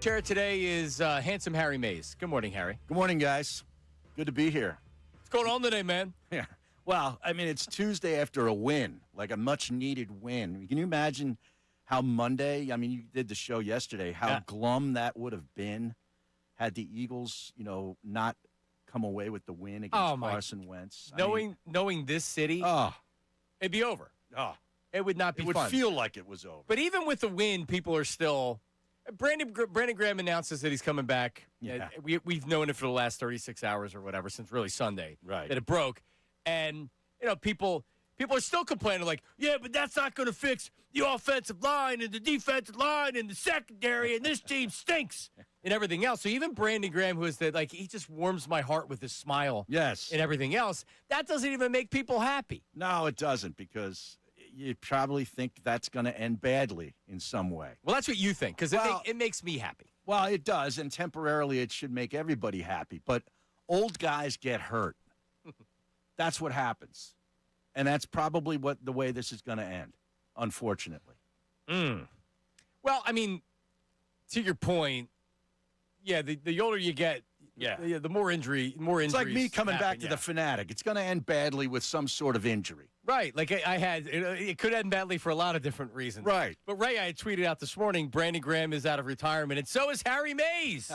Chair today is handsome Harry Mays. Good morning, Harry. Good morning, guys. Good to be here. What's going on today, man? Yeah. Well, I mean, it's Tuesday after a win, like a much-needed win. Can you imagine how Monday, I mean, you did the show yesterday, how glum that would have been had the Eagles, not come away with the win against Carson Wentz. Knowing this city, it'd be over. It would not be fun. It would feel like it was over. But even with the win, people are still Brandon Graham announces that he's coming back. Yeah. We've known it for the last 36 hours or whatever, since really Sunday, right, that it broke. And, people are still complaining like, yeah, but that's not going to fix the offensive line and the defensive line and the secondary, and this team stinks and everything else. So even Brandon Graham, who is he just warms my heart with his smile. Yes. And everything else. That doesn't even make people happy. No, it doesn't, because you probably think that's going to end badly in some way. Well, that's what you think, because it makes me happy. Well, it does, and temporarily it should make everybody happy. But old guys get hurt. That's what happens. And that's probably the way this is going to end, unfortunately. Well, I mean, to your point, yeah, the older you get, the more injuries. It's like me coming back to the Fanatic. It's going to end badly with some sort of injury. Right. Like it could end badly for a lot of different reasons. Right. But Ray, I had tweeted out this morning, Brandon Graham is out of retirement, and so is Harry Mays.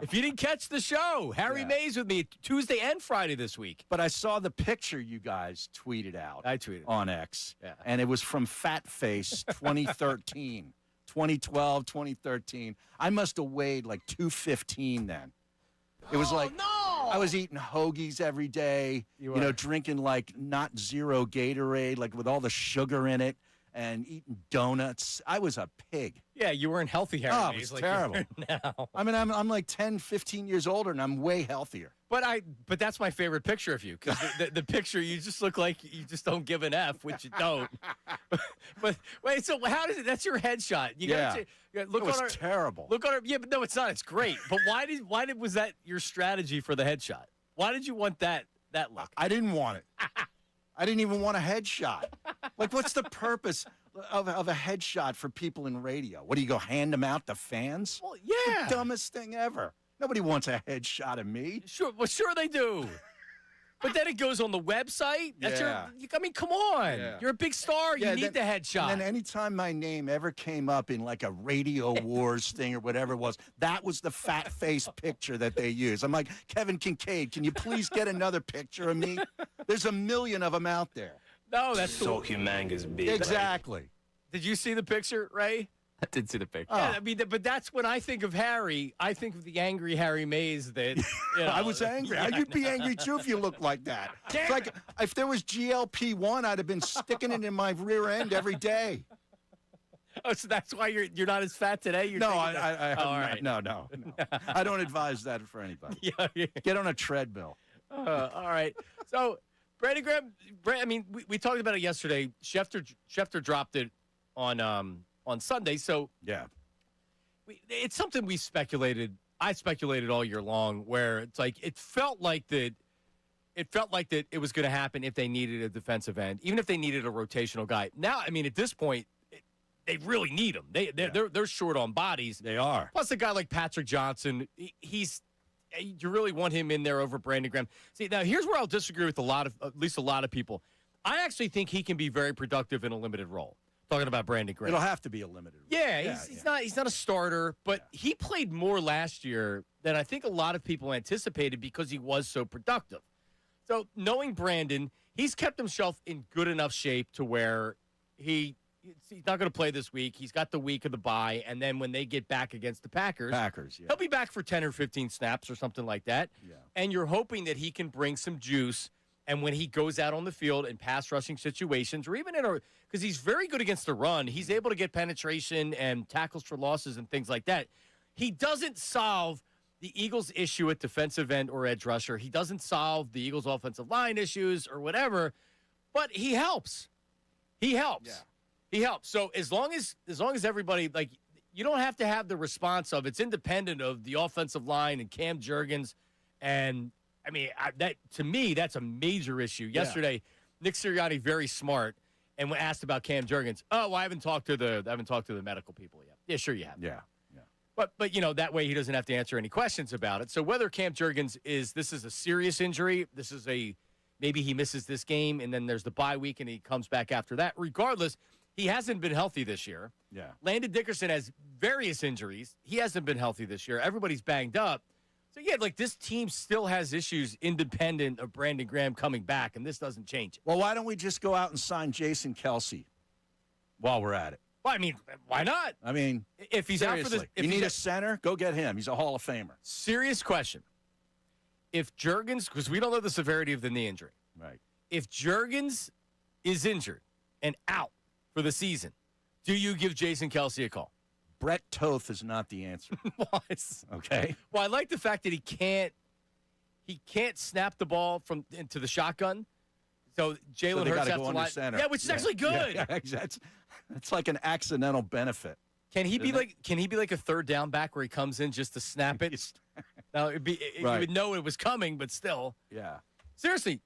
If you didn't catch the show, Harry Mays with me Tuesday and Friday this week. But I saw the picture you guys tweeted out. I tweeted on X. Yeah. And it was from Fat Face 2013. 2012, 2013. I must have weighed like 215 then. It was I was eating hoagies every day, drinking like not zero Gatorade, like with all the sugar in it, and eating donuts. I was a pig. Yeah, you weren't healthy, Harry. Oh, it was terrible. Now. I mean, I'm like 10, 15 years older, and I'm way healthier. But that's my favorite picture of you, because the picture, you just look like you just don't give an F, which you don't. but wait, so how does it? That's your headshot. You gotta look it was on terrible. Look on her. Yeah, but no, it's not. It's great. But was that your strategy for the headshot? Why did you want that look? I didn't want it. I didn't even want a headshot. Like, what's the purpose of a headshot for people in radio? What, do you go hand them out to fans? Well, yeah. The dumbest thing ever. Nobody wants a headshot of me. Sure they do. But then it goes on the website. That's I mean, come on. Yeah. You're a big star. You need the headshot. And then anytime my name ever came up in like a Radio Wars thing or whatever it was, that was the fat face picture that they used. I'm like, Kevin Kincade, can you please get another picture of me? There's a million of them out there. No, that's so humongous big. Exactly. Did you see the picture, Ray? I did see the picture. Yeah, I mean, but that's when I think of Harry. I think of the angry Harry Mays. That I was angry. You'd be angry too if you looked like that. It's like if there was GLP-1, I'd have been sticking it in my rear end every day. Oh, so that's why you're not as fat today? No, no. I don't advise that for anybody. Yeah. Get on a treadmill. All right. So, Brandon Graham. I mean, we talked about it yesterday. Schefter dropped it on Sunday, so it's something we speculated. I speculated all year long, where it's like it felt like that it was going to happen if they needed a defensive end, even if they needed a rotational guy. Now, I mean, at this point, they really need him. They're short on bodies. They are. Plus, a guy like Patrick Johnson, you really want him in there over Brandon Graham. See, now here's where I'll disagree with at least a lot of people. I actually think he can be very productive in a limited role. Talking about Brandon Graham. It'll have to be a limited role. Yeah, he's not a starter, but he played more last year than I think a lot of people anticipated because he was so productive. So knowing Brandon, he's kept himself in good enough shape to where he's not going to play this week. He's got the week of the bye, and then when they get back against the Packers, he'll be back for 10 or 15 snaps or something like that. Yeah. And you're hoping that he can bring some juice. And when he goes out on the field in pass rushing situations, or even because he's very good against the run, he's able to get penetration and tackles for losses and things like that. He doesn't solve the Eagles' issue at defensive end or edge rusher. He doesn't solve the Eagles' offensive line issues or whatever, but he helps. He helps. Yeah. He helps. So as long as everybody, like, you don't have to have the response of it's independent of the offensive line and Cam Jurgens and. I mean, to me, that's a major issue. Yesterday, Nick Sirianni, very smart, and when asked about Cam Jurgens, I haven't talked to the medical people yet. Yeah, sure you have. Yeah. But that way he doesn't have to answer any questions about it. So whether Cam Jurgens this is a serious injury, maybe he misses this game, and then there's the bye week, and he comes back after that. Regardless, he hasn't been healthy this year. Yeah. Landon Dickerson has various injuries. He hasn't been healthy this year. Everybody's banged up. So, yeah, this team still has issues independent of Brandon Graham coming back, and this doesn't change it. Well, why don't we just go out and sign Jason Kelce while we're at it? Well, I mean, why not? I mean, if he's seriously, out for this, you need a center, go get him. He's a Hall of Famer. Serious question. If Jurgens, because we don't know the severity of the knee injury. Right. If Jurgens is injured and out for the season, do you give Jason Kelce a call? Brett Toth is not the answer. Why? Okay. Well, I like the fact that he can't snap the ball into the shotgun. So Jalen Hurts has to under center. Yeah, which is actually good. Yeah, that's like an accidental benefit. Can he be like a third down back where he comes in just to snap it? Now you would know it was coming, but still. Yeah. Seriously,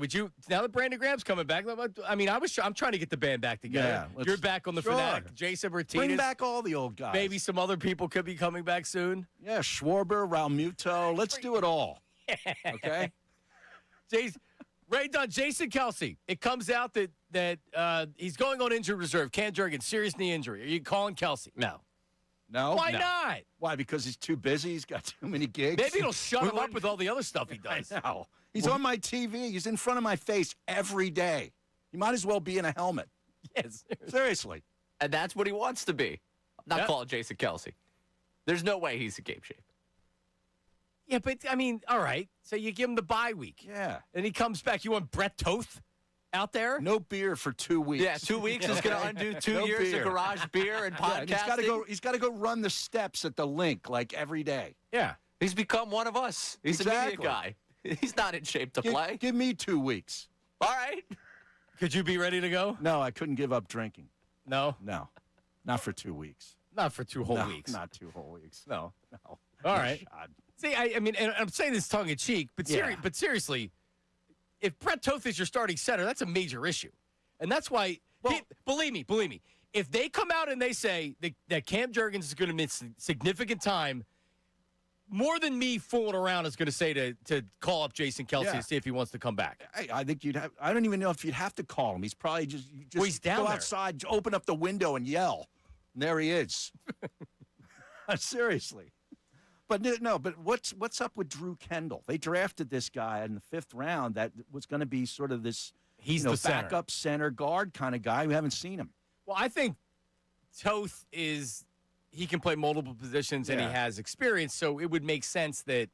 would you, now that Brandon Graham's coming back, I mean, I'm trying to get the band back together. Yeah, you're back on the Fanatic. Jason Martinez. Bring back all the old guys. Maybe some other people could be coming back soon. Yeah, Schwarber, Realmuto. Let's do it all. Okay? Ray Dunn, Jason Kelce. It comes out that he's going on injured reserve. Cam Jurgens, serious knee injury. Are you calling Kelce? No. No? Why not? Why? Because he's too busy? He's got too many gigs? Maybe it'll shut him up with all the other stuff he does. I know. He's on my TV. He's in front of my face every day. He might as well be in a helmet. Yes. Seriously. And that's what he wants to be. I'm not calling Jason Kelce. There's no way he's in game shape. Yeah, but, I mean, all right. So you give him the bye week. Yeah. And he comes back. You want Brett Toth out there? No beer for 2 weeks. Yeah, 2 weeks is going to undo 2 years of garage beer and podcasting. And he's got to go run the steps at the link like every day. Yeah. He's become one of us. He's a media guy. He's not in shape to play. Give me 2 weeks. All right. Could you be ready to go? No, I couldn't give up drinking. No? No. Not for 2 weeks. Not for 2 whole weeks. Not 2 whole weeks. No. No. All right. God. See, I mean, and I'm saying this tongue in cheek, but seriously, if Brett Toth is your starting center, that's a major issue. And that's why, believe me, if they come out and they say that Cam Jurgens is going to miss significant time, more than me fooling around is going to say to call up Jason Kelce to see if he wants to come back. I think you'd have. I don't even know if you'd have to call him. He's probably just he's down go there. outside, open up the window, and yell. And there he is. Seriously. But no. But what's up with Drew Kendall? They drafted this guy in the 5th round that was going to be sort of this the backup center guard kind of guy. We haven't seen him. Well, I think Toth he can play multiple positions and he has experience, so it would make sense that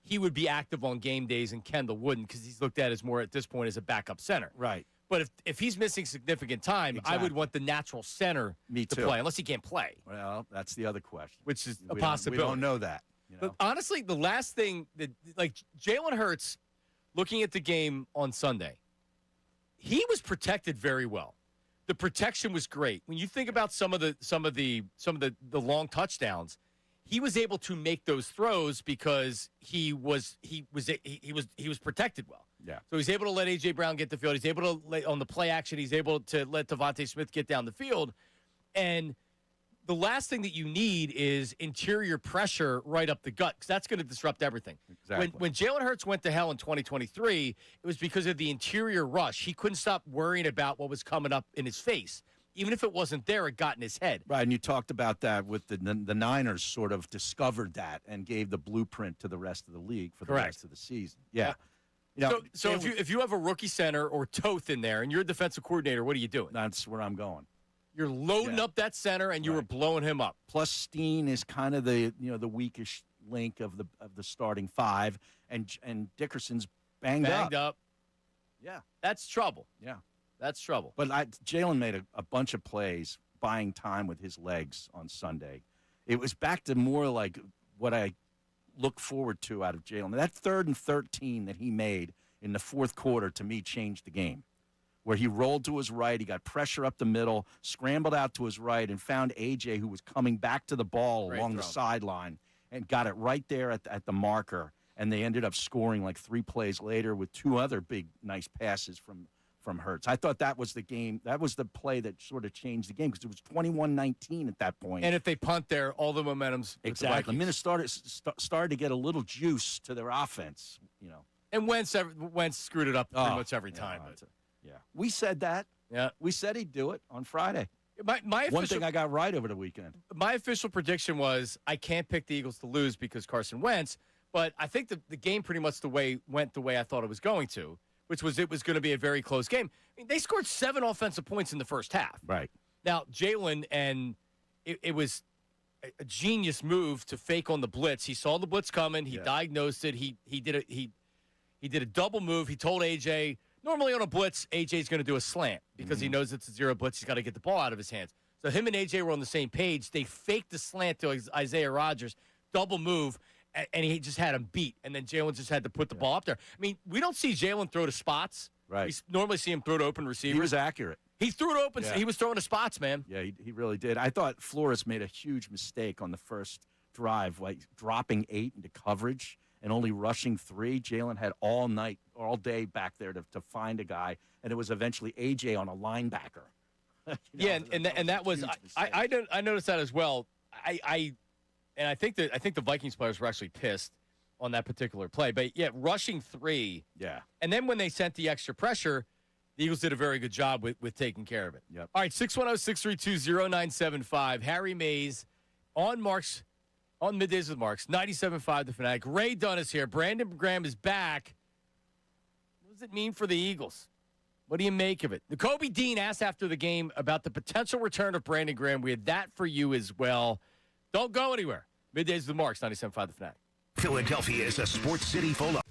he would be active on game days and Kendall wouldn't because he's looked at as more at this point as a backup center. Right. But if he's missing significant time, I would want the natural center to play, unless he can't play. Well, that's the other question. Which is a possibility. We don't know that. But honestly, the last thing that, Jalen Hurts, looking at the game on Sunday, he was protected very well. The protection was great. When you think about some of the long touchdowns, he was able to make those throws because he was protected well. Yeah. So he's able to let A.J. Brown get the field. He's able to on the play action. He's able to let Devontae Smith get down the field, and the last thing that you need is interior pressure right up the gut because that's going to disrupt everything. Exactly. When Jalen Hurts went to hell in 2023, it was because of the interior rush. He couldn't stop worrying about what was coming up in his face. Even if it wasn't there, it got in his head. Right, and you talked about that with the Niners sort of discovered that and gave the blueprint to the rest of the league for the rest of the season. Yeah. So if you have a rookie center or Toth in there and you're a defensive coordinator, what are you doing? That's where I'm going. You're loading up that center, and you were blowing him up. Plus, Steen is kind of the weakish link of the starting 5, and Dickerson's banged up. Yeah, that's trouble. Yeah, that's trouble. But Jalen made a bunch of plays, buying time with his legs on Sunday. It was back to more like what I look forward to out of Jalen. That 3rd and 13 that he made in the 4th quarter to me changed the game. Where he rolled to his right, he got pressure up the middle, scrambled out to his right, and found A.J., who was coming back to the ball along the sideline, and got it right there at the marker. And they ended up scoring like 3 plays later with 2 other big, nice passes from from Hurts. I thought that was the game. That was the play that sort of changed the game because it was 21-19 at that point. And if they punt there, all the momentum's with the exactly. Vikings. Started to get a little juice to their offense, And Wentz screwed it up pretty much every time. Yeah. We said that. Yeah. We said he'd do it on Friday. My One thing I got right over the weekend. My official prediction was I can't pick the Eagles to lose because Carson Wentz, but I think the game pretty much went the way I thought it was going to, which was it was going to be a very close game. I mean, they scored 7 offensive points in the first half. Right. Now, Jalen, and it was a genius move to fake on the blitz. He saw the blitz coming. He diagnosed it. He did a double move. He told A.J., normally on a blitz, A.J.'s going to do a slant because he knows it's a zero blitz. He's got to get the ball out of his hands. So him and A.J. were on the same page. They faked the slant to Isaiah Rodgers, double move, and he just had him beat. And then Jalen just had to put the ball up there. I mean, we don't see Jalen throw to spots. Right. We normally see him throw to open receivers. He was accurate. He threw it open. Yeah. He was throwing to spots, man. Yeah, he really did. I thought Flores made a huge mistake on the first drive, like dropping 8 into coverage and only rushing 3. Jalen had all day back there to find a guy, and it was eventually A.J. on a linebacker. That was I noticed that as well. I think the Vikings players were actually pissed on that particular play. But yeah, rushing 3. Yeah. And then when they sent the extra pressure, the Eagles did a very good job with taking care of it. Yep. All right, 610-632-0975. Harry Mays on Middays with Marks, 97.5 The Fanatic. Ray Dunn is here. Brandon Graham is back. What does it mean for the Eagles? What do you make of it? Kobe Dean asked after the game about the potential return of Brandon Graham. We had that for you as well. Don't go anywhere. Middays with Marks, 97.5 The Fanatic. Philadelphia is a sports city full of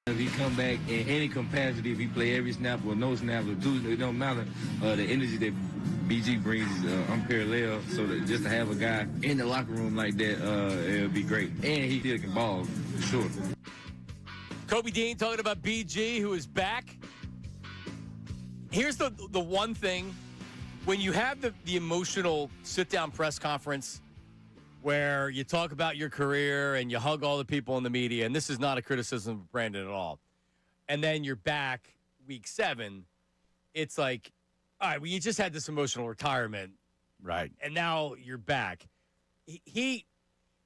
If he come back in any capacity, if he play every snap or no snap or two, it don't matter. The energy that BG brings is unparalleled. So that just to have a guy in the locker room like that, it would be great. And he still can ball, for sure. Kobe Dean talking about BG, who is back. Here's the one thing. When you have the emotional sit-down press conference where you talk about your career and you hug all the people in the media, and this is not a criticism of Brandon at all, and then you're back week 7, it's like, all right, well, you just had this emotional retirement. Right. And now you're back. He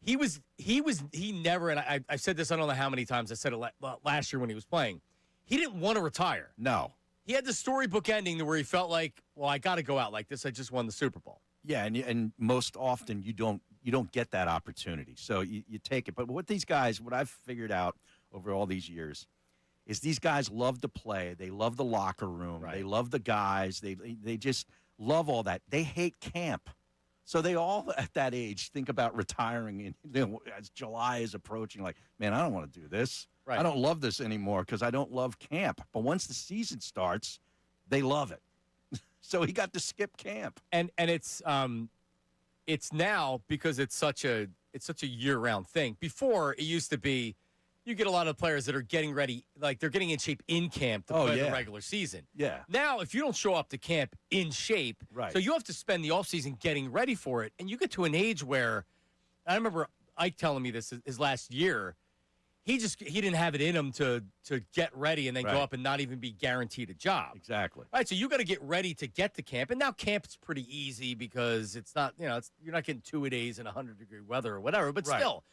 never, and I said this, I don't know how many times, I said it last year when he was playing, he didn't want to retire. No. He had the storybook ending to where he felt like, well, I got to go out like this. I just won the Super Bowl. Yeah, and most often you don't get that opportunity. So you take it. But what I've figured out over all these years is these guys love to play. They love the locker room. Right. They love the guys. They just love all that. They hate camp. So they all at that age think about retiring as July is approaching, like, man, I don't want to do this. Right. I don't love this anymore because I don't love camp. But once the season starts, they love it. So he got to skip camp. And it's now because it's such a year-round thing. Before, it used to be you get a lot of players that are getting ready, like they're getting in shape in camp to play the regular season. Yeah. Now, if you don't show up to camp in shape, so you have to spend the offseason getting ready for it, and you get to an age where, I remember Ike telling me this his last year, he didn't have it in him to get ready and then go up and not even be guaranteed a job. Exactly. All right, so you got to get ready to get to camp, and now camp's pretty easy because it's not, you're not getting 2-a-days in 100-degree weather or whatever, but still.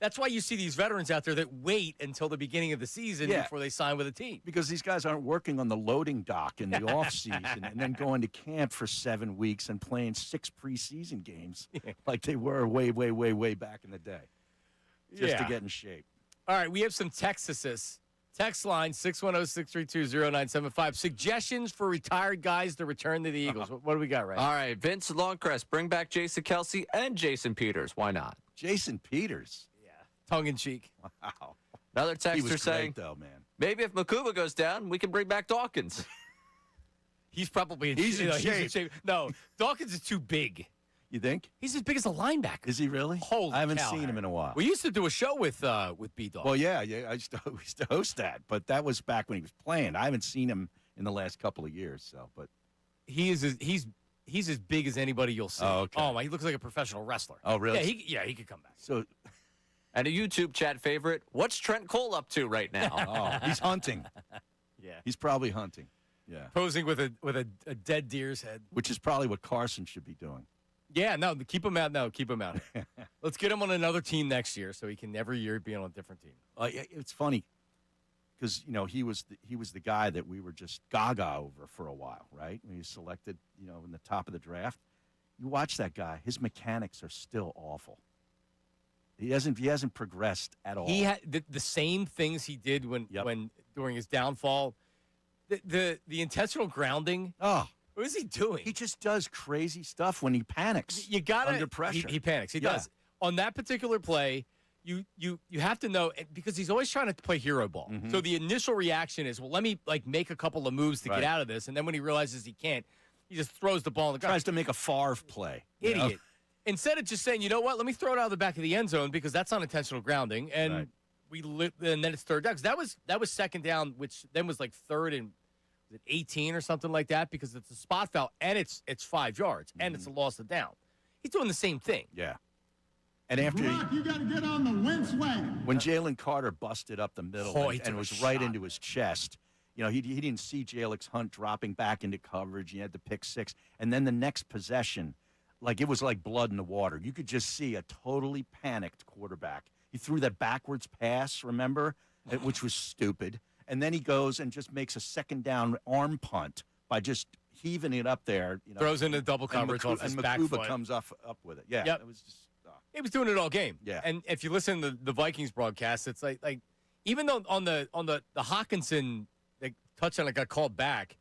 That's why you see these veterans out there that wait until the beginning of the season before they sign with a team. Because these guys aren't working on the loading dock in the offseason and then going to camp for 7 weeks and playing 6 preseason games like they were way, way, way, way back in the day just to get in shape. All right, we have some Texases. Text line 610-632-0975. Suggestions for retired guys to return to the Eagles. What do we got, right? All right, Vince Longcrest, bring back Jason Kelce and Jason Peters. Why not? Jason Peters. Yeah. Tongue in cheek. Wow. Another texter saying, great, though, man. Maybe if Makuba goes down, we can bring back Dawkins. He's probably in shape. He's in shape. No, Dawkins is too big. You think? He's as big as a linebacker. Is he really? Holy I haven't cow, seen him in a while. We used to do a show with B-Dog. Well, yeah, we used to host that, but that was back when he was playing. I haven't seen him in the last couple of years, but he's as big as anybody you'll see. Oh, okay. Oh, he looks like a professional wrestler. Oh, really? Yeah, he could come back. So, and a YouTube chat favorite, what's Trent Cole up to right now? oh, he's hunting. Yeah. He's probably hunting. Yeah. Posing with a dead deer's head. Which is probably what Carson should be doing. Yeah, no, keep him out. No, keep him out. Let's get him on another team next year so he can every year be on a different team. It's funny because, he was the guy that we were just gaga over for a while, right? When he was selected, in the top of the draft. You watch that guy. His mechanics are still awful. He hasn't progressed at all. He had the same things he did when during his downfall. The intentional grounding. Oh. What is he doing? He just does crazy stuff when he panics. You got under pressure. He panics. He does. On that particular play, you have to know because he's always trying to play hero ball. Mm-hmm. So the initial reaction is, well, let me make a couple of moves to get out of this, and then when he realizes he can't, he just throws the ball in the ground. Tries to make a Favre play. Idiot. Instead of just saying, you know what, let me throw it out of the back of the end zone because that's unintentional grounding, and and then it's third down. 'Cause that was second down, which then was like third and 18 or something like that because it's a spot foul and it's 5 yards and it's a loss of down. He's doing the same thing. Yeah. And after you got to get on the Wentz wagon. When Jalen Carter busted up the middle and was right into his chest, he didn't see Jalix Hunt dropping back into coverage. He had the pick 6. And then the next possession, it was like blood in the water. You could just see a totally panicked quarterback. He threw that backwards pass, remember, which was stupid. And then he goes and just makes a second down arm punt by just heaving it up there. Throws into double coverage off his back foot. And Makuba comes up with it. Yeah, it was just. He was doing it all game. Yeah. And if you listen to the Vikings broadcast, it's like even though on the Hawkinson touchdown that got called back,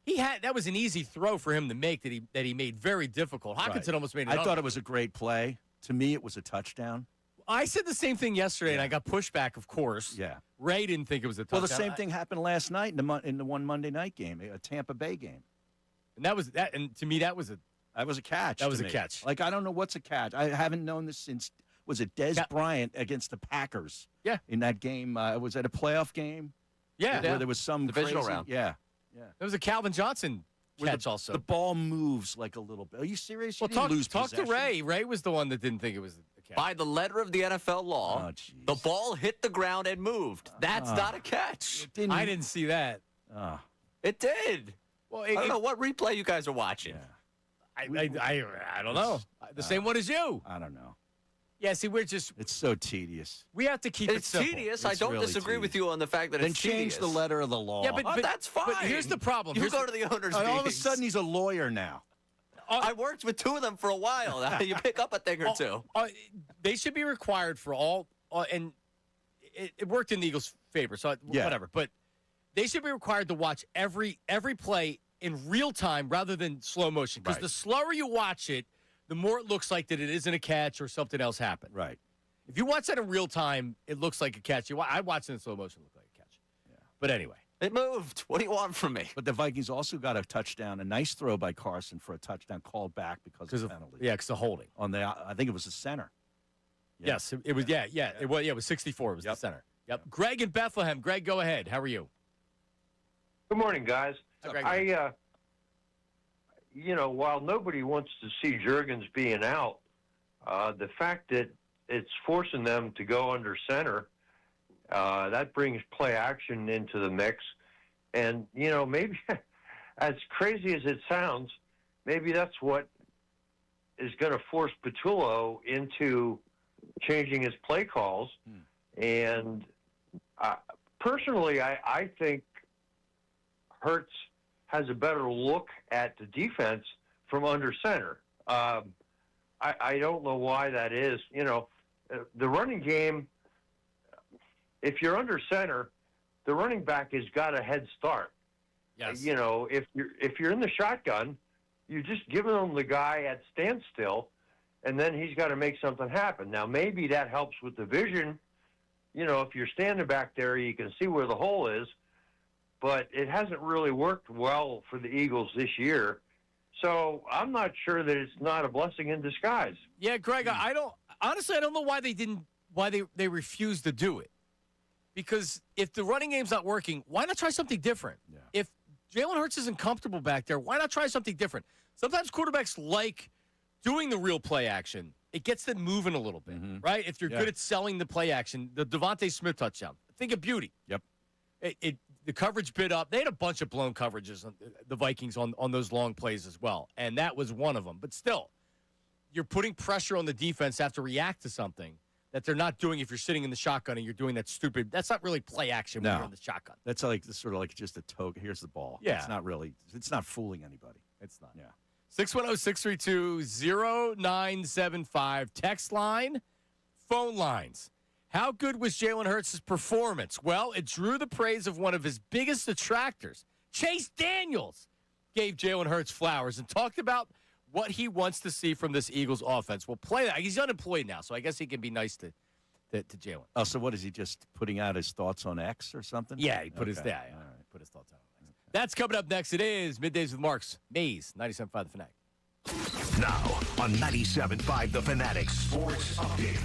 that was an easy throw for him to make that he made very difficult. Hawkinson almost made it. I thought it was a great play. To me, it was a touchdown. I said the same thing yesterday, and I got pushback, of course. Yeah. Ray didn't think it was a touchdown. Well, the same thing happened last night in the one Monday night game, a Tampa Bay game. And that was that. And to me, that was a catch. That was to a me. catch. Like, I don't know what's a catch. I haven't known this since, was it Des Bryant against the Packers? Yeah. In that game, was that a playoff game? Yeah. Where there was some Divisional crazy, round. Yeah. It was a Calvin Johnson catch also. The ball moves like a little bit. Are you serious? You Well, didn't lose talk to possession? Ray. Ray was the one that didn't think it was a catch. By the letter of the NFL law, Oh, jeez. the ball hit the ground and moved. That's not a catch. I didn't see that. It did. Well, I don't know what replay you guys are watching. I don't know. The same one as you. I don't know. Yeah, see, It's so tedious. we have to keep it It's simple. tedious. I It's don't really disagree with tedious. you on the fact that Then it's change tedious. the letter of the law. Yeah, but that's fine. But here's the problem. You Here's go to the owners' all of a meetings. sudden, he's a lawyer now. I worked with two of them for a while. You pick up a thing or two. They should be required for all, and it worked in the Eagles' favor, so whatever. But they should be required to watch every play in real time rather than slow motion. Because the slower you watch it, the more it looks like that it isn't a catch or something else happened. Right. If you watch that in real time, it looks like a catch. I watch it in slow motion, it looked like a catch. Yeah. But anyway. It moved. What do you want from me? But the Vikings also got a touchdown, a nice throw by Carson for a touchdown called back because of penalty. Yeah, because of holding. I think it was the center. Yeah. Yes, it was. Yeah. It was 64. It was the center. Yep. Greg in Bethlehem. Greg, go ahead. How are you? Good morning, guys. Greg. While nobody wants to see Juergens being out, the fact that it's forcing them to go under center, that brings play action into the mix. And, maybe as crazy as it sounds, maybe that's what is going to force Patullo into changing his play calls. And personally, I think Hurts has a better look at the defense from under center. I don't know why that is. The running game, if you're under center, the running back has got a head start. Yes. If you're in the shotgun, you're just giving them the guy at standstill, and then he's got to make something happen. Now, maybe that helps with the vision. If you're standing back there, you can see where the hole is, but it hasn't really worked well for the Eagles this year. So I'm not sure that it's not a blessing in disguise. Yeah, Greg, I don't know why they refused to do it. Because if the running game's not working, why not try something different? Yeah. If Jalen Hurts isn't comfortable back there, why not try something different? Sometimes quarterbacks like doing the real play action. It gets them moving a little bit, right? If you're good at selling the play action, the Devontae Smith touchdown, think of beauty. Yep. The coverage bit up. They had a bunch of blown coverages, the Vikings, on those long plays as well, and that was one of them. But still, you're putting pressure on the defense to have to react to something that they're not doing if you're sitting in the shotgun and you're doing that stupid. That's not really play action when you're in the shotgun. That's like sort of like just a token. Here's the ball. Yeah. It's not fooling anybody. It's not. Yeah. 610-632-0975. Text line, phone lines. How good was Jalen Hurts' performance? Well, it drew the praise of one of his biggest detractors. Chase Daniels gave Jalen Hurts flowers and talked about what he wants to see from this Eagles offense. We'll play that. He's unemployed now, so I guess he can be nice to Jalen. Oh, so what is he just putting out his thoughts on X or something? Yeah, he put his All right. put his thoughts out on X. That's coming up next. It is Middays with Marks. Mays, 97.5 The Fanatic. Now on 97.5 The Fanatic Sports Update.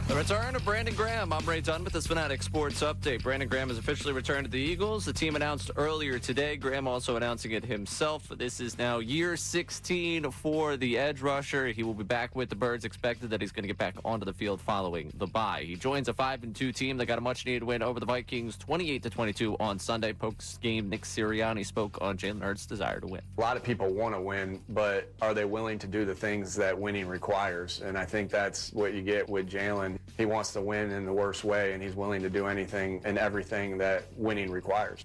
The return of Brandon Graham. I'm Ray Dunn with this Fanatic Sports Update. Brandon Graham has officially returned to the Eagles. The team announced earlier today. Graham also announcing it himself. This is now year 16 for the edge rusher. He will be back with the Birds. Expected that he's going to get back onto the field following the bye. He joins a 5-2 team that got a much-needed win over the Vikings, 28-22 on Sunday. Post-game, Nick Sirianni spoke on Jalen Hurts' desire to win. A lot of people want to win, but are they willing to do the things that winning requires? And I think that's what you get with Jalen. He wants to win in the worst way, and he's willing to do anything and everything that winning requires.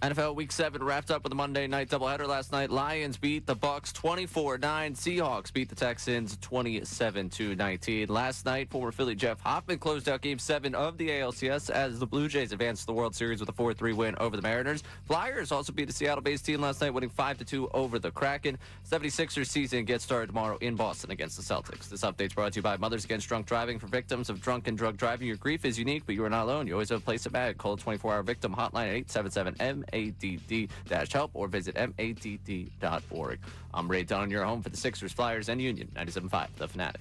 NFL Week 7 wrapped up with a Monday night doubleheader last night. Lions beat the Bucks 24-9. Seahawks beat the Texans 27-19. Last night, former Philly Jeff Hoffman closed out Game 7 of the ALCS as the Blue Jays advanced to the World Series with a 4-3 win over the Mariners. Flyers also beat a Seattle-based team last night, winning 5-2 over the Kraken. 76ers season gets started tomorrow in Boston against the Celtics. This update's brought to you by Mothers Against Drunk Driving. For victims of drunk and drug driving, your grief is unique, but you are not alone. You always have a place to bag. Call the 24-hour victim hotline at 877-MADD-HELP or visit MADD.org. I'm Ray Dunn, your home for the Sixers, Flyers, and Union. 97.5, The Fanatic.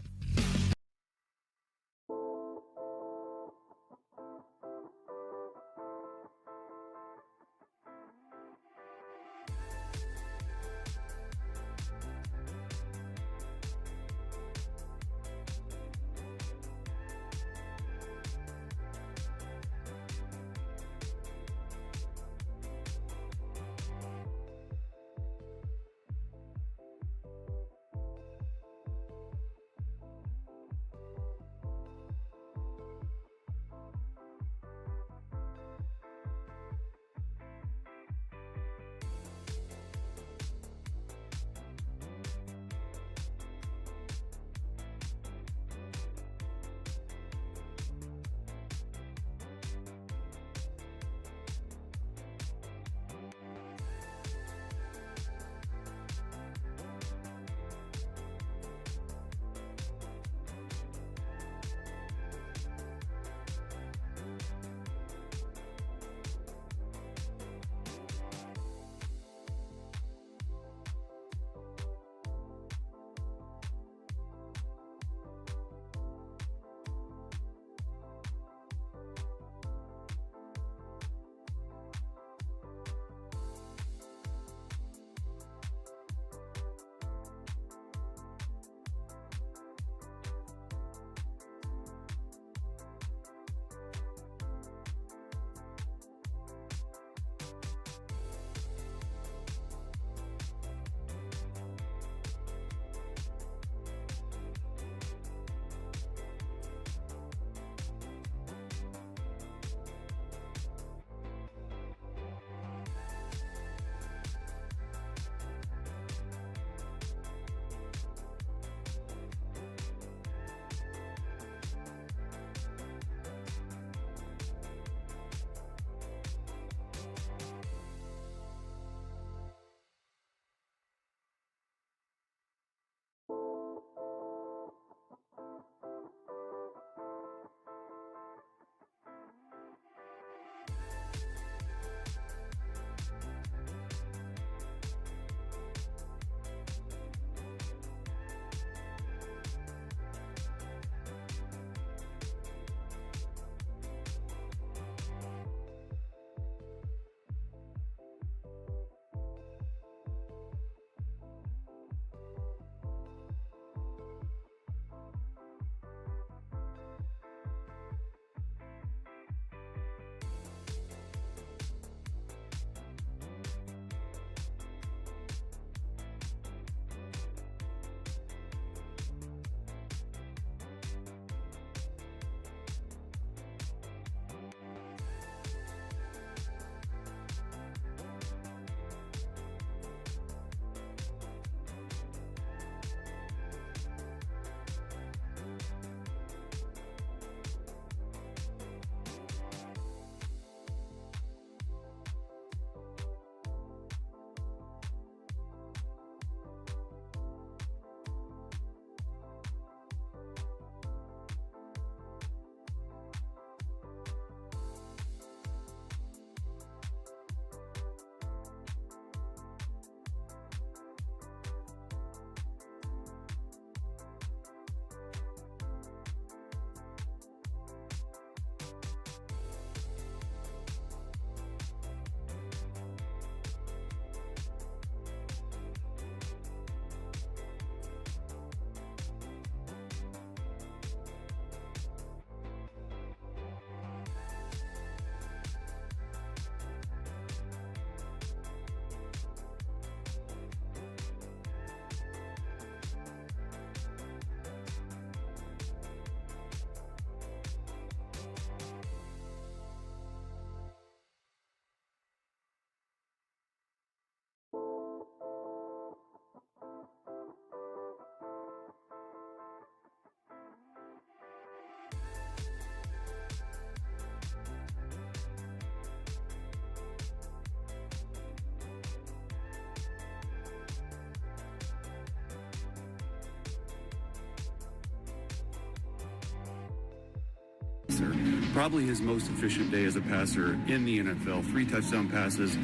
Probably his most efficient day as a passer in the NFL. 3 touchdown passes,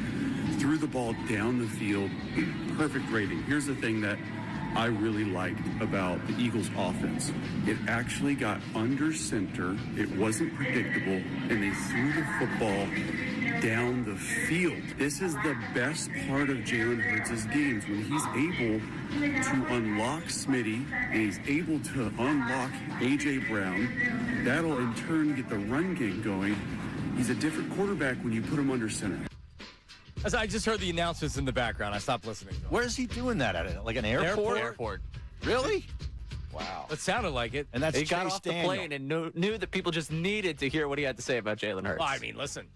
threw the ball down the field. Perfect rating. Here's the thing that I really liked about the Eagles offense. It actually got under center. It wasn't predictable, and they threw the football down the field. This is the best part of Jalen Hurts' games, when he's able to unlock Smitty and he's able to unlock A.J. Brown. That'll in turn get the run game going. He's a different quarterback when you put him under center. As I just heard the announcements in the background, I stopped listening to him. Where is he doing that at? Like an airport? Airport. Really? Wow. It sounded like it. And that's He Chase got off the Daniel. plane and knew that people just needed to hear what he had to say about Jalen Hurts. Well, I mean, listen,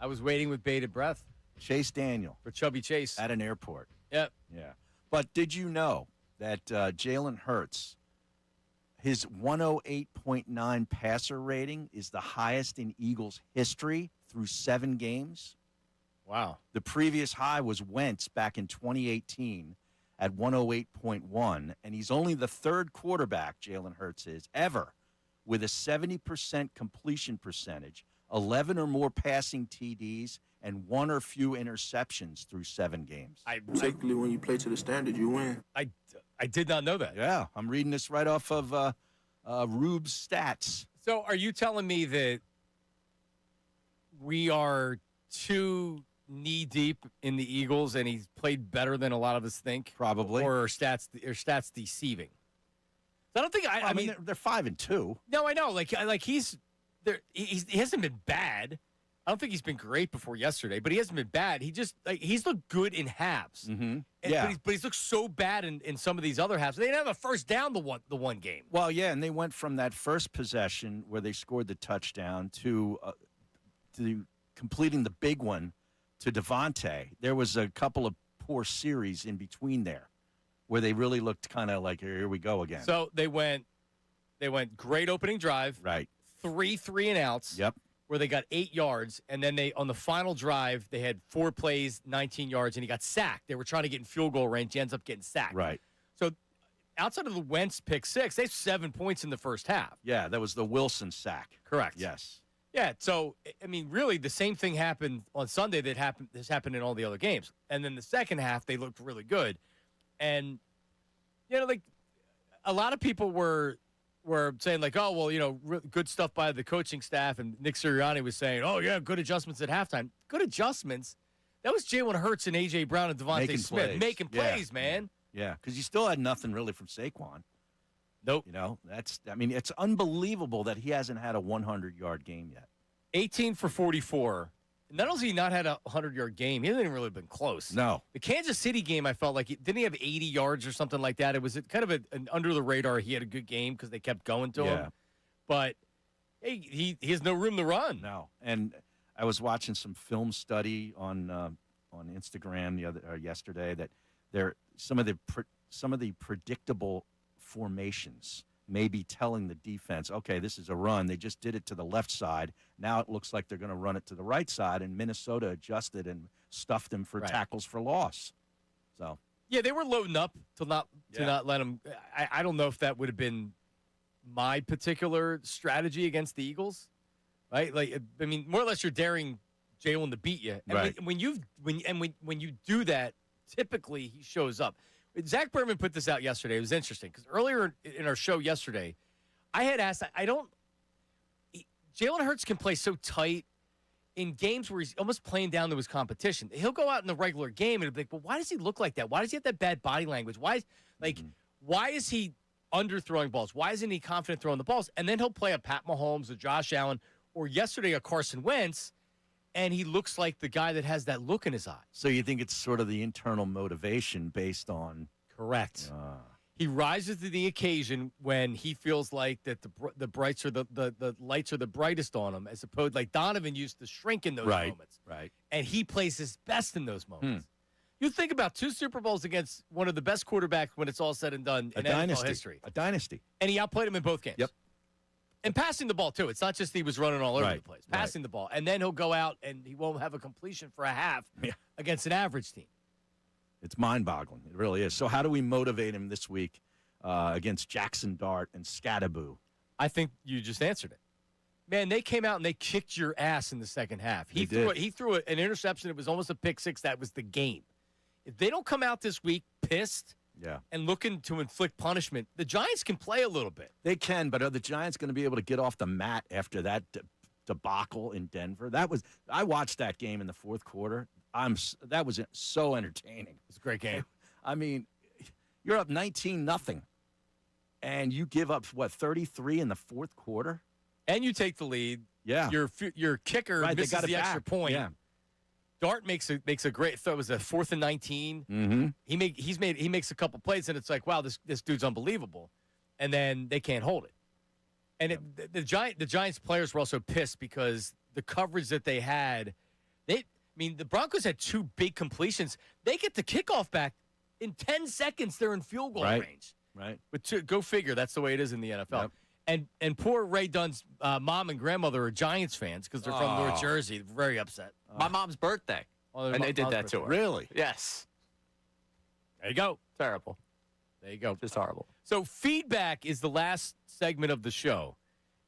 I was waiting with bated breath Chase Daniel for Chubby Chase. at an airport. Yep. Yeah. But did you know that Jalen Hurts, his 108.9 passer rating is the highest in Eagles history through 7 games? Wow. The previous high was Wentz back in 2018 at 108.1, and he's only the 3rd quarterback, Jalen Hurts is, ever with a 70% completion percentage, 11 or more passing TDs, and 1 or few interceptions through 7 games. Typically, when you play to the standard, you win. I did not know that. Yeah, I'm reading this right off of Rube's stats. So are you telling me that we are too knee-deep in the Eagles and he's played better than a lot of us think? Probably. Or are stats deceiving? I don't think I mean they're 5-2. No, I know. Like he's there. He hasn't been bad. I don't think he's been great before yesterday, but he hasn't been bad. He just he's looked good in halves. Mm-hmm. Yeah, but he's looked so bad in some of these other halves. They didn't have a first down the one game. Well, yeah, and they went from that first possession where they scored the touchdown to completing the big one to Devontae. There was a couple of poor series in between there where they really looked kind of like, here we go again. So they went great opening drive. Right. 3 3-and-outs. Yep. Where they got 8 yards, and then on the final drive, they had 4 plays, 19 yards, and he got sacked. They were trying to get in field goal range. He ends up getting sacked. Right. So outside of the Wentz pick 6, they have 7 points in the first half. Yeah, that was the Wilson sack. Correct. Yes. Yeah, so, I mean, really, the same thing happened on Sunday that has happened in all the other games. And then the second half, they looked really good. And, like, a lot of people were saying, like, oh, well, good stuff by the coaching staff. And Nick Sirianni was saying, oh, yeah, good adjustments at halftime. Good adjustments? That was Jalen Hurts and A.J. Brown and Devontae Smith making plays, man. Yeah, because you still had nothing really from Saquon. Nope. It's unbelievable that he hasn't had a 100-yard game yet. 18 for 44. Not only has he not had a 100-yard game, he hasn't even really been close. No. The Kansas City game, I felt like, didn't he have 80 yards or something like that? It was kind of an under the radar. He had a good game because they kept going to him. But hey, he has no room to run. No. And I was watching some film study on Instagram yesterday that some of the predictable formations may be telling the defense, okay, this is a run. They just did it to the left side. Now it looks like they're going to run it to the right side, and Minnesota adjusted and stuffed them for tackles for loss. So yeah, they were loading up to not let him. I don't know if that would have been my particular strategy against the Eagles, right? Like, I mean, more or less, you're daring Jalen to beat you, and right. when you do that, typically he shows up. Zach Berman put this out yesterday. It was interesting because earlier in our show yesterday, I had asked, Jalen Hurts can play so tight in games where he's almost playing down to his competition. He'll go out in the regular game and it'll be like, well, why does he look like that? Why does he have that bad body language? Why is he underthrowing balls? Why isn't he confident throwing the balls? And then he'll play a Pat Mahomes, a Josh Allen, or yesterday a Carson Wentz, and he looks like the guy that has that look in his eye. So you think it's sort of the internal motivation based on... Correct. He rises to the occasion when he feels like that the brights are the lights are the brightest on him, as opposed like Donovan used to shrink in those moments. Right. And he plays his best in those moments. You think about 2 Super Bowls against one of the best quarterbacks when it's all said and done in NFL history. A dynasty. And he outplayed him in both games. Yep. And passing the ball, too. It's not just he was running all over the place. Passing the ball. And then he'll go out and he won't have a completion for a half against an average team. It's mind-boggling. It really is. So how do we motivate him this week against Jackson Dart and Scattaboo? I think you just answered it. Man, they came out and they kicked your ass in the second half. He threw an interception. It was almost a pick six. That was the game. If they don't come out this week pissed and looking to inflict punishment, the Giants can play a little bit. They can, but are the Giants going to be able to get off the mat after that debacle in Denver? I watched that game in the fourth quarter. That was so entertaining. It was a great game. I mean, you're up 19-0, and you give up, 33 in the fourth quarter? And you take the lead. Yeah. Your kicker misses the extra point. Yeah. Dart makes a great throw. It was a 4th and 19. Mm-hmm. He makes a couple plays, and it's like, wow, this dude's unbelievable. And then they can't hold it. And the Giants players were also pissed because the coverage that they had, the Broncos had 2 big completions. They get the kickoff back in 10 seconds. They're in field goal range. Right. But go figure. That's the way it is in the NFL. Yep. And poor Ray Dunn's mom and grandmother are Giants fans because they're from North Jersey. They're very upset. My mom's birthday. And they did that to her. Really? Yes. There you go. Terrible. There you go. Just horrible. So feedback is the last segment of the show.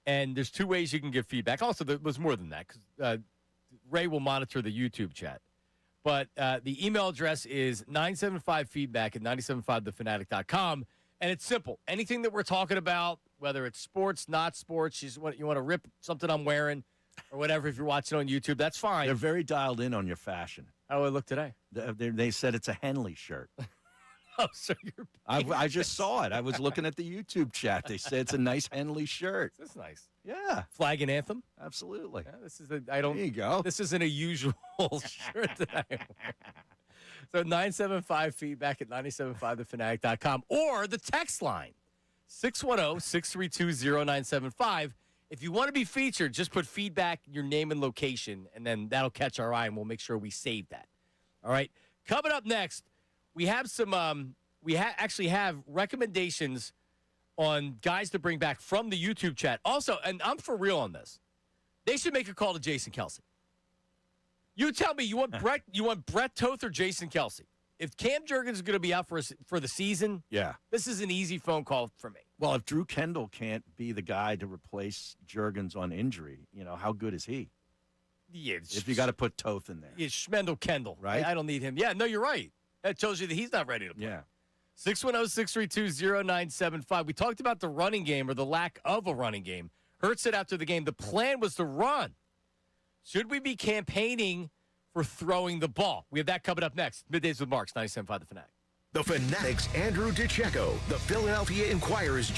And there's 2 ways you can give feedback. Also, there was more than that because Ray will monitor the YouTube chat. But the email address is 975feedback@975thefanatic.com. And it's simple. Anything that we're talking about, whether it's sports, not sports, you want to rip something I'm wearing or whatever, if you're watching on YouTube, that's fine. They're very dialed in on your fashion. How do I look today? They said it's a Henley shirt. Oh, so you're... I just saw it. I was looking at the YouTube chat. They said it's a nice Henley shirt. That's nice. Yeah. Flag and anthem? Absolutely. Yeah, there you go. This isn't a usual shirt that I wear. So 975feedback@975thefanatic.com or the text line, 610-632-0975. If you want to be featured, just put feedback, your name and location, and then that'll catch our eye, and we'll make sure we save that. All right? Coming up next, we have some actually have recommendations on guys to bring back from the YouTube chat. Also, and I'm for real on this, they should make a call to Jason Kelce. You tell me, you want Brett Toth or Jason Kelce? If Cam Jurgens is going to be out for the season, this is an easy phone call for me. Well, if Drew Kendall can't be the guy to replace Jurgens on injury, how good is he? Yeah, if you got to put Toth in there. Yeah, Schmendel Kendall, right? I don't need him. Yeah, no, you're right. That tells you that he's not ready to play. Yeah. 610-632-0975. We talked about the running game or the lack of a running game. Hurts said after the game, the plan was to run. Should we be campaigning for throwing the ball? We have that coming up next. Middays with Marks, 97.5 The Fanatic. The Fanatic's Andrew DiCecco, the Philadelphia Inquirer's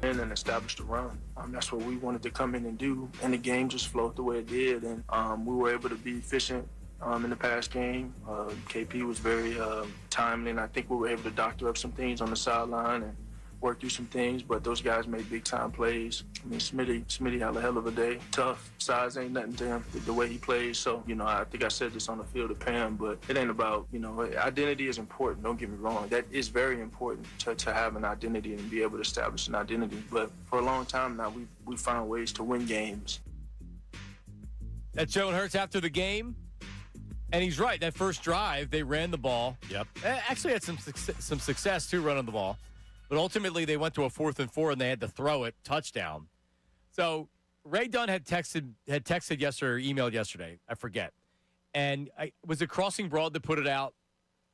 and establish the run. That's what we wanted to come in and do, and the game just flowed the way it did, and we were able to be efficient in the past game. KP was very timely, and I think we were able to doctor up some things on the sideline and work through some things, but those guys made big-time plays. I mean, Smitty had a hell of a day. Tough. Size ain't nothing to him, the way he plays. So, I think I said this on the field to Pam, but it ain't about, identity is important. Don't get me wrong. That is very important to have an identity and be able to establish an identity. But for a long time now, we've found ways to win games. That's Jalen Hurts after the game. And he's right. That first drive, they ran the ball. Yep. Actually had some success, too, running the ball. But ultimately, they went to a 4th and 4, and they had to throw it, touchdown. So Ray Dunn had texted yesterday or emailed yesterday. I forget. And was it Crossing Broad that put it out?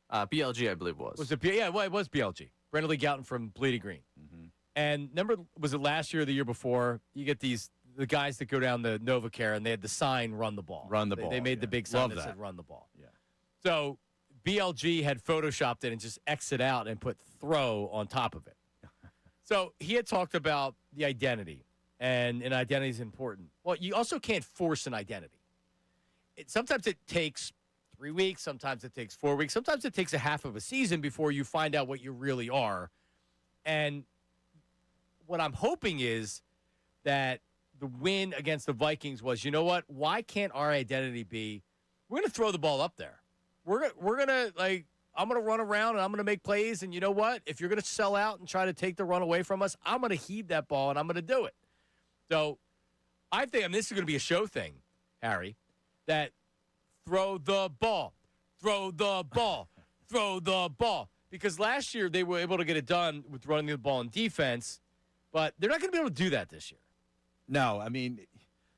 BLG, I believe, was. Was it? Yeah, well, it was BLG. Brandon Lee Gouton from Bleeding Green. Mm-hmm. And remember, was it last year or the year before? You get the guys that go down the NovaCare, and they had the sign, run the ball. Run the ball. They made the big sign that said run the ball. Yeah. So BLG had photoshopped it and just exit out and put throw on top of it. So he had talked about the identity, and an identity is important. Well, you also can't force an identity. Sometimes it takes 3 weeks. Sometimes it takes 4 weeks. Sometimes it takes a half of a season before you find out what you really are. And what I'm hoping is that the win against the Vikings was, you know what? Why can't our identity be, we're going to throw the ball up there. We're going to, I'm going to run around and I'm going to make plays. And you know what? If you're going to sell out and try to take the run away from us, I'm going to heave that ball and I'm going to do it. So I think, this is going to be a show thing, Harry, that throw the ball, throw the ball, throw the ball. Because last year they were able to get it done with running the ball in defense, but they're not going to be able to do that this year. No,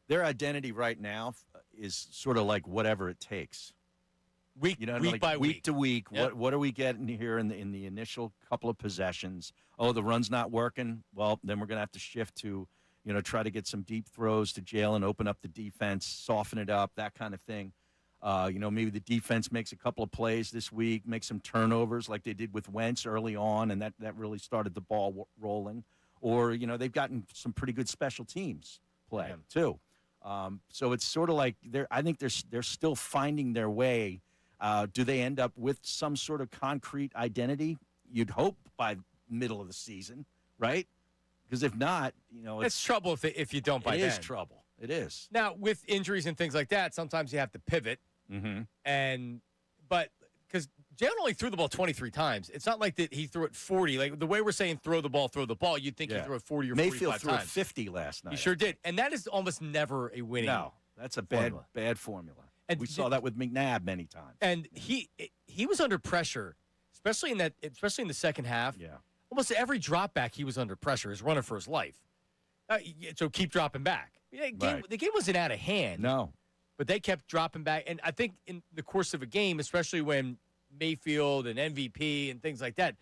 their identity right now is sort of like whatever it takes. Week by week to week. Yep. What are we getting here in the initial couple of possessions? Oh, the run's not working. Well, then we're going to have to shift to, try to get some deep throws to Jalen, open up the defense, soften it up, that kind of thing. Maybe the defense makes a couple of plays this week, make some turnovers like they did with Wentz early on, and that really started the ball rolling. Or, they've gotten some pretty good special teams play too. So it's sort of like I think they're still finding their way. Do they end up with some sort of concrete identity? You'd hope by middle of the season, right? Because if not, it's trouble if you don't by then. It is trouble. It is. Now, with injuries and things like that, sometimes you have to pivot. Mm-hmm. But because Jalen only threw the ball 23 times, it's not like that he threw it 40. Like the way we're saying throw the ball, you'd think he threw it 40 or 45 Mayfield times. threw it 50 last night. He sure did. And that is almost never a winning No, that's a formula. bad formula. And we saw that with McNabb many times. And he was under pressure, especially in the second half. Yeah. Almost every drop back, he was under pressure. He's running for his life. So keep dropping back. The game wasn't out of hand. No. But they kept dropping back. And I think in the course of a game, especially when Mayfield and MVP and things like that,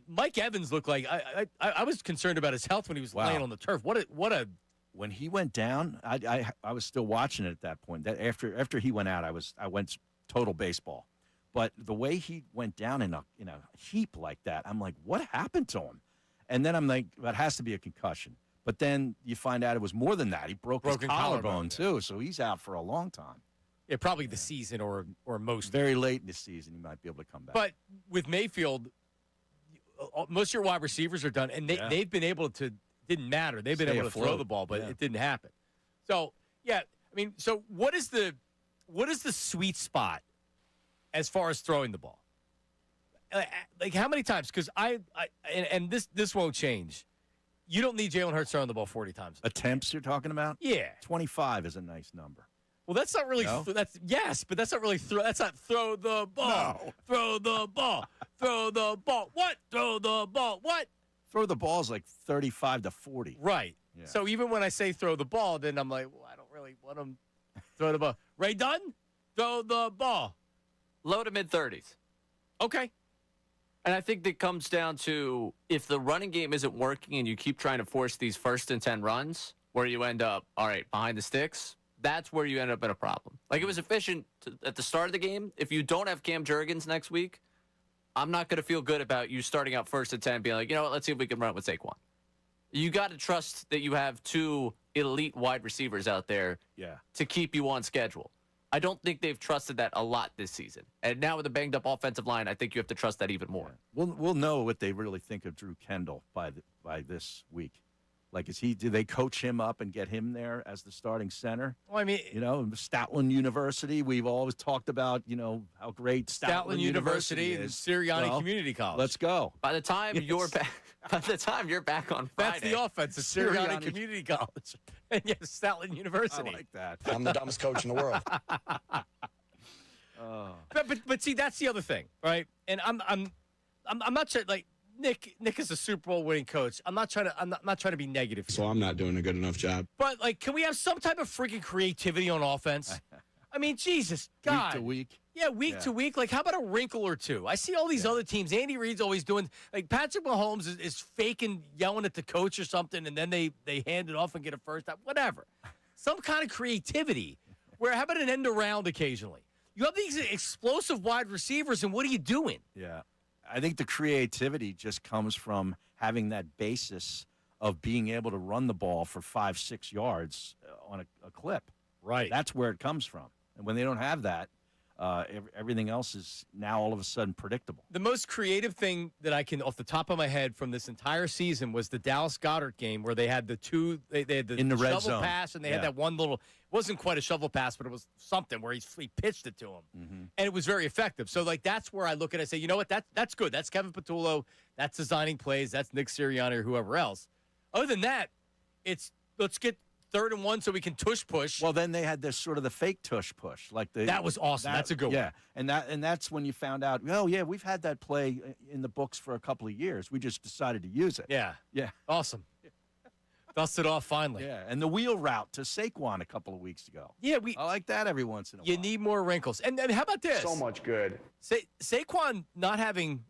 Mike Evans looked like I was concerned about his health when he was laying on the turf. When he went down, I was still watching it at that point. That after he went out, I went total baseball. But the way he went down in a heap like that, I'm like, what happened to him? And then I'm like, that has to be a concussion. But then you find out it was more than that. He broke his collarbone too, so he's out for a long time. Yeah, probably the season or most. Very late in the season, he might be able to come back. But with Mayfield, most of your wide receivers are done, and they've been able to. Didn't matter. They've been able to throw the ball, but it didn't happen. So so what is the sweet spot as far as throwing the ball? Like how many times? Because and this won't change. You don't need Jalen Hurts throwing the ball 40 times. Attempts you're talking about? Yeah. 25 is a nice number. Well, that's not really. No? But that's not really throw. That's not throw the ball. No. Throw the ball. Throw the ball. What? Throw the ball. What? Throw the ball is like 35 to 40. Right. Yeah. So even when I say throw the ball, then I'm like, well, I don't really want him throw the ball. Ray Dunn, throw the ball. Low to mid-30s. Okay. And I think that comes down to if the running game isn't working and you keep trying to force these 1st and 10 runs where you end up, all right, behind the sticks, that's where you end up in a problem. Like it was efficient at the start of the game. If you don't have Cam Jurgens next week, I'm not going to feel good about you starting out 1st and 10 being like, you know what, let's see if we can run it with Saquon. You got to trust that you have two elite wide receivers out there to keep you on schedule. I don't think they've trusted that a lot this season. And now with a banged-up offensive line, I think you have to trust that even more. Yeah. We'll know what they really think of Drew Kendall by this week. Like, do they coach him up and get him there as the starting center? Well, I mean, Stoutland University. We've always talked about, how great Stoutland University and is. Sirianni Community College. Let's go. By the time you're back, on Friday, that's the offense. It's Sirianni Community College, and you have Stoutland University. I like that. I'm the dumbest coach in the world. But see, that's the other thing, right? And I'm not sure. Like Nick is a Super Bowl winning coach. I'm not trying to be negative here. So I'm not doing a good enough job. But like, can we have some type of freaking creativity on offense? I mean, Jesus, God. Week to week. Yeah, week to week. Like, how about a wrinkle or two? I see all these other teams. Andy Reid's always doing, like, Patrick Mahomes is faking yelling at the coach or something, and then they hand it off and get a first down. Whatever. Some kind of creativity. Where, how about an end around occasionally? You have these explosive wide receivers, and what are you doing? Yeah. I think the creativity just comes from having that basis of being able to run the ball for 5-6 yards on a clip. Right. That's where it comes from. And when they don't have that, everything else is now all of a sudden predictable. The most creative thing that I can, off the top of my head, from this entire season was the Dallas Goedert game where they had the in the red shovel zone pass, and they had that one little. It wasn't quite a shovel pass, but it was something where he pitched it to him, and it was very effective. So like that's where I look at it and say, you know what, that's good. That's Kevin Patullo. That's designing plays. That's Nick Sirianni or whoever else. Other than that, it's let's get 3rd and 1 so we can tush push. Well, then they had this sort of the fake tush push, that was awesome. That's a good one. Yeah, and that's when you found out. Oh yeah, we've had that play in the books for a couple of years. We just decided to use it. Yeah, awesome. Dust it off finally. Yeah, and the wheel route to Saquon a couple of weeks ago. Yeah, I like that every once in a while. You need more wrinkles. And how about this? So much good. Saquon not being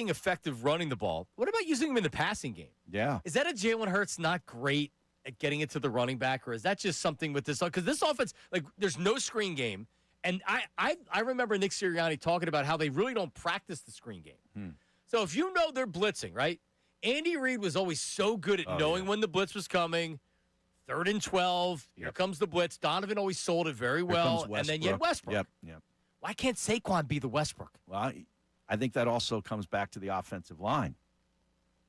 effective running the ball. What about using him in the passing game? Yeah. Is that a Jalen Hurts not great at getting it to the running back, or is that just something with this? Because this offense, like, there's no screen game, and I remember Nick Sirianni talking about how they really don't practice the screen game. So if you know they're blitzing, right? Andy Reid was always so good at knowing when the blitz was coming. 3rd and 12. Here comes the blitz. Donovan always sold it very well, and then you had Westbrook. Yep. Why can't Saquon be the Westbrook? Well, I think that also comes back to the offensive line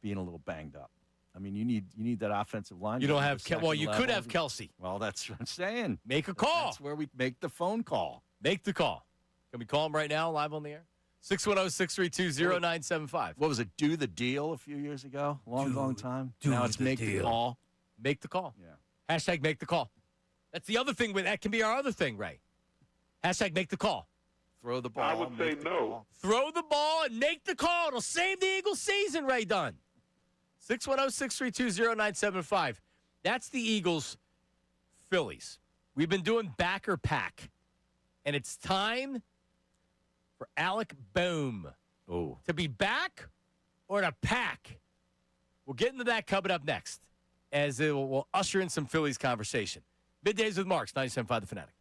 being a little banged up. I mean, you need that offensive line. You don't have you could have Kelsey. Well, that's what I'm saying. Make a call. That's where we make the phone call. Make the call. Can we call him right now, live on the air? 610-632-0975. What was it? Do the deal a few years ago? Long time. Now it's make the call. Make the call. Yeah. Hashtag make the call. That's the other thing. That can be our other thing, Ray. Hashtag make the call. Throw the ball. I would say no. Throw the ball and make the call. It'll save the Eagles' season, Ray Dunn. 610-632-0975. That's the Eagles' Phillies. We've been doing back or pack. And it's time for Alec Boehm to be back or to pack. We'll get into that coming up next as we'll usher in some Phillies conversation. Middays with Marks, 97.5 The Fanatic.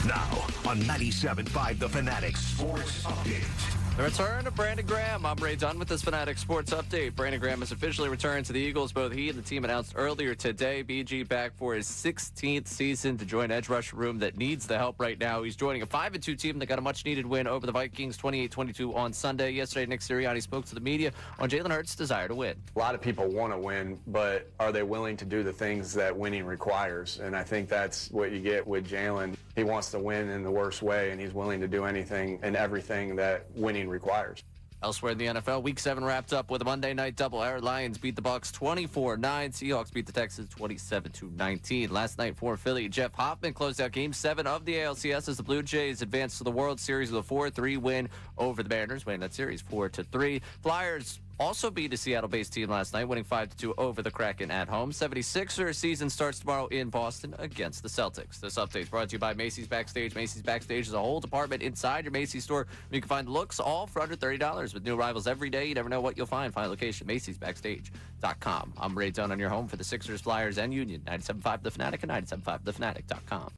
Now on 97.5 The Fanatic Sports Update. The return of Brandon Graham. I'm Ray Dunn with this Fanatic Sports Update. Brandon Graham has officially returned to the Eagles. Both he and the team announced earlier today. BG back for his 16th season to join edge rush room that needs the help right now. He's joining a 5-2 team that got a much-needed win over the Vikings 28-22 on Sunday. Yesterday, Nick Sirianni spoke to the media on Jalen Hurts' desire to win. A lot of people want to win, but are they willing to do the things that winning requires? And I think that's what you get with Jalen. He wants to win in the worst way, and he's willing to do anything and everything that winning requires. Elsewhere in the NFL, Week 7 wrapped up with a Monday night doubleheader. Lions beat the Bucs 24-9. Seahawks beat the Texans 27-19. Last night for Philly, Jeff Hoffman closed out Game 7 of the ALCS as the Blue Jays advanced to the World Series with a 4-3 win over the Mariners, winning that series 4-3. Flyers also beat a Seattle-based team last night, winning 5-2 over the Kraken at home. 76ers season starts tomorrow in Boston against the Celtics. This update is brought to you by Macy's Backstage. Macy's Backstage is a whole department inside your Macy's store where you can find looks all for under $30. With new arrivals every day, you never know what you'll find. Find location, Macy'sBackstage.com. I'm Ray Dunn on your home for the Sixers, Flyers, and Union. 97.5 The Fanatic and 97.5TheFanatic.com.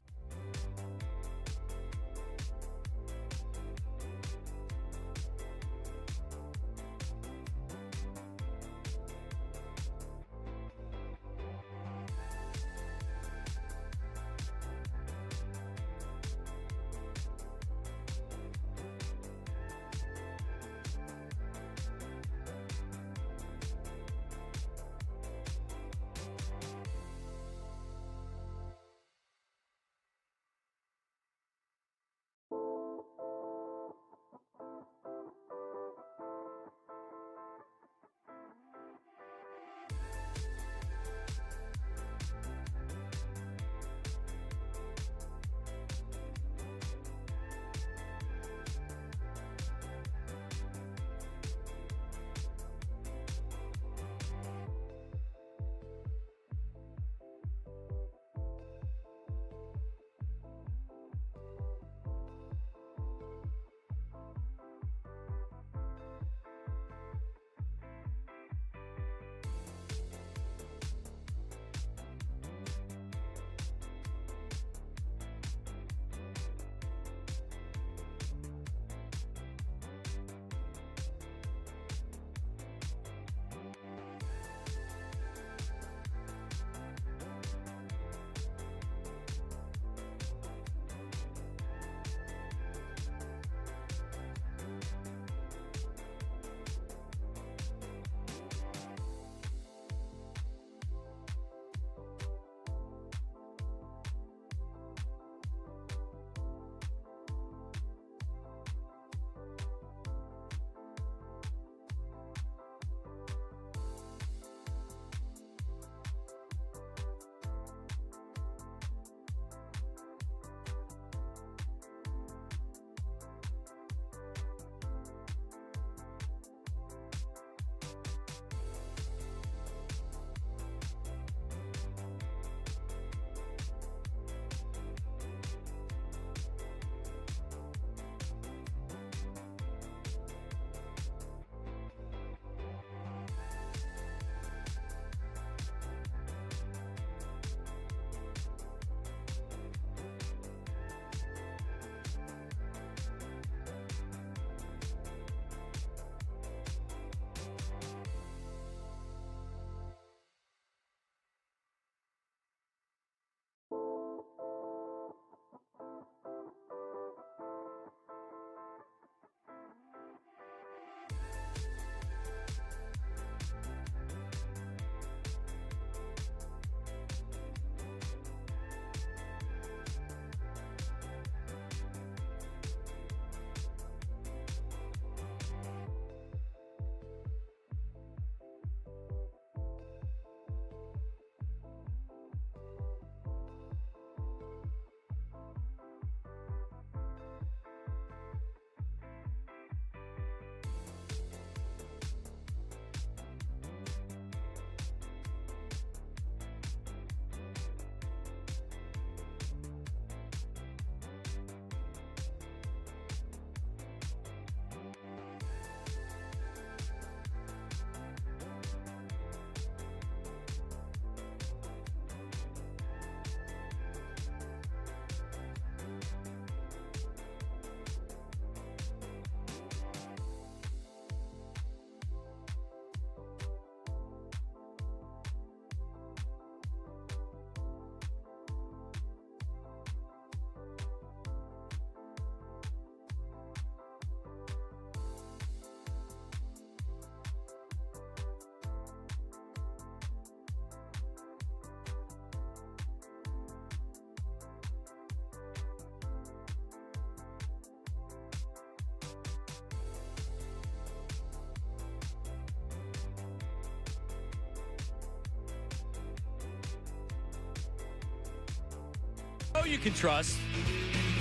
know you can trust,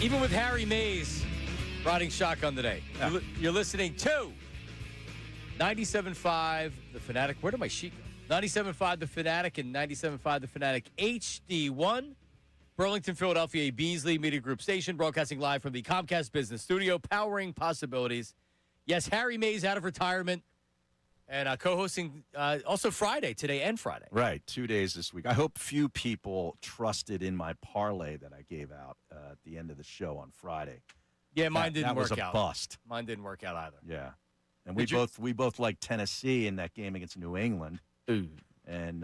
even with Harry Mays riding shotgun today. Yeah. You're listening to 97.5 The Fanatic. Where did my sheet go? 97.5 The Fanatic and 97.5 The Fanatic HD1. Burlington, Philadelphia, Beasley Media Group Station, broadcasting live from the Comcast Business Studio, powering possibilities. Yes, Harry Mays out of retirement and co-hosting also Friday, today and Friday. Right, 2 days this week. I hope few people trusted in my parlay that I gave out at the end of the show on Friday. Yeah, mine didn't work out. That was a bust. Mine didn't work out either. Yeah, and we both like Tennessee in that game against New England. Ooh. And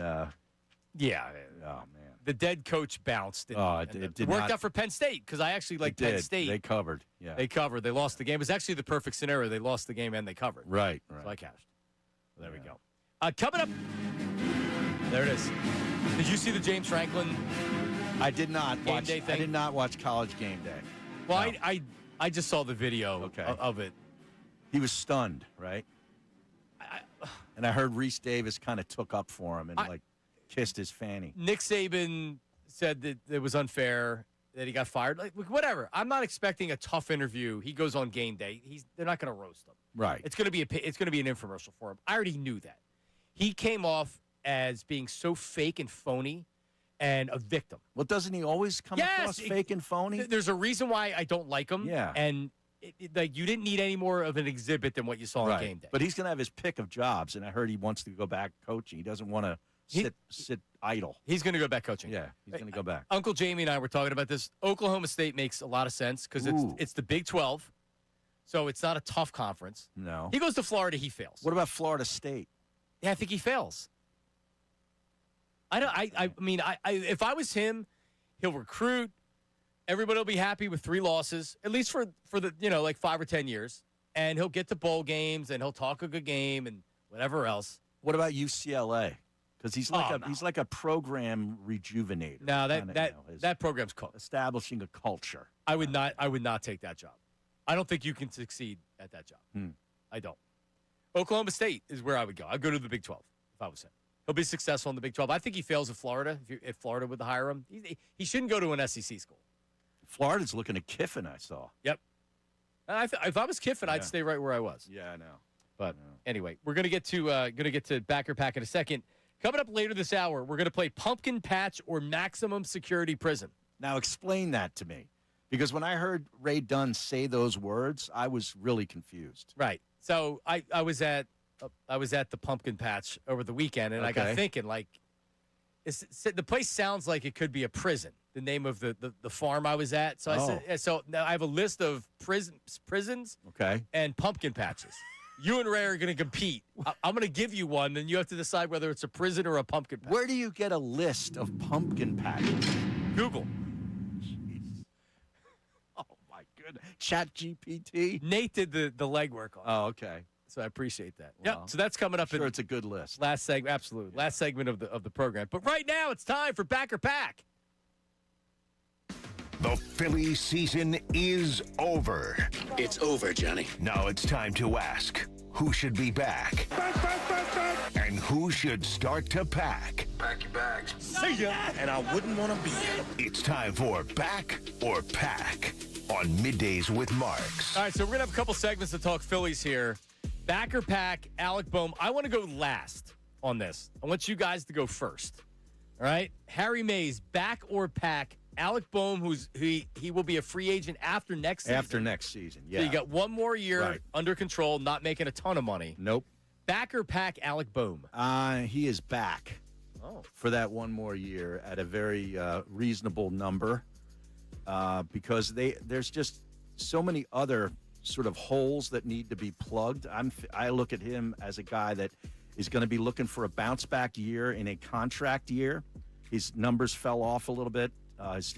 yeah, oh man. The dead coach bounced. It worked out for Penn State because I actually like Penn State. They covered. Yeah, they covered. They lost the game. It was actually the perfect scenario. They lost the game and they covered. Right. So I cashed. Well, there we go. Coming up, there it is. Did you see the James Franklin? I did not game watch. day thing? I did not watch College Game Day. Well, No. I just saw the video of it. He was stunned, right? And I heard Reese Davis kind of took up for him and kissed his fanny. Nick Saban said that it was unfair that he got fired. Like whatever. I'm not expecting a tough interview. He goes on game day. They're not going to roast him. Right. It's going to be an infomercial for him. I already knew that. He came off as being so fake and phony and a victim. Well, doesn't he always come across fake and phony? There's a reason why I don't like him. Yeah. And you didn't need any more of an exhibit than what you saw on game day. But he's going to have his pick of jobs, and I heard he wants to go back coaching. He doesn't want to sit idle. He's going to go back coaching. Yeah, he's going to go back. Uncle Jamie and I were talking about this. Oklahoma State makes a lot of sense because it's the Big 12, so it's not a tough conference. No. He goes to Florida, he fails. What about Florida State? Yeah, I think he fails. I mean, if I was him, he'll recruit. Everybody will be happy with 3 losses, at least for the 5 or 10 years, and he'll get to bowl games and he'll talk a good game and whatever else. What about UCLA? Because he's like a program rejuvenator. No, that program's cooked. Establishing a culture. I would not take that job. I don't think you can succeed at that job. I don't. Oklahoma State is where I would go. I'd go to the Big 12 if I was him. He'll be successful in the Big 12. I think he fails at Florida if Florida would hire him. He shouldn't go to an SEC school. Florida's looking at Kiffin, I saw. Yep. If I was Kiffin, I'd stay right where I was. Yeah, I know. But anyway, we're gonna get to Backer Pack in a second. Coming up later this hour, we're gonna play Pumpkin Patch or Maximum Security Prison. Now explain that to me, because when I heard Ray Dunn say those words, I was really confused. Right. So I was at the Pumpkin Patch over the weekend, and I got thinking the place sounds like it could be a prison. The name of the farm I was at. So I said, so now I have a list of prisons, and pumpkin patches. You and Ray are going to compete. I'm going to give you one, and you have to decide whether it's a prison or a pumpkin patch. Where do you get a list of pumpkin patches? Google. Jeez. Oh my goodness. ChatGPT. Nate did the legwork on it. Oh, okay. So I appreciate that. Well, so that's coming up. Sure, it's a good list. Last segment, absolutely. Last segment of the program. But right now, it's time for Backer Pack. The Phillies season is over. It's over, Johnny. Now it's time to ask, who should be back? And who should start to pack? Pack your bags. See ya. And I wouldn't want to be here. It's time for Back or Pack on Middays with Marks. All right, so we're going to have a couple segments to talk Phillies here. Backer Pack, Alec Boehm. I want to go last on this. I want you guys to go first. All right? Harry Mays, back or pack? Alec Boehm, he will be a free agent after next season. After next season, yeah. So you got one more year under control, not making a ton of money. Nope. Back or pack Alec Boehm? He is back for that one more year at a very reasonable number because there's just so many other sort of holes that need to be plugged. I look at him as a guy that is going to be looking for a bounce-back year in a contract year. His numbers fell off a little bit.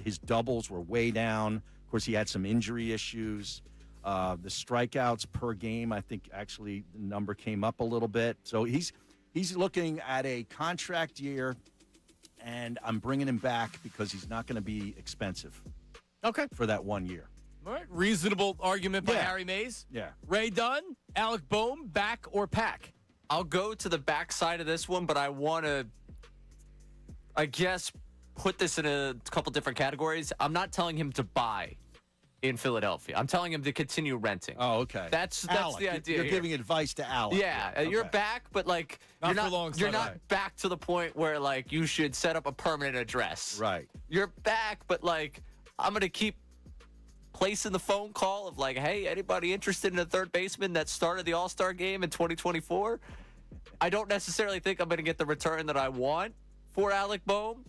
His doubles were way down. Of course, he had some injury issues. The strikeouts per game, I think, actually the number came up a little bit. So he's looking at a contract year, and I'm bringing him back because he's not going to be expensive. Okay. For that 1 year. All right. Reasonable argument by Harry Mays. Yeah. Ray Dunn, Alec Boehm, back or pack? I'll go to the back side of this one, but I want to, I guess, put this in a couple different categories. I'm not telling him to buy in Philadelphia. I'm telling him to continue renting. Oh, okay. That's Alec, the idea. You're here. giving advice to Alec. Yeah, you're back, but like you're not back to the point where like you should set up a permanent address. Right. You're back, but like I'm gonna keep placing the phone call of like, hey, anybody interested in a third baseman that started the All-Star game in 2024? I don't necessarily think I'm gonna get the return that I want for Alec Boehm,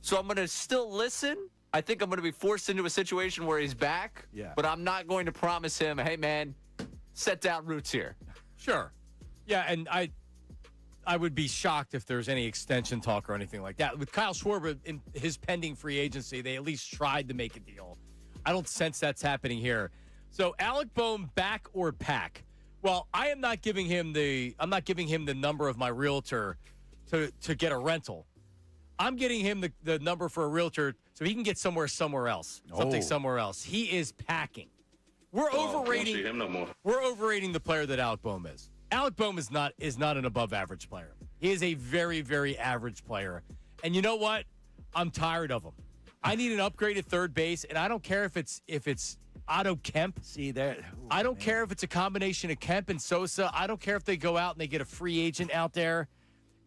so I'm gonna still listen. I think I'm going to be forced into a situation where he's back, but I'm not going to promise him, hey, man, set down roots here. Sure. Yeah, and I would be shocked if there's any extension talk or anything like that. With Kyle Schwarber in his pending free agency, they at least tried to make a deal. I don't sense that's happening here. So Alec Boehm, back or pack? Well, I'm not giving him the number of my realtor to get a rental. I'm getting him the number for a realtor so he can get somewhere else. Something somewhere else. He is packing. We're overrating. Won't see him no more. We're overrating the player that Alec Boehm is. Alec Boehm is not an above average player. He is a very, very average player. And you know what? I'm tired of him. I need an upgrade at third base, and I don't care if it's Otto Kemp. See there. I don't care if it's a combination of Kemp and Sosa. I don't care if they go out and they get a free agent out there.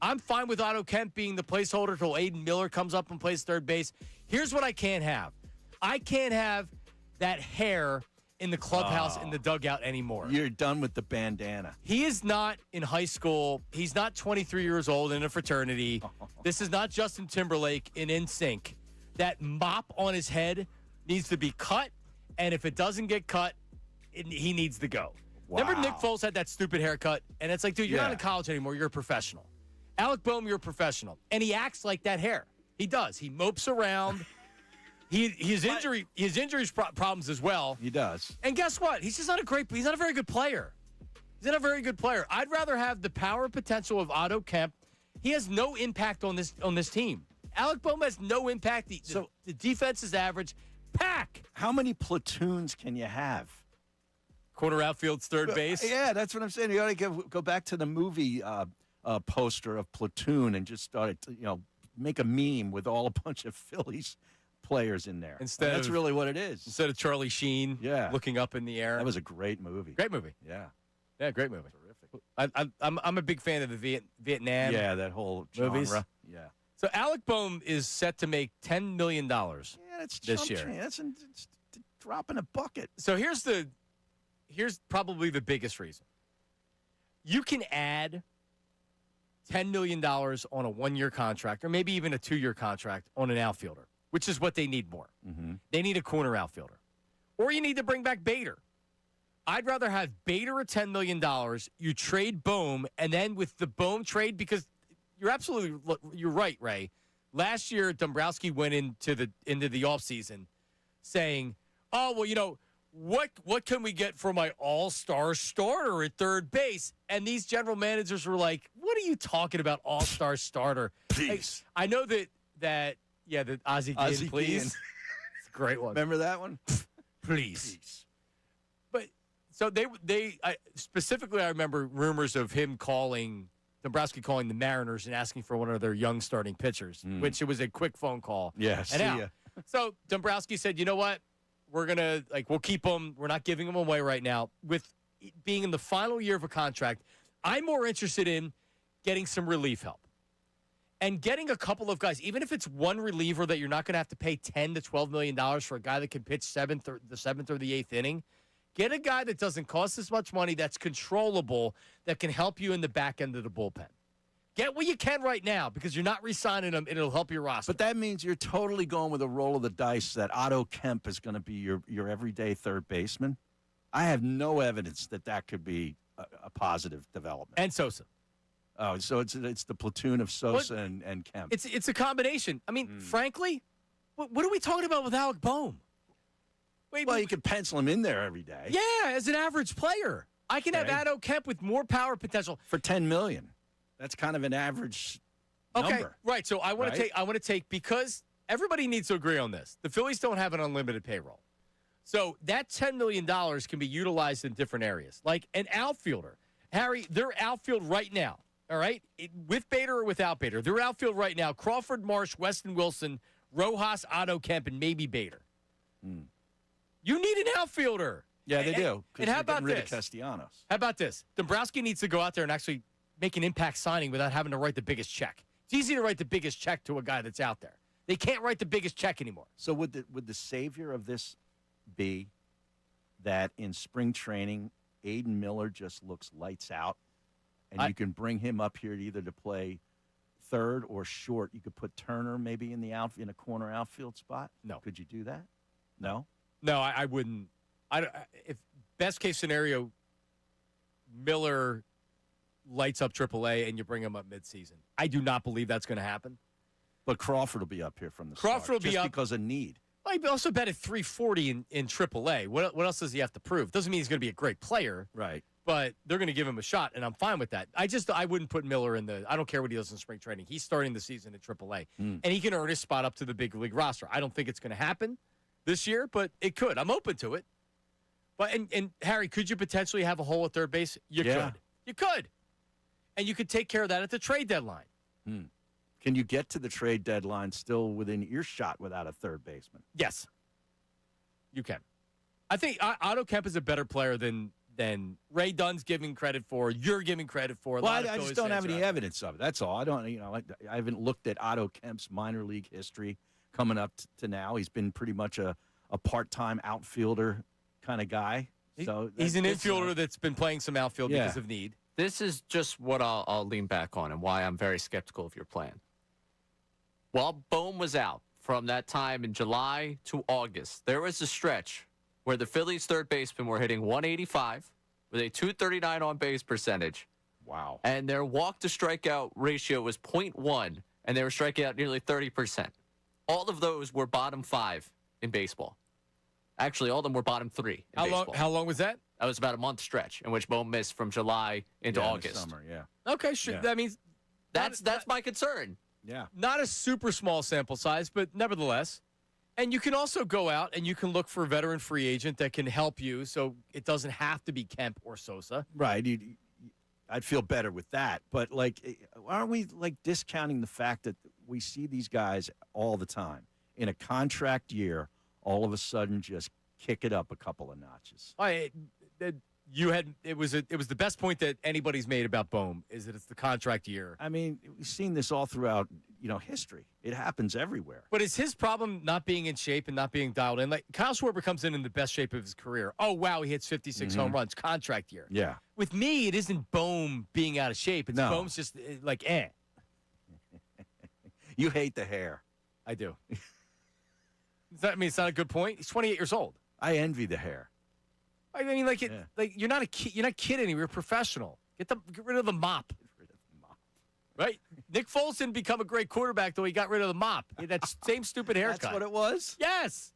I'm fine with Otto Kemp being the placeholder till Aiden Miller comes up and plays third base. Here's what I can't have. I can't have that hair in the clubhouse in the dugout anymore. You're done with the bandana. He is not in high school. He's not 23 years old in a fraternity. This is not Justin Timberlake in NSYNC. That mop on his head needs to be cut, and if it doesn't get cut, he needs to go. Wow. Remember Nick Foles had that stupid haircut? And it's like, dude, you're not in college anymore. You're a professional. Alec Boehm, you're a professional. And he acts like that hair. He does. He mopes around. His injuries problems as well. He does. And guess what? He's not a very good player. He's not a very good player. I'd rather have the power potential of Otto Kemp. He has no impact on this team. Alec Boehm has no impact. The defense is average. Pack. How many platoons can you have? Corner outfield's third base. Yeah, that's what I'm saying. You got to go back to the movie poster of Platoon and just start make a meme with all a bunch of Phillies players in there. That's really what it is. Instead of Charlie Sheen looking up in the air. That was a great movie. Great movie. Yeah. Yeah, great movie. Terrific. I'm a big fan of the Vietnam. Yeah, that whole genre. Movies. Yeah. So Alec Boehm is set to make $10 million this year. That's a drop in a bucket. So here's probably the biggest reason. You can add $10 million on a one-year contract or maybe even a two-year contract on an outfielder, which is what they need more. Mm-hmm. They need a corner outfielder. Or you need to bring back Bader. I'd rather have Bader at $10 million. You trade Boehm, and then with the Boehm trade, because you're right, Ray. Last year, Dombrowski went into the offseason saying, oh, well, what can we get for my all-star starter at third base? And these general managers were like, what are you talking about, all-star starter? Please. I know that the Ozzie Guillen, please. It's a great one. Remember that one? Please. But so specifically, I remember rumors of him Dombrowski calling the Mariners and asking for one of their young starting pitchers, which it was a quick phone call. Yeah, see ya. So Dombrowski said, you know what? We'll keep him. We're not giving him away right now. With being in the final year of a contract, I'm more interested in getting some relief help and getting a couple of guys, even if it's one reliever that you're not going to have to pay $10 to $12 million for a guy that can pitch the seventh or the eighth inning. Get a guy that doesn't cost as much money, that's controllable, that can help you in the back end of the bullpen. Get what you can right now because you're not re-signing him, and it'll help your roster. But that means you're totally going with a roll of the dice that Otto Kemp is going to be your everyday third baseman. I have no evidence that could be a positive development. And Sosa. Oh, so it's the platoon of Sosa and Kemp. It's a combination. I mean, frankly, what are we talking about with Alec Boehm? Well, you could pencil him in there every day. Yeah, as an average player. I can have Otto Kemp with more power potential. For $10 million. That's kind of an average number. Right. So I want to take because everybody needs to agree on this. The Phillies don't have an unlimited payroll. So that $10 million can be utilized in different areas. Like an outfielder. Harry, their outfield right now, All right? With Bader or without Bader. Their outfield right now, Crawford, Marsh, Weston Wilson, Rojas, Otto Kemp, and maybe Bader. You need an outfielder. Yeah, they do. And how about rid this? of Castellanos. How about this? Dombrowski needs to go out there and actually make an impact signing without having to write the biggest check. It's easy to write the biggest check to a guy that's out there. They can't write the biggest check anymore. So would the savior of this be that in spring training, Aiden Miller just looks lights out, and you can bring him up here either to play third or short? You could put Turner maybe in a corner outfield spot. No. Could you do that? No. No, I wouldn't. If best case scenario, Miller lights up AAA and you bring him up midseason. I do not believe that's going to happen. But Crawford will be up here from the Crawford start, will be just up because of need. Well, he also batted 340 in AAA. What else does he have to prove? Doesn't mean he's going to be a great player. Right. But they're going to give him a shot, and I'm fine with that. I wouldn't put Miller in I don't care what he does in spring training. He's starting the season at AAA, and he can earn his spot up to the big league roster. I don't think it's going to happen this year, but it could. I'm open to it. But and Harry, could you potentially have a hole at third base? You could. You could. And you could take care of that at the trade deadline. Can you get to the trade deadline still within earshot without a third baseman? Yes. You can. I think Otto Kemp is a better player than Ray Dunn's giving credit for, you're giving credit for. Well, I just don't have any evidence of it. That's all. I don't, I haven't looked at Otto Kemp's minor league history coming up to now. He's been pretty much a part-time outfielder kind of guy. So he's an infielder that's been playing some outfield because of need. This is just what I'll lean back on and why I'm very skeptical of your plan. While Bohm was out from that time in July to August, there was a stretch where the Phillies third basemen were hitting 185 with a 239 on-base percentage. Wow. And their walk-to-strikeout ratio was 0.1, and they were striking out nearly 30%. All of those were bottom 5 in baseball. Actually, all of them were bottom 3 in baseball. How long was that? That was about a month stretch in which Bohm missed from July into August. Summer, Okay, sure. That means that's my concern. Yeah. Not a super small sample size, but nevertheless. And you can also go out and you can look for a veteran free agent that can help you, so it doesn't have to be Kemp or Sosa. Right. I'd feel better with that. But, aren't we, discounting the fact that we see these guys all the time in a contract year, all of a sudden just kick it up a couple of notches? It was the best point that anybody's made about Bohm is that it's the contract year. I mean, we've seen this all throughout, history. It happens everywhere. But is his problem not being in shape and not being dialed in? Like Kyle Schwarber comes in the best shape of his career. Oh wow, he hits 56 home runs, contract year. Yeah. With me, it isn't Bohm being out of shape. It's Bohm's just like eh. You hate the hair. I do. It's not a good point. He's 28 years old. I envy the hair. I mean, like you're not a kid. You're not kidding. You're a professional. Get rid of the mop. Right? Nick Foles didn't become a great quarterback, though he got rid of the mop. He had that same stupid haircut. That's what it was? Yes.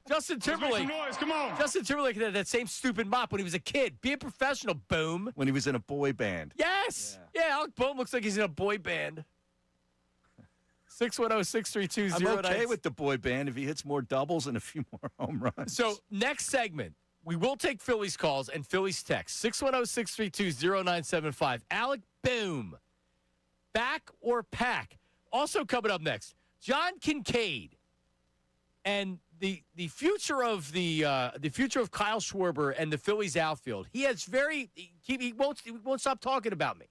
Justin Timberlake. Come on. Justin Timberlake had that same stupid mop when he was a kid. Be a professional, Boom. When he was in a boy band. Yes. Yeah, Alec Bohm looks like he's in a boy band. 610-632-09. I'm okay with the boy band if he hits more doubles and a few more home runs. So, next segment, we will take Phillies calls and Phillies texts. 610-632-0975. Alec Bohm. Back or pack? Also coming up next, John Kincade and the future of the future of Kyle Schwarber and the Phillies outfield. He won't stop talking about me.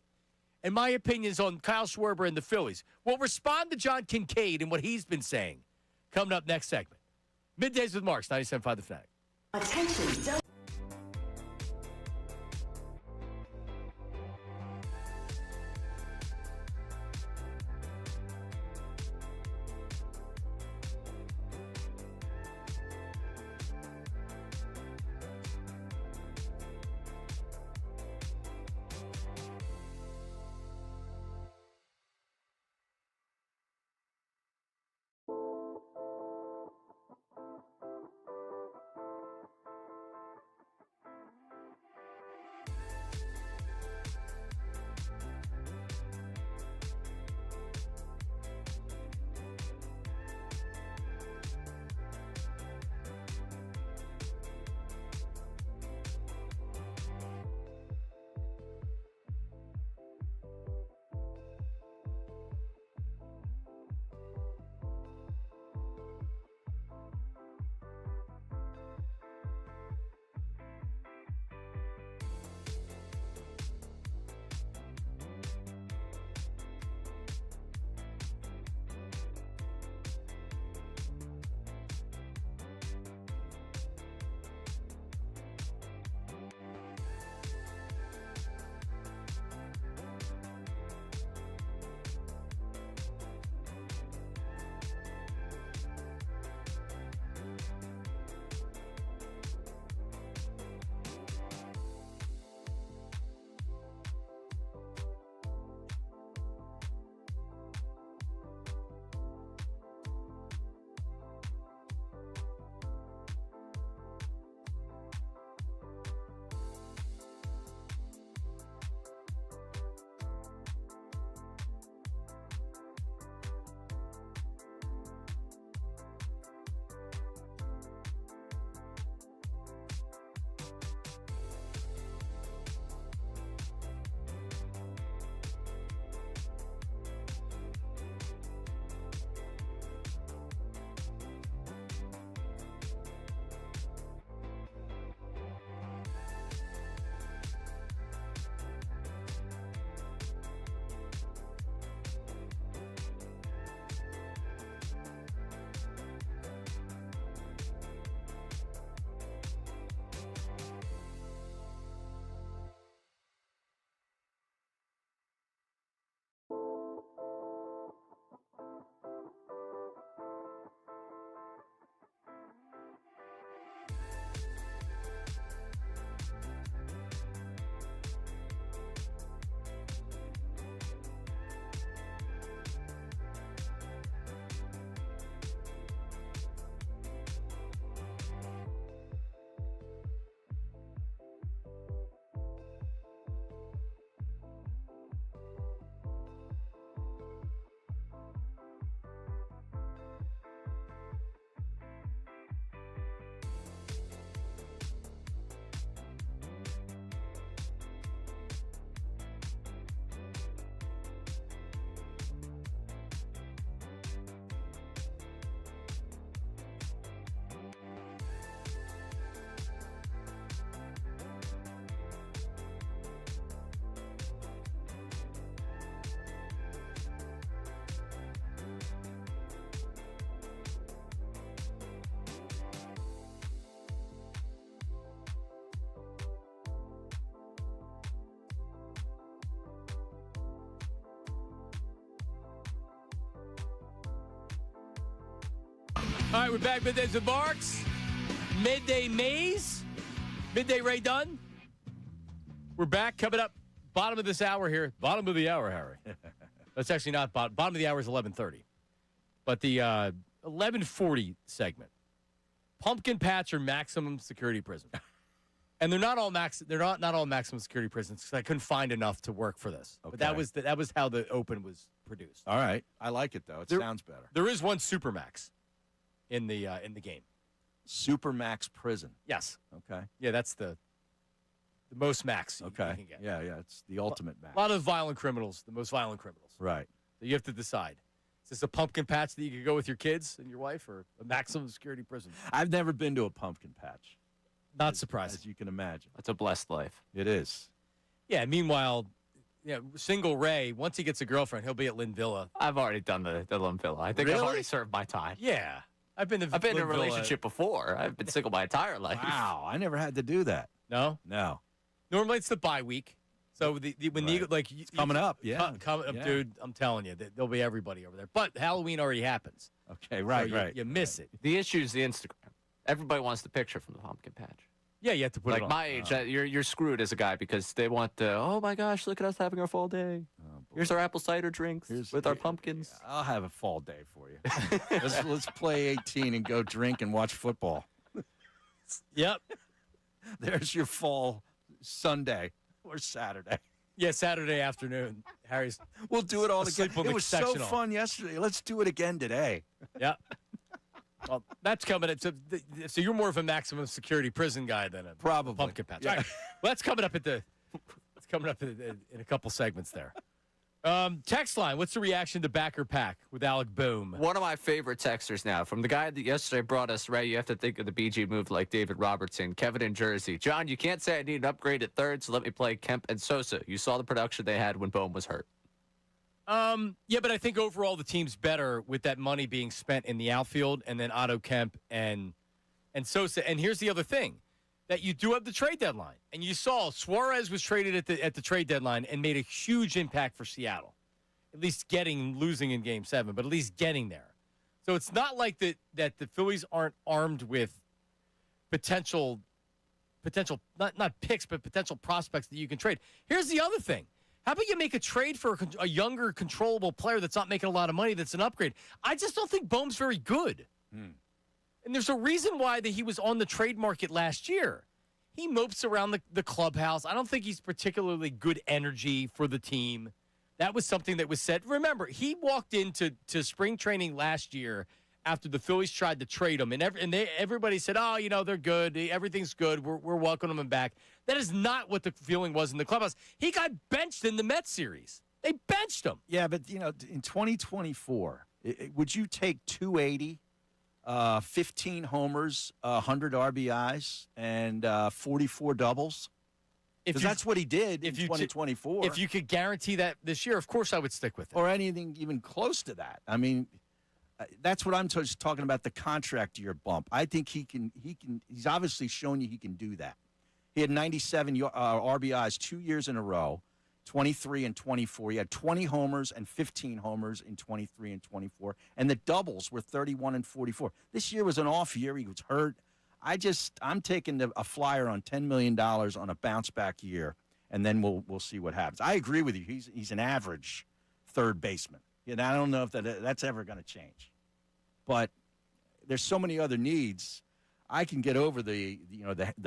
And my opinions on Kyle Schwarber and the Phillies. We'll respond to John Kincade and what he's been saying. Coming up next segment. Middays with Marks, 97.5 The Fanatic. Attention. All right, we're back. Middays with Marks. Midday Maze. Midday Ray Dunn. We're back. Coming up, bottom of this hour here. Bottom of the hour, Harry. That's actually not bottom. Bottom of the hour is 11:30. But the 11:40 segment. Pumpkin patch or maximum security prison. And they're not all not all maximum security prisons because I couldn't find enough to work for this. Okay. But that was how the open was produced. All right. I like it though. It sounds better. There is one Supermax in the game. Supermax prison. Yes. Okay. Yeah, that's the most max you can get. Yeah, it's the ultimate max. A lot of violent criminals, the most violent criminals. Right. So you have to decide. Is this a pumpkin patch that you could go with your kids and your wife or a maximum security prison? I've never been to a pumpkin patch. Not surprising. As you can imagine. That's a blessed life. It is. Yeah, meanwhile, single Ray, once he gets a girlfriend, he'll be at Lynn Villa. I've already done the Lynn Villa. I think I've already served my time. Yeah. I've been in a relationship before. I've been single my entire life. Wow, I never had to do that. No? No. Normally it's the bye week. So it's coming up, yeah. Dude, I'm telling you, there'll be everybody over there. But Halloween already happens. Okay, right, so right. You miss it. The issue is the Instagram. Everybody wants the picture from the pumpkin patch. Yeah, you have to put it on. Like my age, you're screwed as a guy because they want oh my gosh, look at us having our fall day. Here's our apple cider drinks with our pumpkins. I'll have a fall day for you. let's play 18 and go drink and watch football. Yep. There's your fall Sunday or Saturday. Yeah, Saturday afternoon. Harry's. We'll do it all again. It was so sectional. fun yesterday. Let's do it again today. Yeah. Well, that's coming. So you're more of a maximum security prison guy than a pumpkin patch. Yeah. All right. Well, that's coming up in a couple segments there. Text line. What's the reaction to Backer Pack with Alec Boom? One of my favorite texters now, from the guy that yesterday brought us, Ray, you have to think of the BG move like David Robertson, Kevin in Jersey. John, you can't say I need an upgrade at third, so let me play Kemp and Sosa. You saw the production they had when Bohm was hurt. Yeah, but I think overall the team's better with that money being spent in the outfield and then Otto Kemp and Sosa. And here's the other thing, that you do have the trade deadline. And you saw Suarez was traded at the trade deadline and made a huge impact for Seattle. At least losing in Game 7, but at least getting there. So it's not like that the Phillies aren't armed with potential not picks, but potential prospects that you can trade. Here's the other thing. How about you make a trade for a younger, controllable player that's not making a lot of money that's an upgrade? I just don't think Bohm's very good. And there's a reason why that he was on the trade market last year. He mopes around the clubhouse. I don't think he's particularly good energy for the team. That was something that was said. Remember, he walked into spring training last year after the Phillies tried to trade him, and everybody said, "Oh, they're good. Everything's good. We're welcoming him back." That is not what the feeling was in the clubhouse. He got benched in the Mets series. They benched him. Yeah, but in 2024, would you take 280, 15 homers, 100 RBIs, and 44 doubles? Because that's what he did in 2024. If you could guarantee that this year, of course I would stick with it. Or anything even close to that. I mean, that's what I'm just talking about, the contract year bump. I think he can. He's obviously shown you he can do that. He had 97 RBIs 2 years in a row, 23 and 24. He had 20 homers and 15 homers in 23 and 24. And the doubles were 31 and 44. This year was an off year. He was hurt. I'm taking a flyer on $10 million on a bounce-back year, and then we'll see what happens. I agree with you. He's an average third baseman. I don't know if that's ever going to change. But there's so many other needs. I can get over the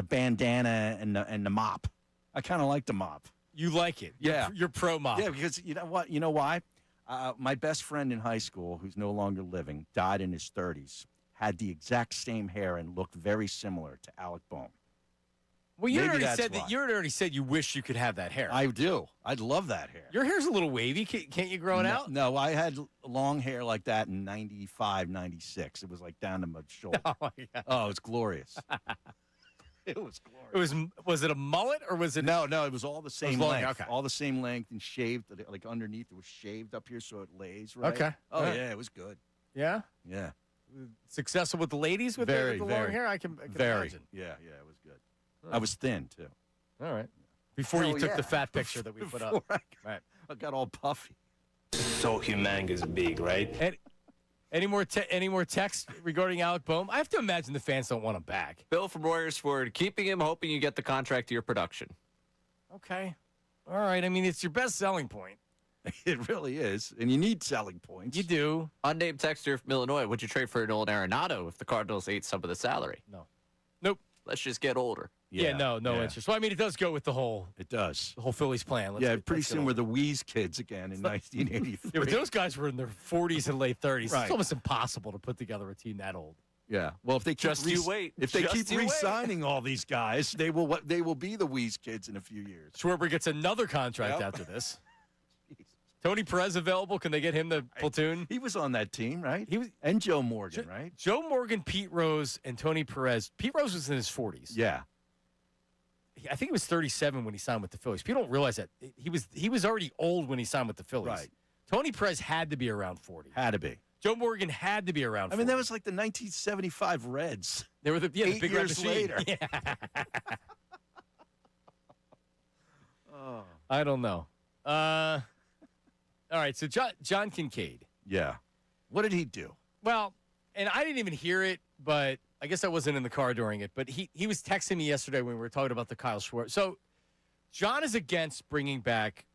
bandana and the mop. I kind of like the mop. You like it? Yeah. You're pro mop. Yeah, because you know what? You know why? My best friend in high school, who's no longer living, died in his 30s, had the exact same hair and looked very similar to Alec Bohm. Well, you already said you wish you could have that hair. I do. I'd love that hair. Your hair's a little wavy. Can't you grow it out? No, I had long hair like that in 95, 96. It was like down to my shoulder. Oh, my God. Oh, it's glorious. It was glorious. Was it a mullet or was it? No, it was all the same length. Okay. All the same length and shaved. Like underneath, it was shaved up here so it lays right. Okay. Oh, yeah, it was good. Yeah? Yeah. Successful with the ladies with the long hair? I can imagine. Yeah, it was good. I was thin, too. All right. Before you took the fat picture that we put up. Right. I got all puffy. So humongous big, right? Any more text regarding Alec Boehm? I have to imagine the fans don't want him back. Bill from Royersford, keeping him, hoping you get the contract to your production. Okay. All right. I mean, it's your best selling point. It really is. And you need selling points. You do. Unnamed texter from Illinois, would you trade for an old Arenado if the Cardinals ate some of the salary? No. Nope. Let's just get older. Yeah, no interest. Well, I mean, it does go with the whole Phillies plan. Pretty soon we're the Wheeze kids again in 1983. Yeah, but those guys were in their 40s and late 30s. Right. It's almost impossible to put together a team that old. Yeah. Well, if they keep re-signing all these guys, they will be the Wheeze kids in a few years. Schwarber gets another contract after this. Tony Perez available? Can they get him the platoon? He was on that team, right? And Joe Morgan, right? Joe Morgan, Pete Rose, and Tony Perez. Pete Rose was in his 40s. Yeah. I think he was 37 when he signed with the Phillies. People don't realize that. He was already old when he signed with the Phillies. Right. Tony Perez had to be around 40. Had to be. Joe Morgan had to be around 40. I mean, that was like the 1975 Reds. They were the 8 big years red machine. later. Yeah. I don't know. All right, so John Kincade. Yeah. What did he do? Well, and I didn't even hear it, but I guess I wasn't in the car during it. But he was texting me yesterday when we were talking about the Kyle Schwarber. So John is against bringing back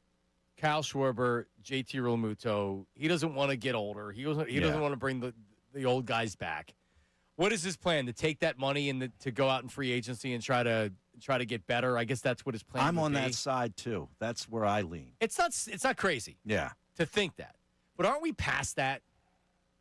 Kyle Schwarber, JT Realmuto. He doesn't want to get older. He doesn't want to bring the old guys back. What is his plan? To take that money and to go out in free agency and try to get better? I guess that's what his plan. I'm would on be. that side too. That's where I lean. It's not crazy. Yeah. To think that, but aren't we past that?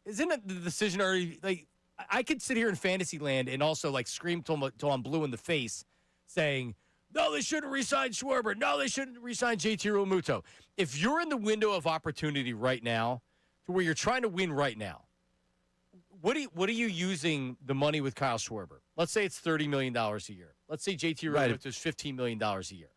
Isn't it the decision already? Like, I could sit here in fantasy land and also like scream till I'm blue in the face, saying, "No, they shouldn't re-sign Schwarber. No, they shouldn't re-sign JT Realmuto." If you're in the window of opportunity right now, to where you're trying to win right now, what are you using the money with Kyle Schwarber? Let's say it's $30 million a year. Let's say JT Realmuto is $15 million a year.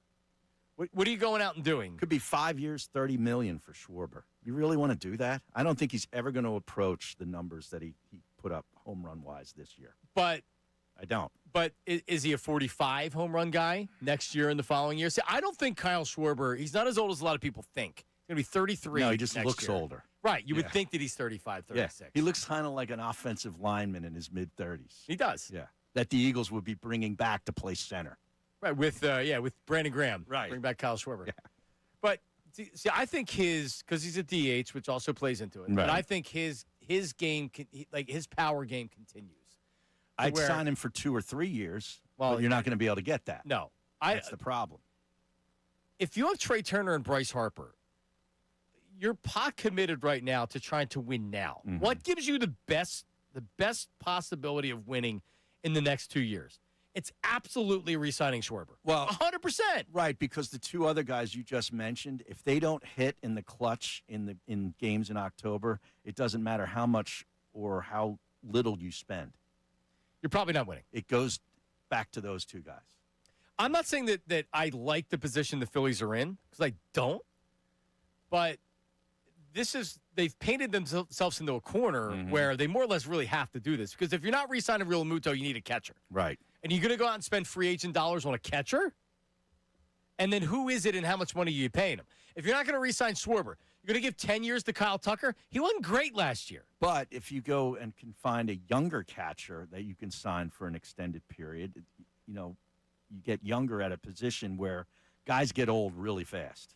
What are you going out and doing? Could be 5 years, $30 million for Schwarber. You really want to do that? I don't think he's ever going to approach the numbers that he put up home run wise this year. But I don't. But is he a 45 home run guy next year and the following year? See, I don't think Kyle Schwarber, he's not as old as a lot of people think. He's going to be 33. No, he just next looks year. older. Right. You would think that he's 35, 36. Yeah. He looks kind of like an offensive lineman in his mid-30s. He does. Yeah. That the Eagles would be bringing back to play center. Right, with Brandon Graham. Right. Bring back Kyle Schwarber. Yeah. But, see, I think because he's a DH, which also plays into it, right. but I think his game, his power game continues. I'd sign him for 2 or 3 years, but you're not going to be able to get that. No. That's the problem. If you have Trey Turner and Bryce Harper, you're pot committed right now to trying to win now. Mm-hmm. What gives you the best possibility of winning in the next 2 years? It's absolutely re-signing Schwarber. Well, 100%. Right, because the two other guys you just mentioned, if they don't hit in the clutch in games in October, it doesn't matter how much or how little you spend. You're probably not winning. It goes back to those two guys. I'm not saying that I like the position the Phillies are in, because I don't. But they've painted themselves into a corner where they more or less really have to do this. Because if you're not re-signing Realmuto, you need a catcher. Right. And you're going to go out and spend free agent dollars on a catcher? And then who is it and how much money are you paying him? If you're not going to re-sign Schwarber, you're going to give 10 years to Kyle Tucker? He wasn't great last year. But if you go and can find a younger catcher that you can sign for an extended period, you get younger at a position where guys get old really fast.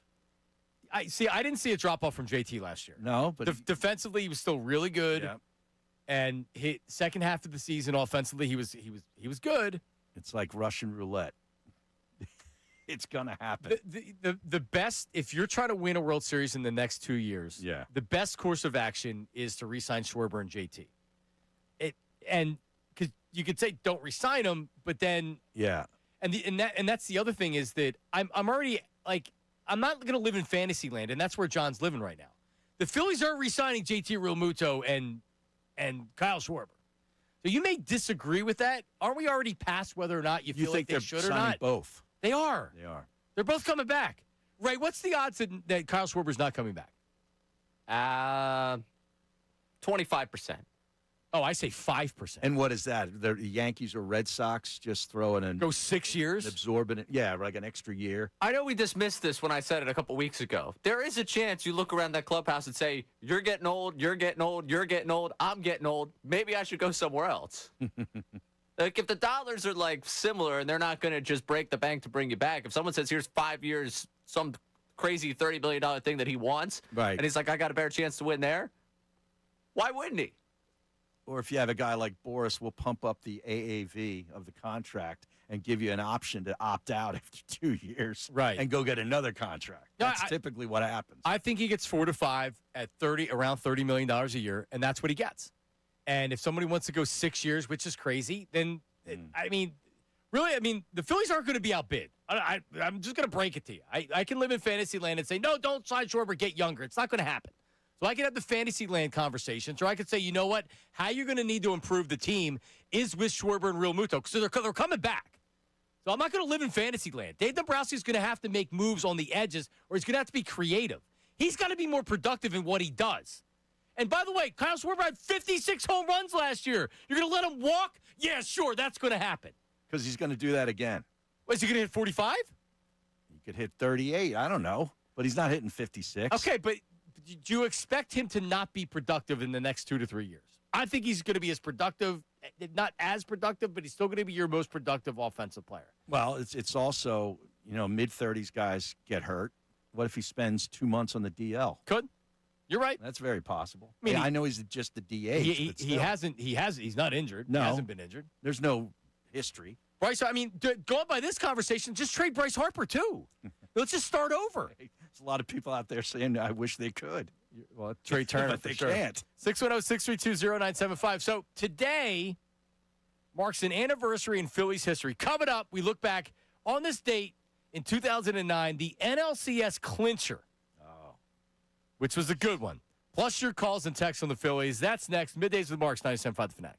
I didn't see a drop-off from JT last year. No, but defensively, he was still really good. Yeah. And second half of the season, offensively, he was good. It's like Russian roulette. It's gonna happen. The best, if you're trying to win a World Series in the next 2 years, the best course of action is to re-sign Schwarber and JT. And because you could say don't re-sign them, but then and that's the other thing is that I'm already like I'm not gonna live in fantasy land, and that's where John's living right now. The Phillies are re-signing JT Realmuto and Kyle Schwarber. So you may disagree with that. Aren't we already past whether or not you feel like they should or not? Both. They are. They are. They're both coming back. Ray, what's the odds that Kyle Schwarber's not coming back? 25%. Oh, I say 5%. And what is that? The Yankees or Red Sox just throwing an Go 6 years? absorbent, yeah, like an extra year. I know we dismissed this when I said it a couple weeks ago. There is a chance you look around that clubhouse and say, you're getting old, you're getting old, you're getting old, I'm getting old. Maybe I should go somewhere else. Like, if the dollars are, like, similar and they're not going to just break the bank to bring you back, if someone says, here's 5 years, some crazy $30 billion thing that he wants, right, and he's like, I got a better chance to win there, why wouldn't he? Or if you have a guy like Boris, we'll pump up the AAV of the contract and give you an option to opt out after 2 years, right, and go get another contract. That's typically what happens. I think he gets 4 to 5 at around $30 million a year, and that's what he gets. And if somebody wants to go 6 years, which is crazy, then, the Phillies aren't going to be outbid. I'm just going to break it to you. I can live in fantasy land and say, no, don't sign Schwarber, get younger. It's not going to happen. So I can have the fantasy land conversations, or I could say, you know what? How you're going to need to improve the team is with Schwarber and Real Muto, because they're coming back. So I'm not going to live in fantasy land. Dave Dombrowski's going to have to make moves on the edges, or he's going to have to be creative. He's got to be more productive in what he does. And by the way, Kyle Schwarber had 56 home runs last year. You're going to let him walk? Yeah, sure, that's going to happen. Because he's going to do that again. Is he going to hit 45? He could hit 38. I don't know. But he's not hitting 56. Okay, but do you expect him to not be productive in the next 2 to 3 years? I think he's going to be as productive, not as productive, but he's still going to be your most productive offensive player. Well, it's also, mid-30s guys get hurt. What if he spends 2 months on the DL? Could. You're right. That's very possible. I mean, I know he's just the DH. He's not injured. No. He hasn't been injured. There's no history. Bryce, going by this conversation, just trade Bryce Harper, too. Let's just start over. There's a lot of people out there saying, I wish they could. Well, Trey Turner, but they sure. can't. 610-632-0975. So today marks an anniversary in Phillies history. Coming up, we look back on this date in 2009, the NLCS clincher, which was a good one. Plus your calls and texts on the Phillies. That's next. Middays with Marks, 97.5 The Fanatic.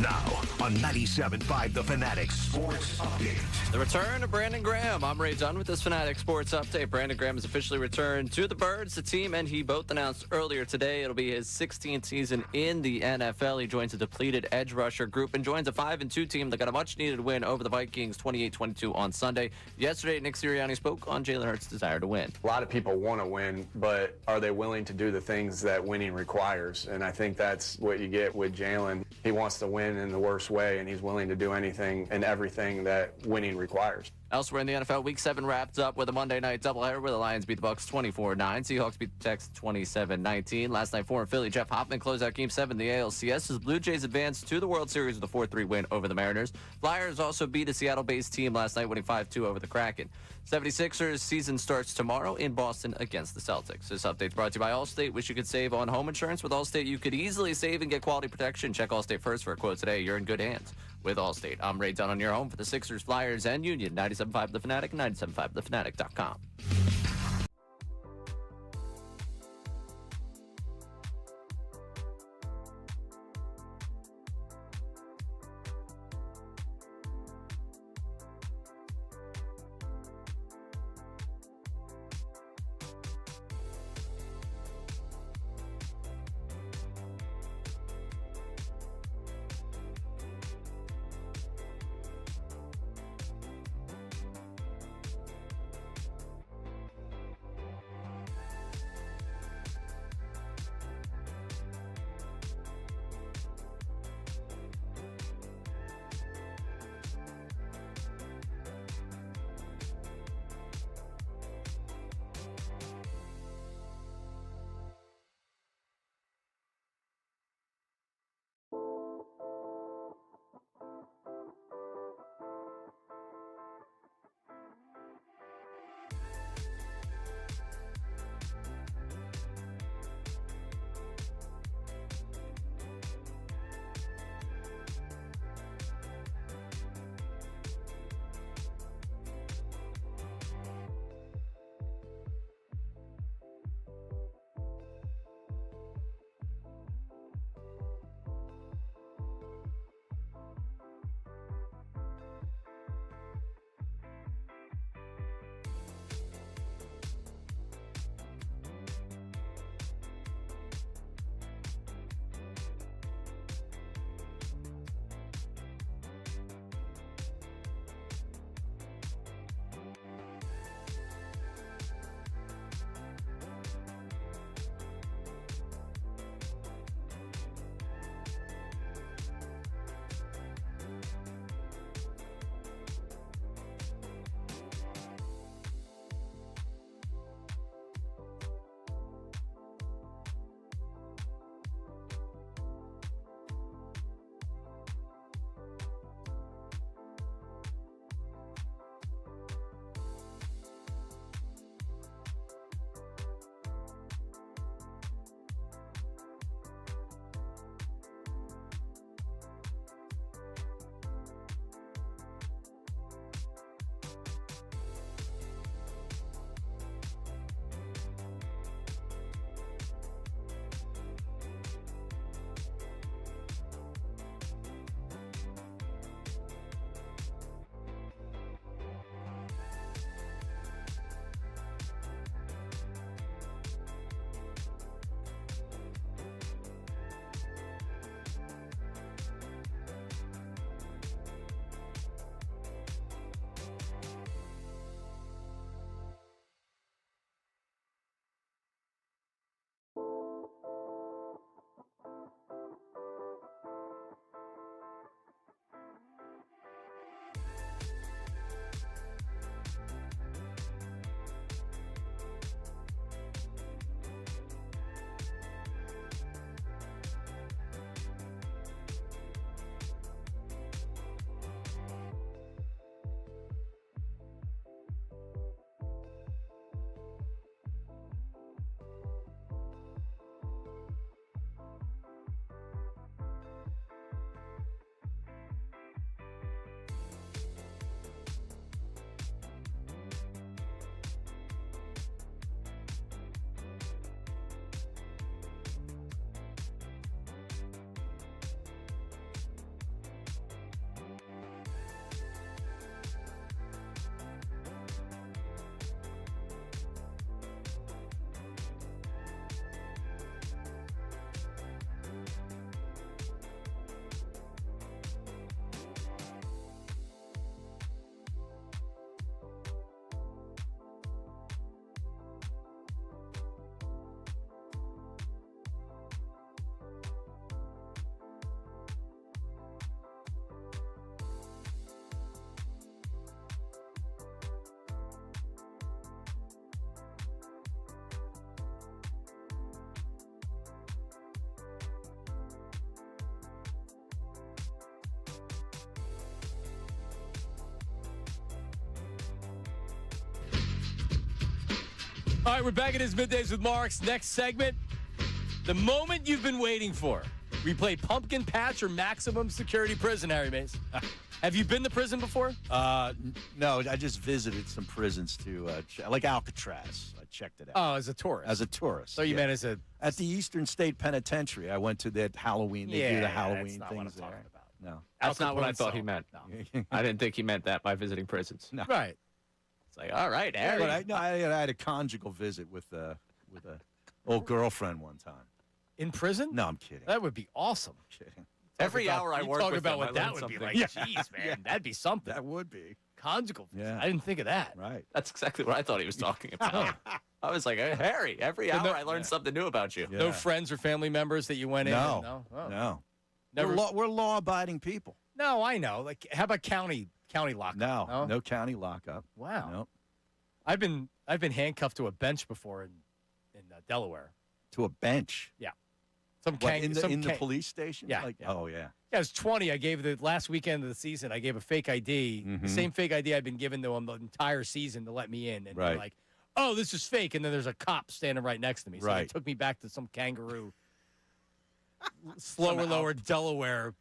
Now on 97.5 The Fanatic Sports Update. The return of Brandon Graham. I'm Ray Dunn with this Fanatic Sports Update. Brandon Graham has officially returned to the Birds. The team and he both announced earlier today it'll be his 16th season in the NFL. He joins a depleted edge rusher group and joins a 5-2 team that got a much-needed win over the Vikings 28-22 on Sunday. Yesterday, Nick Sirianni spoke on Jalen Hurts' desire to win. A lot of people want to win, but are they willing to do the things that winning requires? And I think that's what you get with Jalen. He wants to win in the worst way, and he's willing to do anything and everything that winning requires. Elsewhere in the NFL, Week 7 wrapped up with a Monday night doubleheader where the Lions beat the Bucs 24-9. Seahawks beat the Texans 27-19. Last night, former Philly Jeff Hoffman closed out Game 7 of the ALCS as the Blue Jays advanced to the World Series with a 4-3 win over the Mariners. Flyers also beat a Seattle-based team last night, winning 5-2 over the Kraken. 76ers season starts tomorrow in Boston against the Celtics. This update's brought to you by Allstate. Wish you could save on home insurance? With Allstate, you could easily save and get quality protection. Check Allstate first for a quote today. You're in good hands with Allstate. I'm Ray Dunn on your home for the Sixers, Flyers, and Union. 97.5 The Fanatic, 97.5thefanatic.com. All right, we're back at his Middays with Marks. Next segment, the moment you've been waiting for. We play Pumpkin Patch or Maximum Security Prison, Harry Mays. Have you been to prison before? No, I just visited some prisons to like Alcatraz. I checked it out. Oh, as a tourist. As a tourist. So you meant as a... At the Eastern State Penitentiary. I went to that Halloween. They do the Halloween that's not things what I'm there. talking about. No. That's not what I Capone thought he cell. meant. No. I didn't think he meant that by visiting prisons. No. Right. It's like, all right, Yeah, Harry. but I had a conjugal visit with a old girlfriend one time. In prison? No, I'm kidding. That would be awesome. I'm kidding. Every hour I work talk with about them, what I that learn would be something. like. Jeez, man. That'd be something. That would be. Conjugal. Yeah. I didn't think of that. Right. That's exactly what I thought he was talking about. I was like, hey, Harry, every hour I learned something new about you. Yeah. No friends or family members that you went in? No. And, no? Oh. No. Never. We're law-abiding people. No, I know. Like, how about county lockup? No county lockup. Wow. No. I've been handcuffed to a bench before in Delaware. To a bench. Yeah. In the police station? Yeah, Like, yeah. Oh, yeah. Yeah, I was 20. I gave the last weekend of the season, I gave a fake ID, the same fake ID I'd been given to them the entire season to let me in. And they're like, oh, this is fake. And then there's a cop standing right next to me. So they took me back to some kangaroo, lower Delaware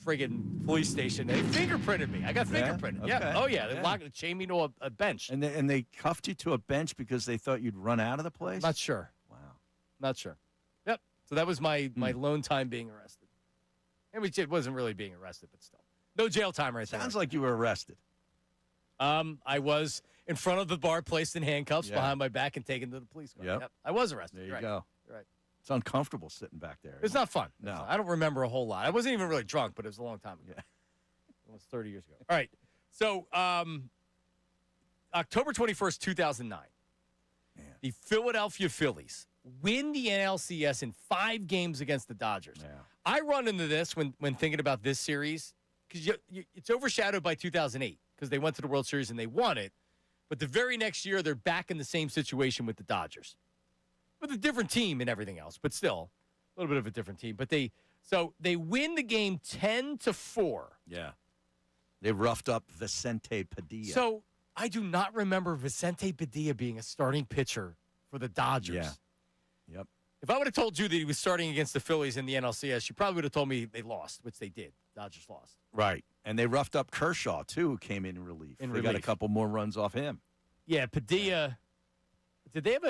friggin' police station. They fingerprinted me. I got fingerprinted. Okay. Yeah. Oh, yeah. They chained me to a bench. And they cuffed you to a bench because they thought you'd run out of the place? Not sure. Wow. Not sure. Yep. So that was my lone time being arrested. And it wasn't really being arrested, but still. No jail time right there. Sounds like you were arrested. I was in front of the bar, placed in handcuffs behind my back and taken to the police car. Yep. I was arrested. There You're you right. go. You're right. It's uncomfortable sitting back there. It's not fun. No. I don't remember a whole lot. I wasn't even really drunk, but it was a long time ago. Yeah. Almost 30 years ago. All right. So, October 21st, 2009, the Philadelphia Phillies win the NLCS in 5 games against the Dodgers. Yeah. I run into this when thinking about this series because it's overshadowed by 2008 because they went to the World Series and they won it. But the very next year, they're back in the same situation with the Dodgers. With a different team and everything else, but still a little bit of a different team. But they win the game 10-4. Yeah. They roughed up Vicente Padilla. So I do not remember Vicente Padilla being a starting pitcher for the Dodgers. Yeah. Yep. If I would have told you that he was starting against the Phillies in the NLCS, you probably would have told me they lost, which they did. Dodgers lost. Right. And they roughed up Kershaw, too, who came in relief. They got a couple more runs off him. Yeah, Padilla. Did they have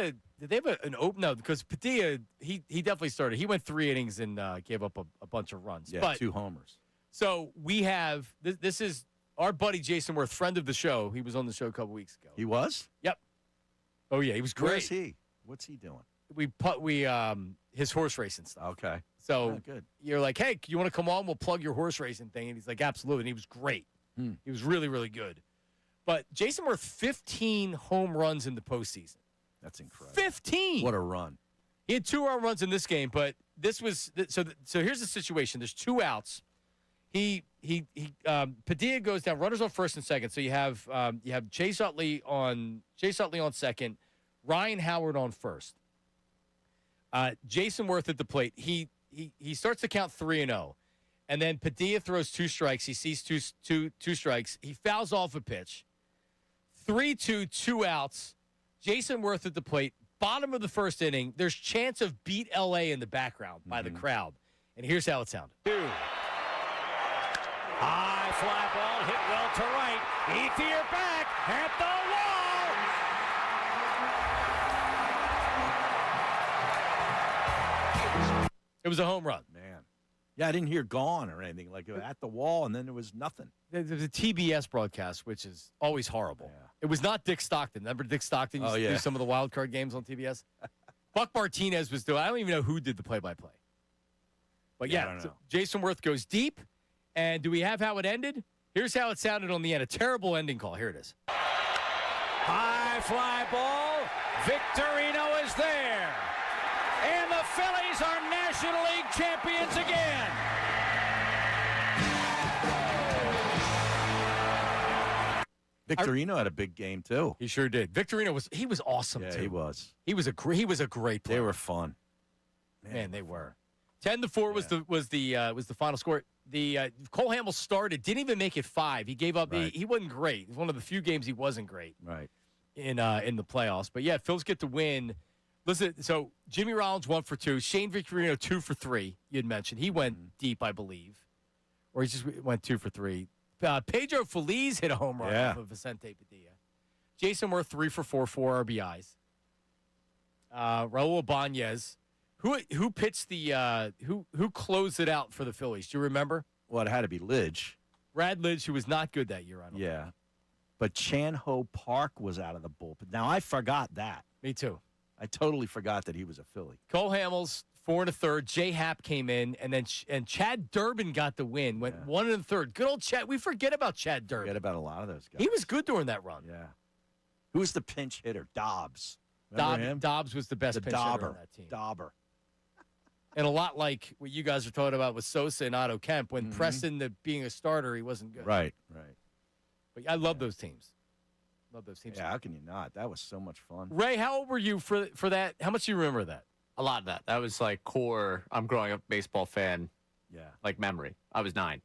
an open? No, because Padilla, he definitely started. He went 3 innings and gave up a bunch of runs. Yeah, but, 2 homers. So we have, this is our buddy Jason Worth, friend of the show. He was on the show a couple weeks ago. He was? Yep. Oh, yeah, he was great. Where's he? What's he doing? His horse racing stuff. Okay. So good. You're like, hey, you want to come on? We'll plug your horse racing thing. And he's like, absolutely. And he was great. He was really, really good. But Jason Worth, 15 home runs in the postseason. That's incredible. 15. What a run. He had 2 home runs in this game, but this was so here's the situation. There's 2 outs. Padilla goes down, runners on first and second. So you have Chase Utley on second, Ryan Howard on first. Jason Worth at the plate. He starts to count 3-0, and then Padilla throws 2 strikes. He sees two strikes. He fouls off a pitch. 3-2, 2 outs. Jason Worth at the plate. Bottom of the first inning. There's chants of "Beat LA" in the background by the crowd, and here's how it sounded. High fly ball hit well to right. Ethier back at the wall. It was a home run. Man. Yeah, I didn't hear gone or anything. Like at the wall, and then there was nothing. There's a TBS broadcast, which is always horrible. Yeah. It was not Dick Stockton. Remember Dick Stockton used to do some of the wild card games on TBS? Buck Martinez was doing. I don't even know who did the play-by-play. But I don't know. Jason Worth goes deep. And do we have how it ended? Here's how it sounded on the end. A terrible ending call. Here it is. High fly ball. Victorino is there. And the Phillies are National League champions again. Victorino had a big game, too. He sure did. Victorino was awesome, Yeah, too. he was. He was a great player. They were fun. Man, they were. 10-4 was the final score. The Cole Hamels started, didn't even make it 5. He gave up. Right. He wasn't great. It was one of the few games he wasn't great. Right. in the playoffs. But, yeah, Phils get the win. Listen, so Jimmy Rollins 1 for 2. Shane Victorino 2 for 3, you had mentioned. He went deep, I believe. Or he just went 2 for 3. Pedro Feliz hit a home run off of Vicente Padilla. Jason Worth 3 for 4 RBIs. Raul Ibanez. Who pitched the who closed it out for the Phillies? Do you remember? Well, it had to be Lidge. Brad Lidge, who was not good that year, I don't think. But Chan-Ho Park was out of the bullpen. Now, I forgot that. Me too. I totally forgot that he was a Philly. Cole Hamels, 4 1/3. Jay Happ came in, and then Chad Durbin got the win. Went 1 1/3. Good old Chad. We forget about Chad Durbin. Forget about a lot of those guys. He was good during that run. Yeah. Who was the pinch hitter? Dobbs. Remember him? Dobbs was the best pinch hitter on that team. Dauber. And a lot like what you guys are talking about with Sosa and Otto Kemp. When Preston being a starter, he wasn't good. Right. But I love those teams. Love those teams. Yeah, how can you not? That was so much fun. Ray, how old were you for that? How much do you remember of that? A lot of that. That was like core. I'm growing up baseball fan. Yeah. Like memory. I was 9.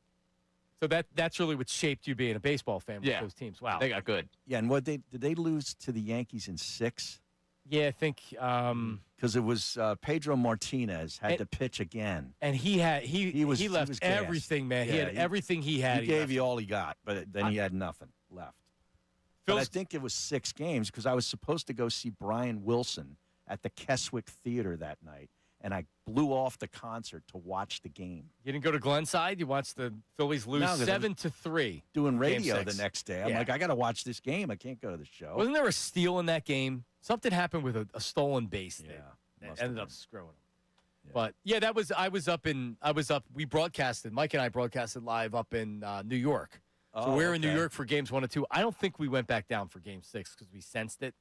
So that's really what shaped you being a baseball fan with those teams. Wow. They got good. Yeah, and did they lose to the Yankees in 6? Yeah, I think because it was Pedro Martinez had to pitch again, and he left everything, man. He had everything he had. He gave you all he got, but then he had nothing left. But I think it was 6 games because I was supposed to go see Brian Wilson at the Keswick Theater that night, and I blew off the concert to watch the game. You didn't go to Glenside? You watched the Phillies lose 7-3. Doing radio the next day. I'm like, I got to watch this game. I can't go to the show. Wasn't there a steal in that game? Something happened with a stolen base that ended up screwing them. Yeah. But yeah, we broadcasted. Mike and I broadcasted live up in New York. So we were in New York for games 1 and 2. I don't think we went back down for game 6 because we sensed it.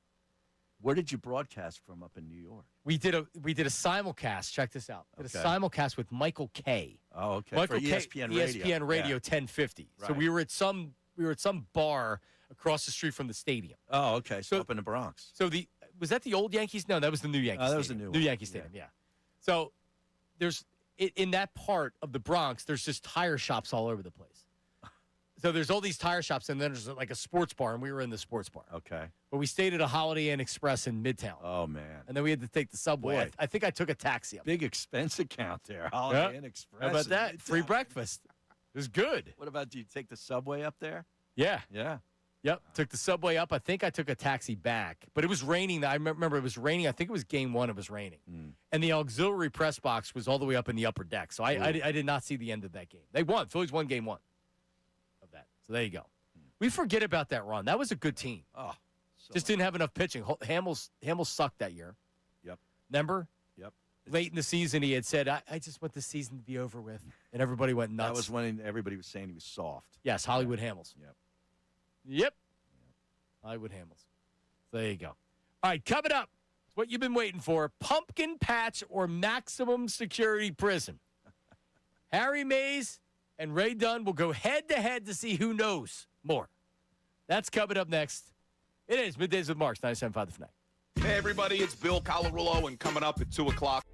Where did you broadcast from up in New York? We did a simulcast. Check this out. Did a simulcast with Michael K. Oh, okay. Michael for K, ESPN Radio. ESPN Radio 1050. Right. So we were at some bar across the street from the stadium. Oh, okay. So up in the Bronx. So was that the old Yankees? No, that was the new Yankees. That was the new Yankee Stadium. Yeah. So there's in that part of the Bronx, there's just tire shops all over the place. So there's all these tire shops, and then there's like a sports bar, and we were in the sports bar. Okay. But we stayed at a Holiday Inn Express in Midtown. Oh, man. And then we had to take the subway. I think I took a taxi up. Big expense account there. Holiday Inn Express. How about that? Free breakfast. It was good. What about, do you take the subway up there? Yeah. Yeah. Yep. Took the subway up. I think I took a taxi back. But it was raining. I remember it was raining. I think it was game 1. It was raining. And the auxiliary press box was all the way up in the upper deck. So I did not see the end of that game. They won. Phillies won game 1 of that. So there you go. We forget about that run. That was a good team. Oh, just didn't have enough pitching. Hamels sucked that year. Yep. Remember? Yep. Late in the season, he had said, I just want the season to be over with. And everybody went nuts. That was when everybody was saying he was soft. Yes, Hollywood Hamels. Yep. Hollywood Hamels. So there you go. All right, coming up, what you've been waiting for, pumpkin patch or maximum security prison. Harry Mays and Ray Dunn will go head-to-head to see who knows more. That's coming up next. It is Middays with Marks, 97.5 The Fanatic. Hey, everybody, it's Bill Colarulo, and coming up at 2 o'clock.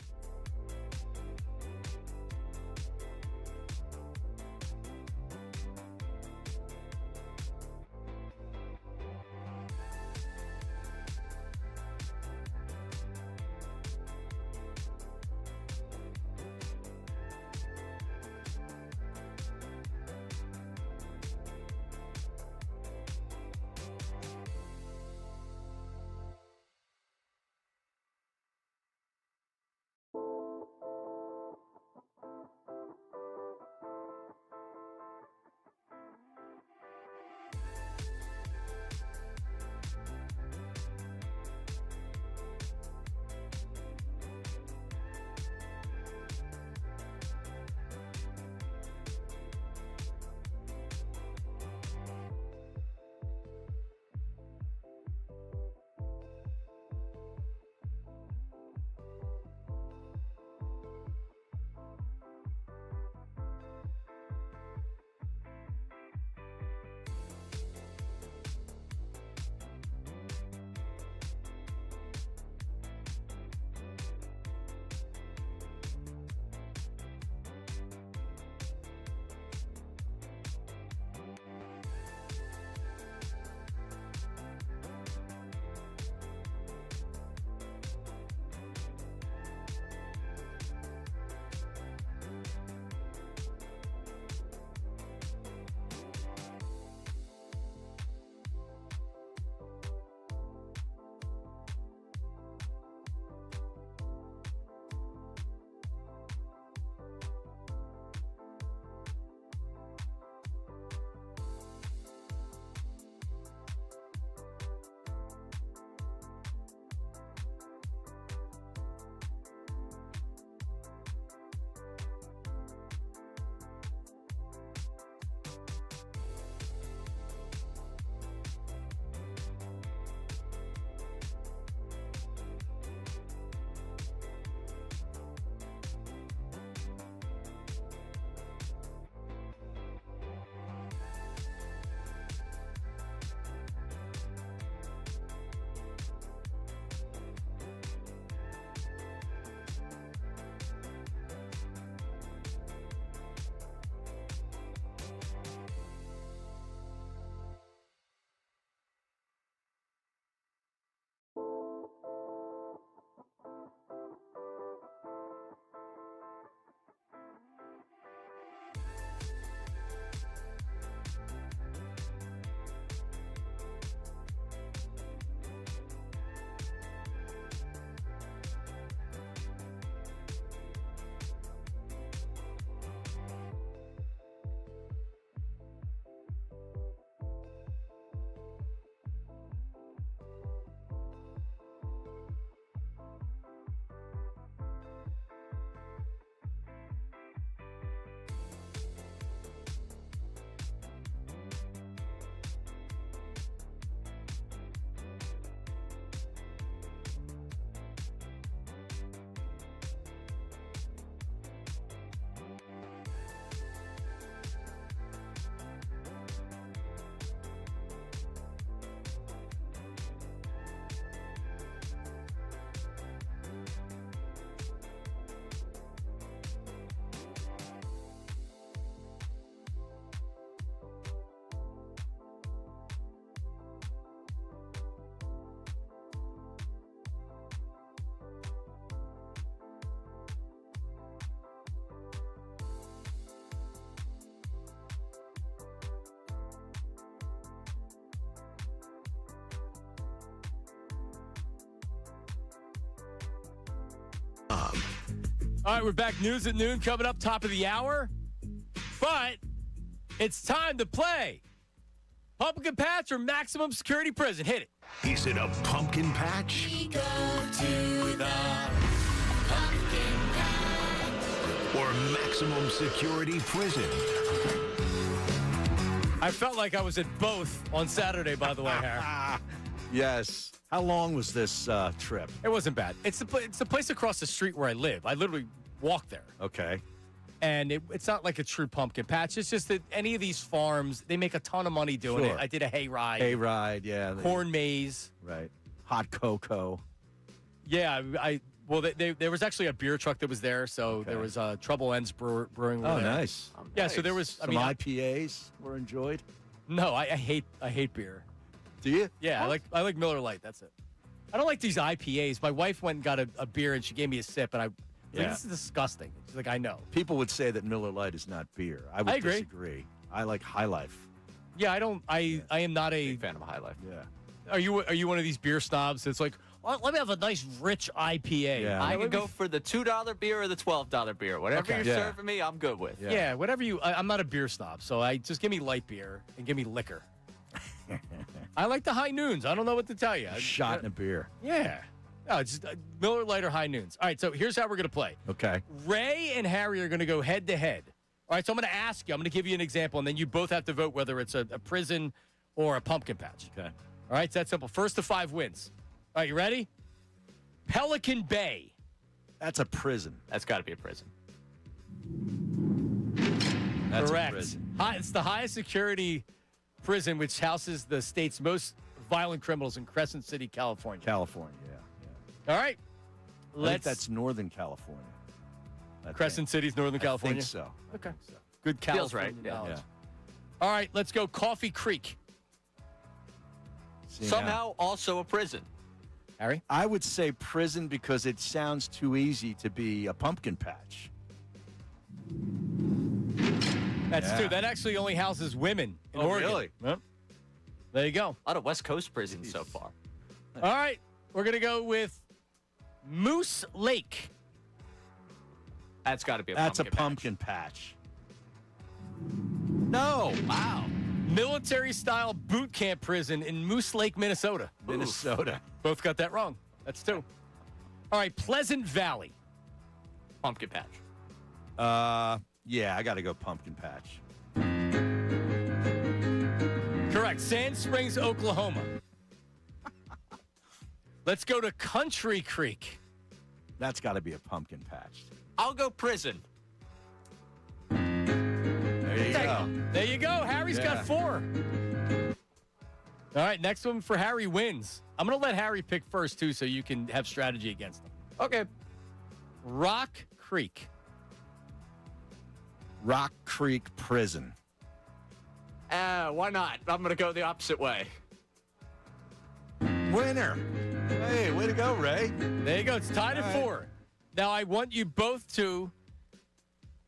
All right, we're back. News at noon coming up, top of the hour. But it's time to play Pumpkin Patch or Maximum Security Prison. Hit it. Is it a pumpkin patch? We go to the pumpkin patch. Or maximum security prison? I felt like I was at both on Saturday, by the way, Harry. Yes. How long was this trip? It wasn't bad. It's the place across the street where I live. I literally walk there. Okay. And it's not like a true pumpkin patch. It's just that any of these farms, they make a ton of money doing it. Sure. I did a hay ride. Hayride, yeah. Corn maze. Right. Hot cocoa. Yeah, there was actually a beer truck that was there. So there was Trouble Ends Brewing. Oh, there. nice. Yeah, so there was. Some IPAs were enjoyed. No, I hate beer. Do you? Yeah, I like Miller Lite. That's it. I don't like these IPAs. My wife went and got a beer and she gave me a sip, and I was like, this is disgusting. She's like, I know. People would say that Miller Lite is not beer. I would disagree. I like High Life. Yeah, I don't. I am not a Big fan of High Life. Yeah. Are you one of these beer snobs that's like, well, let me have a nice rich IPA? Yeah. I can go for the $2 beer or the $12 beer. Whatever you're serving me, I'm good with. Yeah, whatever you. I'm not a beer snob, so I just give me light beer and give me liquor. I like the high noons. I don't know what to tell you. Shot in a beer. Yeah. No, just Miller Lite or high noons. All right, so here's how we're going to play. Okay. Ray and Harry are going to go head to head. All right, so I'm going to ask you. I'm going to give you an example, and then you both have to vote whether it's a prison or a pumpkin patch. Okay. All right, it's that simple. First to 5 wins. All right, you ready? Pelican Bay. That's a prison. That's got to be a prison. That's Correct. a prison. It's the highest security prison, which houses the state's most violent criminals in Crescent City, California. California, yeah. All right. I think that's Northern California. Crescent City's Northern California? I think so. Okay. Good Feels California right. knowledge. Yeah. All right, let's go Coffee Creek. See, Somehow also a prison. Harry? I would say prison because it sounds too easy to be a pumpkin patch. That's true. That actually only houses women in Oregon. Really? Yep. There you go. A lot of West Coast prisons so far. All right, we're going to go with Moose Lake. That's got to be a That's pumpkin a pumpkin patch. No. Wow. Military-style boot camp prison in Moose Lake, Minnesota. Minnesota. Both got that wrong. That's 2. All right, Pleasant Valley. Pumpkin patch. Yeah, I got to go pumpkin patch. Correct. Sand Springs, Oklahoma. Let's go to Country Creek. That's got to be a pumpkin patch. I'll go prison. There you go. There you go. Harry's got 4. All right, next one for Harry wins. I'm going to let Harry pick first, too, so you can have strategy against him. Okay. Rock Creek. Rock Creek Prison. Why not? I'm going to go the opposite way. Winner. Hey, way to go, Ray. There you go. It's tied at 4. Now, I want you both to...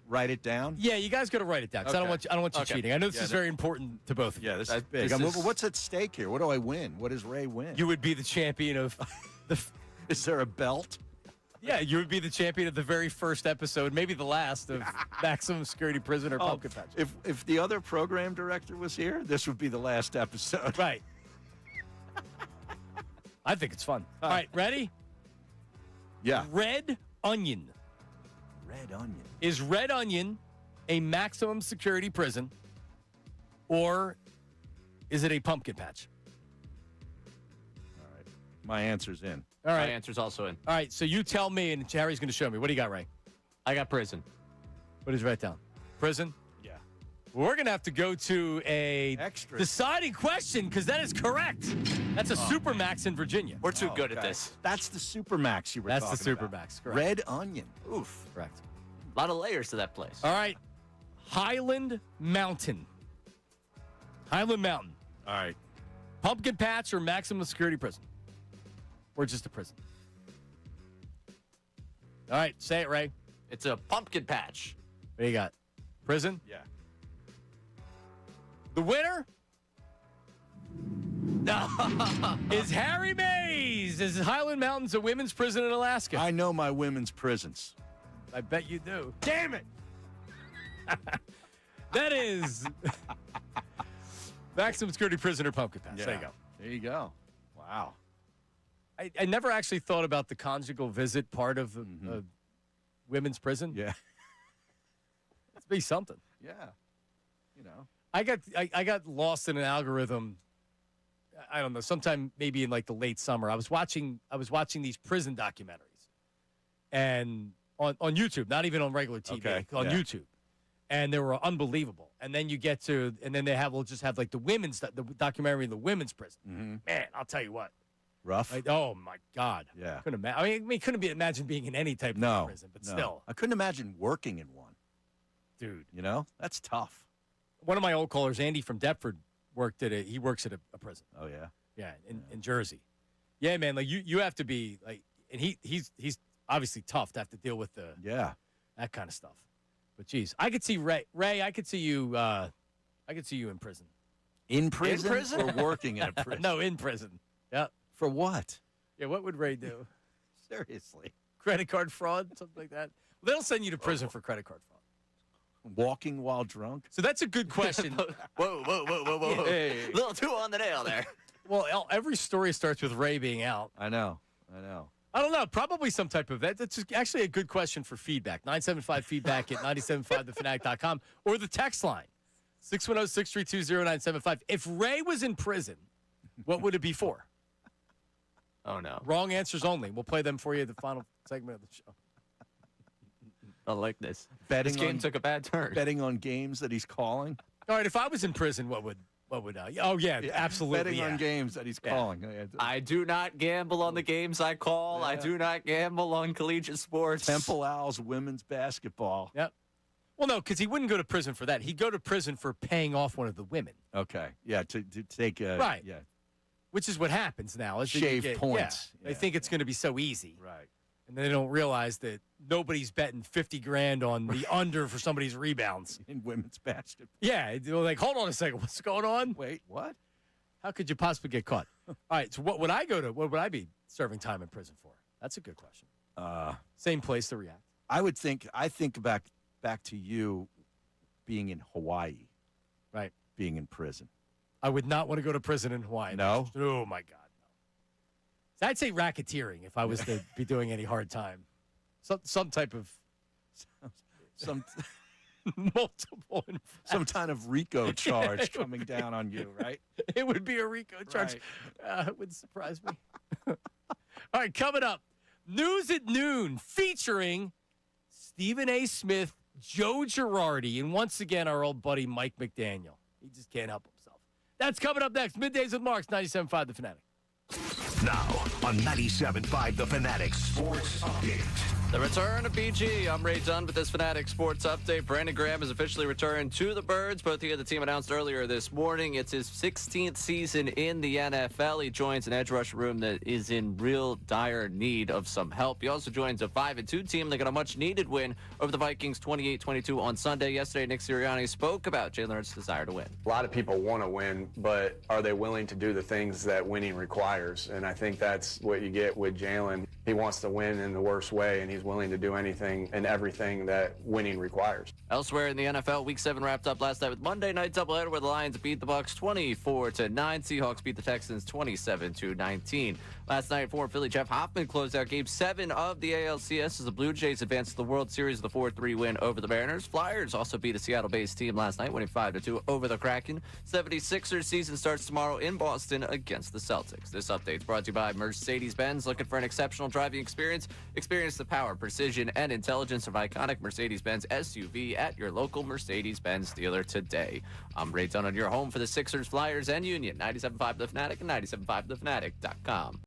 Write it down? Yeah, you guys got to write it down, because I don't want you cheating. I know this is very important to both of you. Yeah, this is big. What's at stake here? What do I win? What does Ray win? You would be the champion of... Is there a belt? Yeah, you would be the champion of the very first episode, maybe the last, of Maximum Security Prison or Pumpkin Patch. If the other program director was here, this would be the last episode. Right. I think it's fun. All right, ready? Yeah. Red Onion. Red Onion. Is Red Onion a maximum security prison, or is it a pumpkin patch? All right. My answer's in. All right. My answer's also in. All right, so you tell me, and Harry's going to show me. What do you got, Ray? I got prison. What did you write down? Prison? Yeah. We're going to have to go to a Extra. deciding question, because that is correct. That's a Supermax in Virginia. We're too good at this. That's the Supermax you were That's talking the about. Supermax, correct. Red Onion. Oof. Correct. A lot of layers to that place. All right. Highland Mountain. Highland Mountain. All right. Pumpkin patch or maximum security prison? Or just a prison? All right. Say it, Ray. It's a pumpkin patch. What do you got? Prison? Yeah. The winner is Harry Mays. Is Highland Mountains a women's prison in Alaska? I know my women's prisons. I bet you do. Damn it! That is maximum security prisoner pumpkin patch. Yeah. There you go. There you go. Wow. I never actually thought about the conjugal visit part of women's prison. Yeah. It's be something. Yeah. You know. I got lost in an algorithm. I don't know. Sometime maybe in like the late summer, I was watching these prison documentaries, and on YouTube, not even on regular TV, on YouTube, and they were unbelievable. And then we'll just have like the documentary in the women's prison. Mm-hmm. Man, I'll tell you what. Rough. Like, oh my God. Yeah. Couldn't imagine. I mean, couldn't imagine being in any type of prison, but still, I couldn't imagine working in one. dude. You know, that's tough. One of my old callers, Andy from Deptford, works at a prison. Oh yeah. Yeah, in Jersey. Yeah, man. Like you have to be like, and he's obviously tough to have to deal with that kind of stuff. But geez, I could see Ray. I could see you. I could see you in prison. In prison? In prison? Or working in a prison? No, in prison. Yeah. For what? Yeah, what would Ray do? Seriously. Credit card fraud, something like that. Well, they'll send you to prison for credit card fraud. Walking while drunk? So that's a good question. Whoa. Hey. A little too on the nail there. Well, every story starts with Ray being out. I know. I don't know. Probably some type of that. That's actually a good question for feedback. 975-feedback at 975thefanatic.com or the text line, 610-632-0975. If Ray was in prison, what would it be for? Oh, no. Wrong answers only. We'll play them for you at the final segment of the show. I like this. Betting This game took a bad turn. Betting on games that he's calling? All right, if I was in prison, what would oh, yeah, absolutely. Betting on games that he's calling. I do not gamble on the games I call. Yeah. I do not gamble on collegiate sports. Temple Owls women's basketball. Yep. Well, no, because he wouldn't go to prison for that. He'd go to prison for paying off one of the women. Okay. Yeah, to take right. Yeah. Which is what happens now. Is that Shave points. Yeah, they think it's going to be so easy. Right. And they don't realize that nobody's betting $50,000 on the under for somebody's rebounds. In women's basketball. Yeah. They're like, hold on a second. What's going on? Wait, what? How could you possibly get caught? All right. So what would I be serving time in prison for? That's a good question. Same place to react. I think back to you being in Hawaii. Right. Being in prison. I would not want to go to prison in Hawaii. No? Oh, my God. No. I'd say racketeering if I was to be doing any hard time. Some type of some multiple infractions. Some kind of RICO charge coming down on you, right? It would be a RICO charge. Right. It would surprise me. All right, coming up, News at Noon featuring Stephen A. Smith, Joe Girardi, and once again, our old buddy Mike McDaniel. He just can't help himself. That's coming up next. Middays with Marks, 97.5 The Fanatic. Now on 97.5 The Fanatic Sports Update. The return of BG. I'm Ray Dunn with this Fanatic Sports Update. Brandon Graham has officially returned to the Birds. Both he and the team announced earlier this morning. It's his 16th season in the NFL. He joins an edge rush room that is in real dire need of some help. He also joins a 5-2 team that got a much-needed win over the Vikings 28-22 on Sunday. Yesterday, Nick Sirianni spoke about Jalen Hurts' desire to win. A lot of people want to win, but are they willing to do the things that winning requires? And I think that's what you get with Jalen. He wants to win in the worst way, and he's willing to do anything and everything that winning requires. Elsewhere in the NFL, Week 7 wrapped up last night with Monday night doubleheader where the Lions beat the Bucs 24-9. Seahawks beat the Texans 27-19. Last night, former Philly Jeff Hoffman closed out Game 7 of the ALCS as the Blue Jays advanced to the World Series with a 4-3 win over the Mariners. Flyers also beat a Seattle-based team last night, winning 5-2 over the Kraken. 76ers season starts tomorrow in Boston against the Celtics. This update is brought to you by Mercedes-Benz. Looking for an exceptional driving experience? Experience the power, precision, and intelligence of iconic Mercedes-Benz SUV at your local Mercedes-Benz dealer today. I'm Ray Dunn on your home for the Sixers, Flyers, and Union. 97.5 The Fanatic and 97.5thefanatic.com.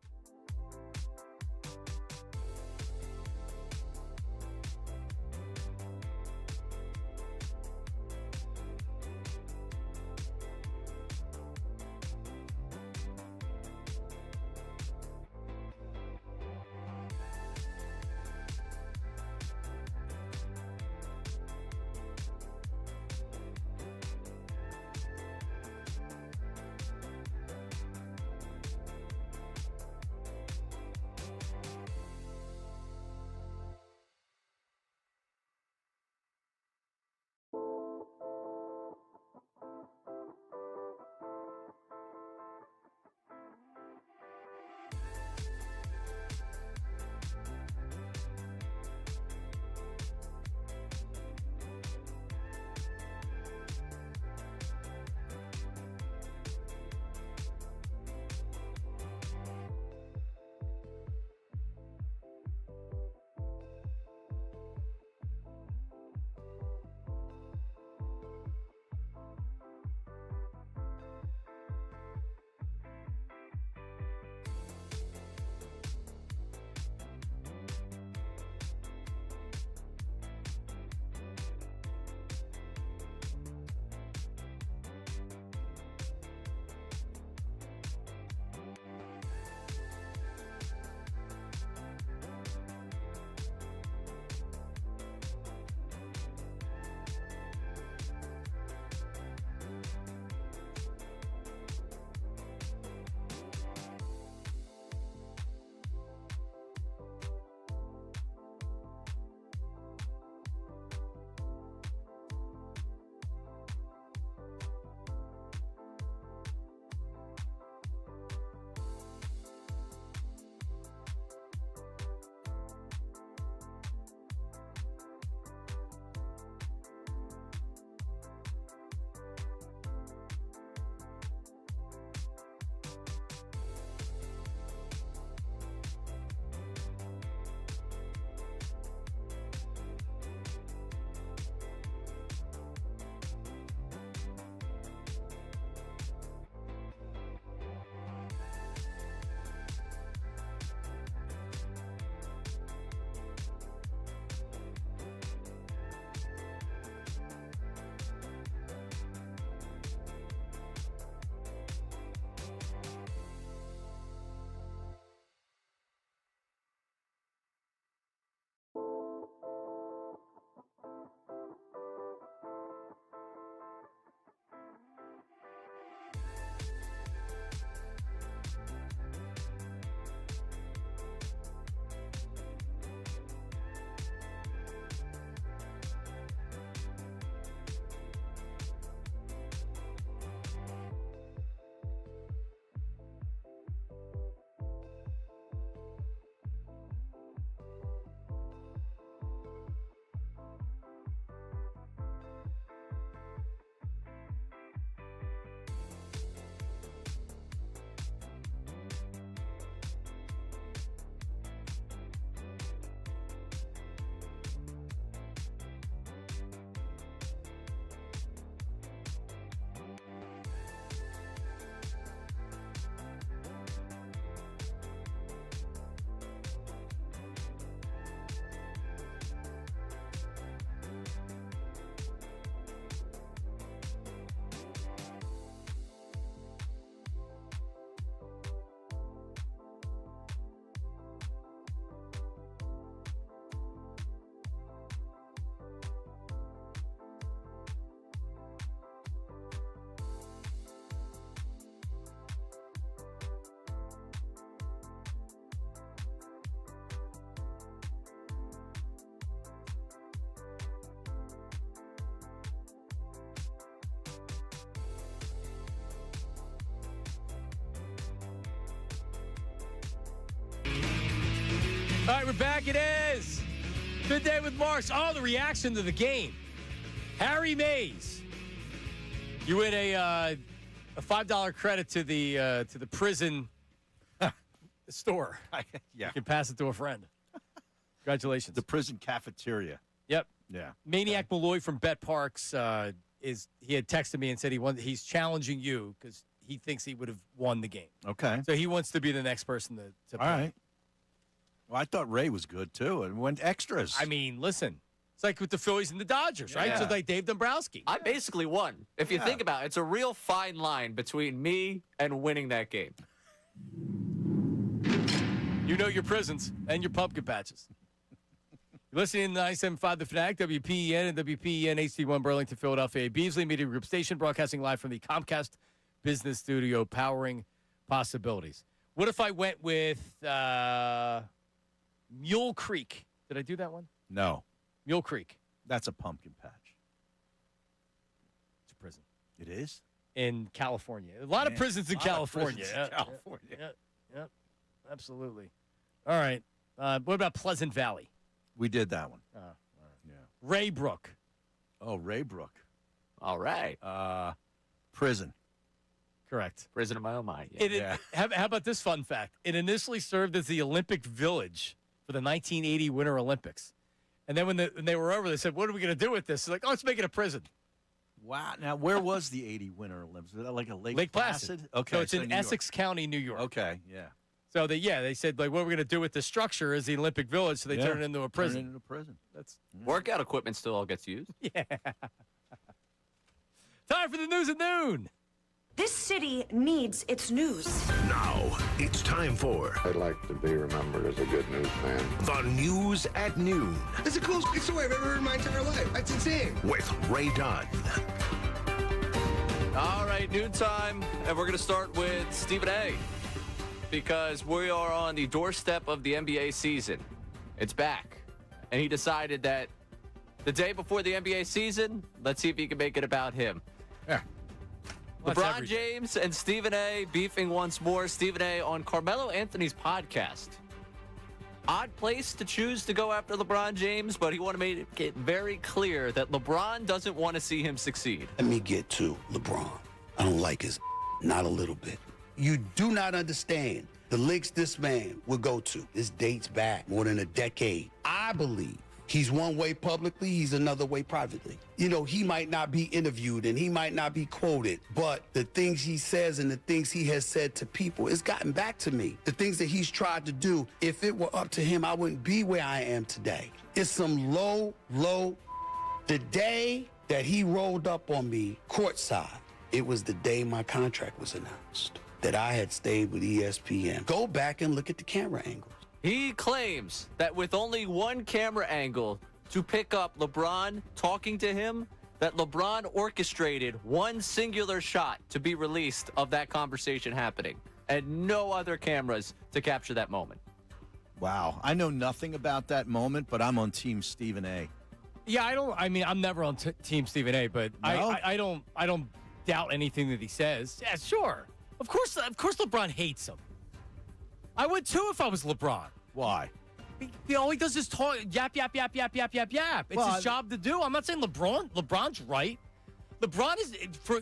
All right, we're back. It is Good Day with Marsh. Oh, the reaction to the game. Harry Mays. You win a $5 credit to the prison store. Yeah. You can pass it to a friend. Congratulations. The prison cafeteria. Yep. Yeah. Maniac Malloy from Bet Parks he had texted me and said he's challenging you because he thinks he would have won the game. Okay. So he wants to be the next person to play. All right. Well, I thought Ray was good, too, and went extras. I mean, listen. It's like with the Phillies and the Dodgers, right? Yeah. So like Dave Dombrowski. I basically won. If you think about it, it's a real fine line between me and winning that game. You know your prisons and your pumpkin patches. You're listening to 97.5 The Fanatic, WPEN and WPEN HD1 Burlington, Philadelphia, a Beasley Media Group station broadcasting live from the Comcast Business Studio, powering possibilities. What if I went with Mule Creek? Did I do that one? No. Mule Creek. That's a pumpkin patch. It's a prison. It is? In California. A lot of prisons in California. California. Yep. Absolutely. All right. What about Pleasant Valley? We did that one. All right. Yeah. Raybrook. Oh, Raybrook. All right. Prison. Correct. Prison of my own mind. Yeah. How about this fun fact? It initially served as the Olympic Village for the 1980 Winter Olympics. And then when they were over, they said, what are we going to do with this? They're like, let's make it a prison. Wow. Now, where was the 80 Winter Olympics? Was that like a Lake Placid? Okay. So it's in Essex County, New York. Okay, yeah. So they said, like, what we're going to do with this structure is the Olympic Village, so they turn it into a prison. Turn it into a prison. That's Workout equipment still all gets used. Yeah. Time for the news at noon. This city needs its news. Now, it's time for I'd like to be remembered as a good newsman. the News at Noon It's the coolest story I've ever heard in my entire life. That's insane. with Ray Dunn. All right, noontime, and we're going to start with Stephen A. because we are on the doorstep of the NBA season. It's back, and he decided that the day before the NBA season, let's see if he can make it about him. Yeah. LeBron James and Stephen A. beefing once more. Stephen A. on Carmelo Anthony's podcast. Odd place to choose to go after LeBron James, but he wanted to make it very clear that LeBron doesn't want to see him succeed. Let me get to LeBron. I don't like his not a little bit. You do not understand the lengths this man would go to. This dates back more than a decade. I believe he's one way publicly, he's another way privately. You know, he might not be interviewed and he might not be quoted, but the things he says and the things he has said to people, it's gotten back to me. The things that he's tried to do, if it were up to him, I wouldn't be where I am today. It's some low. The day that he rolled up on me courtside, it was the day my contract was announced, that I had stayed with ESPN. Go back and look at the camera angles. He claims that with only one camera angle to pick up LeBron talking to him, that LeBron orchestrated one singular shot to be released of that conversation happening, and no other cameras to capture that moment. Wow. I know nothing about that moment, but I'm on Team Stephen A. Yeah, I'm never on Team Stephen A, but No? I don't doubt anything that he says. Yeah, sure. Of course LeBron hates him. I would too if I was LeBron. Why? All he does is talk, yap. It's his job to do. I'm not saying LeBron's right. LeBron is,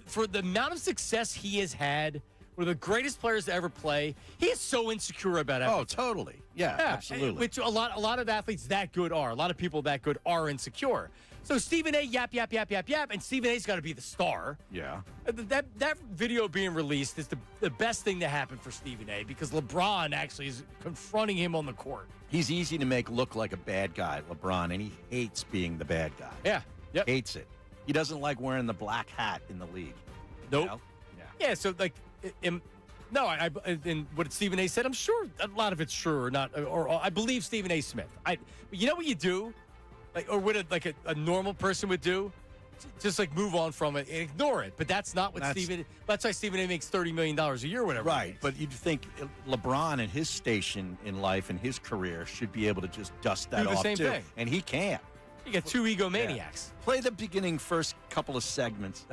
for the amount of success he has had, one of the greatest players to ever play, he is so insecure about everything. Oh, totally. Yeah, absolutely. Which a lot of athletes that good are. A lot of people that good are insecure. So Stephen A, yap, and Stephen A's got to be the star. Yeah. That video being released is the best thing to happen for Stephen A because LeBron actually is confronting him on the court. He's easy to make look like a bad guy, LeBron, and he hates being the bad guy. Yeah. Yep. Hates it. He doesn't like wearing the black hat in the league. Nope. You know? Yeah, so like, and what Stephen A said, I'm sure a lot of it's true or not, or I believe Stephen A. Smith. You know what you do? Or what a normal person would do? Just like move on from it and ignore it. But that's not what that's why Stephen A makes $30 million a year, whatever. Right, but you'd think LeBron and his station in life and his career should be able to just dust that off same too. thing. And he can't. You got two egomaniacs. Yeah. Play the beginning first couple of seconds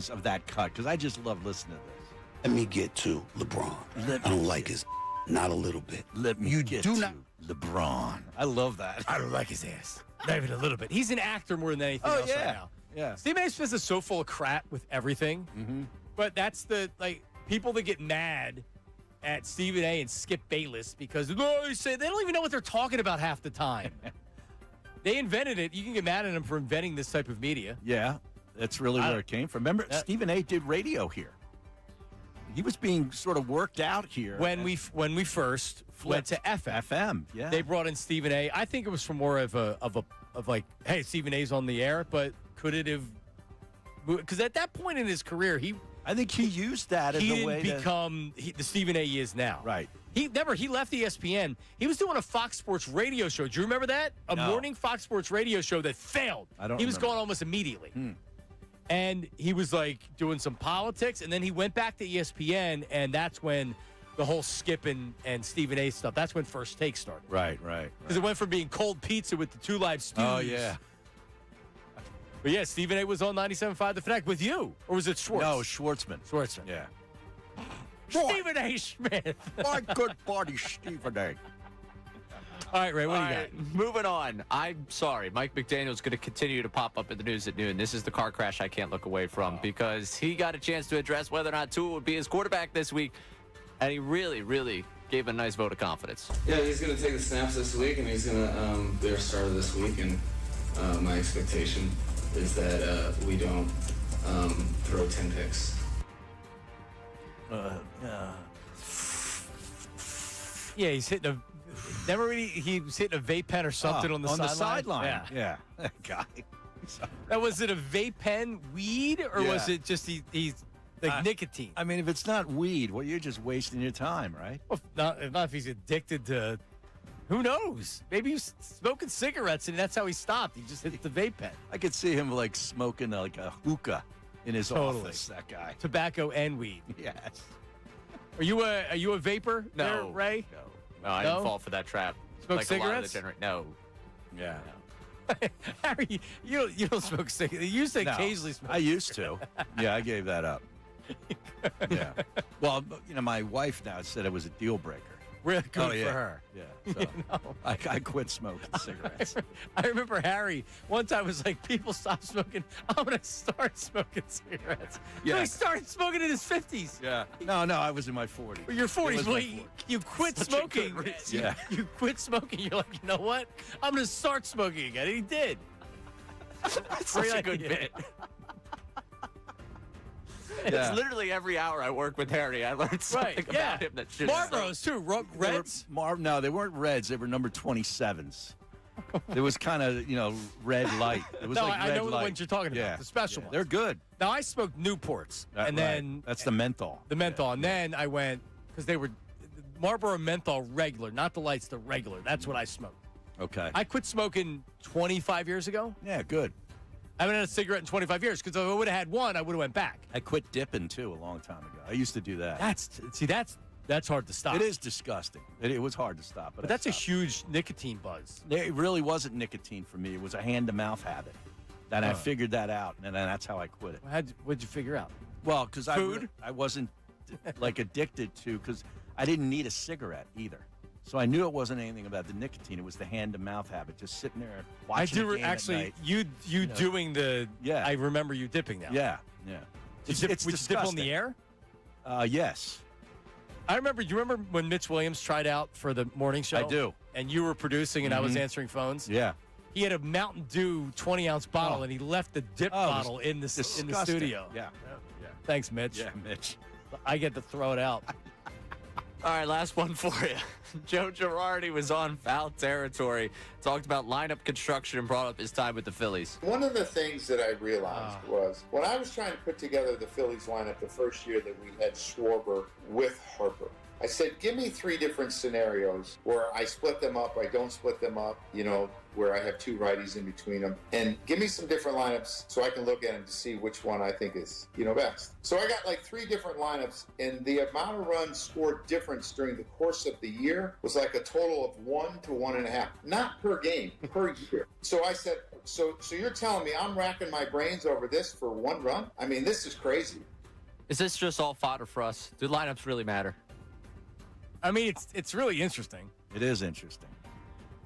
of that cut, because I just love listening to this. Let me get to LeBron. I don't like his not a little bit. Let me You get do to not LeBron. I love that. I don't like his ass. Not even a little bit. He's an actor more than anything else right now. Yeah. Stephen A. Smith is so full of crap with everything. Mm-hmm. But that's people that get mad at Stephen A. and Skip Bayless because they don't even know what they're talking about half the time. They invented it. You can get mad at them for inventing this type of media. Yeah, that's really where it came from. Remember, Stephen A. did radio here. He was being sort of worked out here. When we first went to FM. FM, yeah. They brought in Stephen A. I think it was for more of hey, Stephen A's on the air, but could it have? Because at that point in his career, I think he used that as a way to become the Stephen A. he is now. Right. He left ESPN. He was doing a Fox Sports radio show. Do you remember that? A morning Fox Sports radio show that failed. He was gone almost immediately. And he was doing some politics, and then he went back to ESPN, and that's when the whole Skip and Stephen A. stuff, that's when First Take started. Right. Because it went from being cold pizza with the two live stews. Oh, yeah. But yeah, Stephen A. was on 97.5 The Fanatic with you. Or was it Schwartz? No, Schwartzman. Yeah. Boy, Stephen A. Smith. My good buddy, Stephen A. All right, Ray, what do you got? Moving on. I'm sorry. Mike McDaniel's going to continue to pop up in the news at noon. This is the car crash I can't look away from because he got a chance to address whether or not Tua would be his quarterback this week, and he really, really gave a nice vote of confidence. Yeah, he's going to take the snaps this week, and he's going to be our starter this week, and my expectation is that we don't throw 10 picks. Yeah, he's hitting a. He was hitting a vape pen or something on the sideline. Yeah. That guy. Was it a vape pen weed or was it just he's nicotine? I mean, if it's not weed, well, you're just wasting your time, right? Well, not if he's addicted to. Who knows? Maybe he's smoking cigarettes and that's how he stopped. He just hit the vape pen. I could see him smoking a hookah in his office. That guy. Tobacco and weed. Yes. Are you a vapor? No, there, Ray. No, I didn't fall for that trap. Smoke cigarettes? No. Yeah. No. Harry, you don't smoke cigarettes. You used to occasionally smoke. I used to. Yeah, I gave that up. Yeah. Well, my wife now said it was a deal breaker. Really good for her. Yeah. So I quit smoking cigarettes. I remember Harry one time was like, people stop smoking. I'm going to start smoking cigarettes. Yeah. So he started smoking in his 50s. Yeah. No, I was in my 40s. Well, your 40s. Well, you quit smoking. Yeah. You quit smoking. You're like, you know what? I'm going to start smoking again. And he did. That's such a good bit. Yeah. It's literally every hour I work with Harry. I learned something about him that should. Marlboros too. Reds? No, they weren't Reds. They were number 27s. It was kind of, red light. It was I red know light. the ones you're talking about. The special ones. They're good. Now, I smoked Newports. And then. That's the menthol. The menthol. And then I went, because they were Marlboro menthol regular, not the lights, the regular. That's what I smoked. Okay. I quit smoking 25 years ago. Yeah, good. I haven't had a cigarette in 25 years because if I would have had one, I would have went back. I quit dipping, too, a long time ago. I used to do that. That's hard to stop. It is disgusting. It was hard to stop. But that's a huge nicotine buzz. It really wasn't nicotine for me. It was a hand-to-mouth habit. And I figured that out, and then that's how I quit it. What'd you figure out? Well, because I wasn't, addicted to, because I didn't need a cigarette either. So I knew it wasn't anything about the nicotine. It was the hand-to-mouth habit, just sitting there watching the game actually, at night. you doing the, I remember you dipping now. Yeah. Would you dip on the air? Yes. I remember, you remember when Mitch Williams tried out for the morning show? I do. And you were producing and I was answering phones? Yeah. He had a Mountain Dew 20-ounce bottle and he left the dip bottle in the studio. Yeah. Thanks, Mitch. Yeah, Mitch. I get to throw it out. All right, last one for you. Joe Girardi was on foul territory, talked about lineup construction, and brought up his time with the Phillies. One of the things that I realized was when I was trying to put together the Phillies lineup the first year that we had Schwarber with Harper, I said, give me 3 different scenarios where I split them up, I don't split them up, where I have 2 righties in between them, and give me some different lineups so I can look at them to see which one I think is, best. So I got 3 different lineups, and the amount of runs scored difference during the course of the year was a total of 1 to 1.5, not per game, per year. So I said, so you're telling me I'm racking my brains over this for 1 run? I mean, this is crazy. Is this just all fodder for us? Do lineups really matter? I mean, it's really interesting. It is interesting.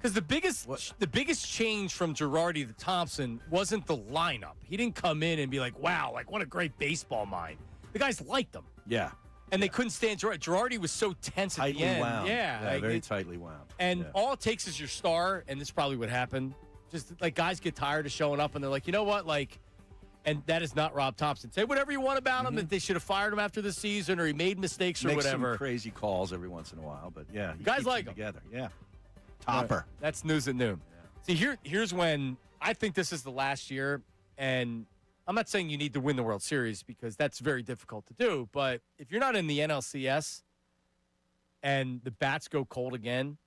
Because the biggest change from Girardi to Thompson wasn't the lineup. He didn't come in and be like, wow, like what a great baseball mind. The guys liked him. Yeah. And they couldn't stand Girardi. Girardi was so tense at the end. Wound. Yeah. Like, very tightly wound. And all it takes is your star, and this is probably what happened. Just like guys get tired of showing up, and they're like, you know what? Like, and that is not Rob Thompson. Say whatever you want about him, that they should have fired him after the season, or he made mistakes or whatever. Some crazy calls every once in a while, but yeah. Guys like him. Together. Yeah. Topper. Right. That's news at noon. Yeah. See, here's when I think this is the last year, and I'm not saying you need to win the World Series because that's very difficult to do, but if you're not in the NLCS and the bats go cold again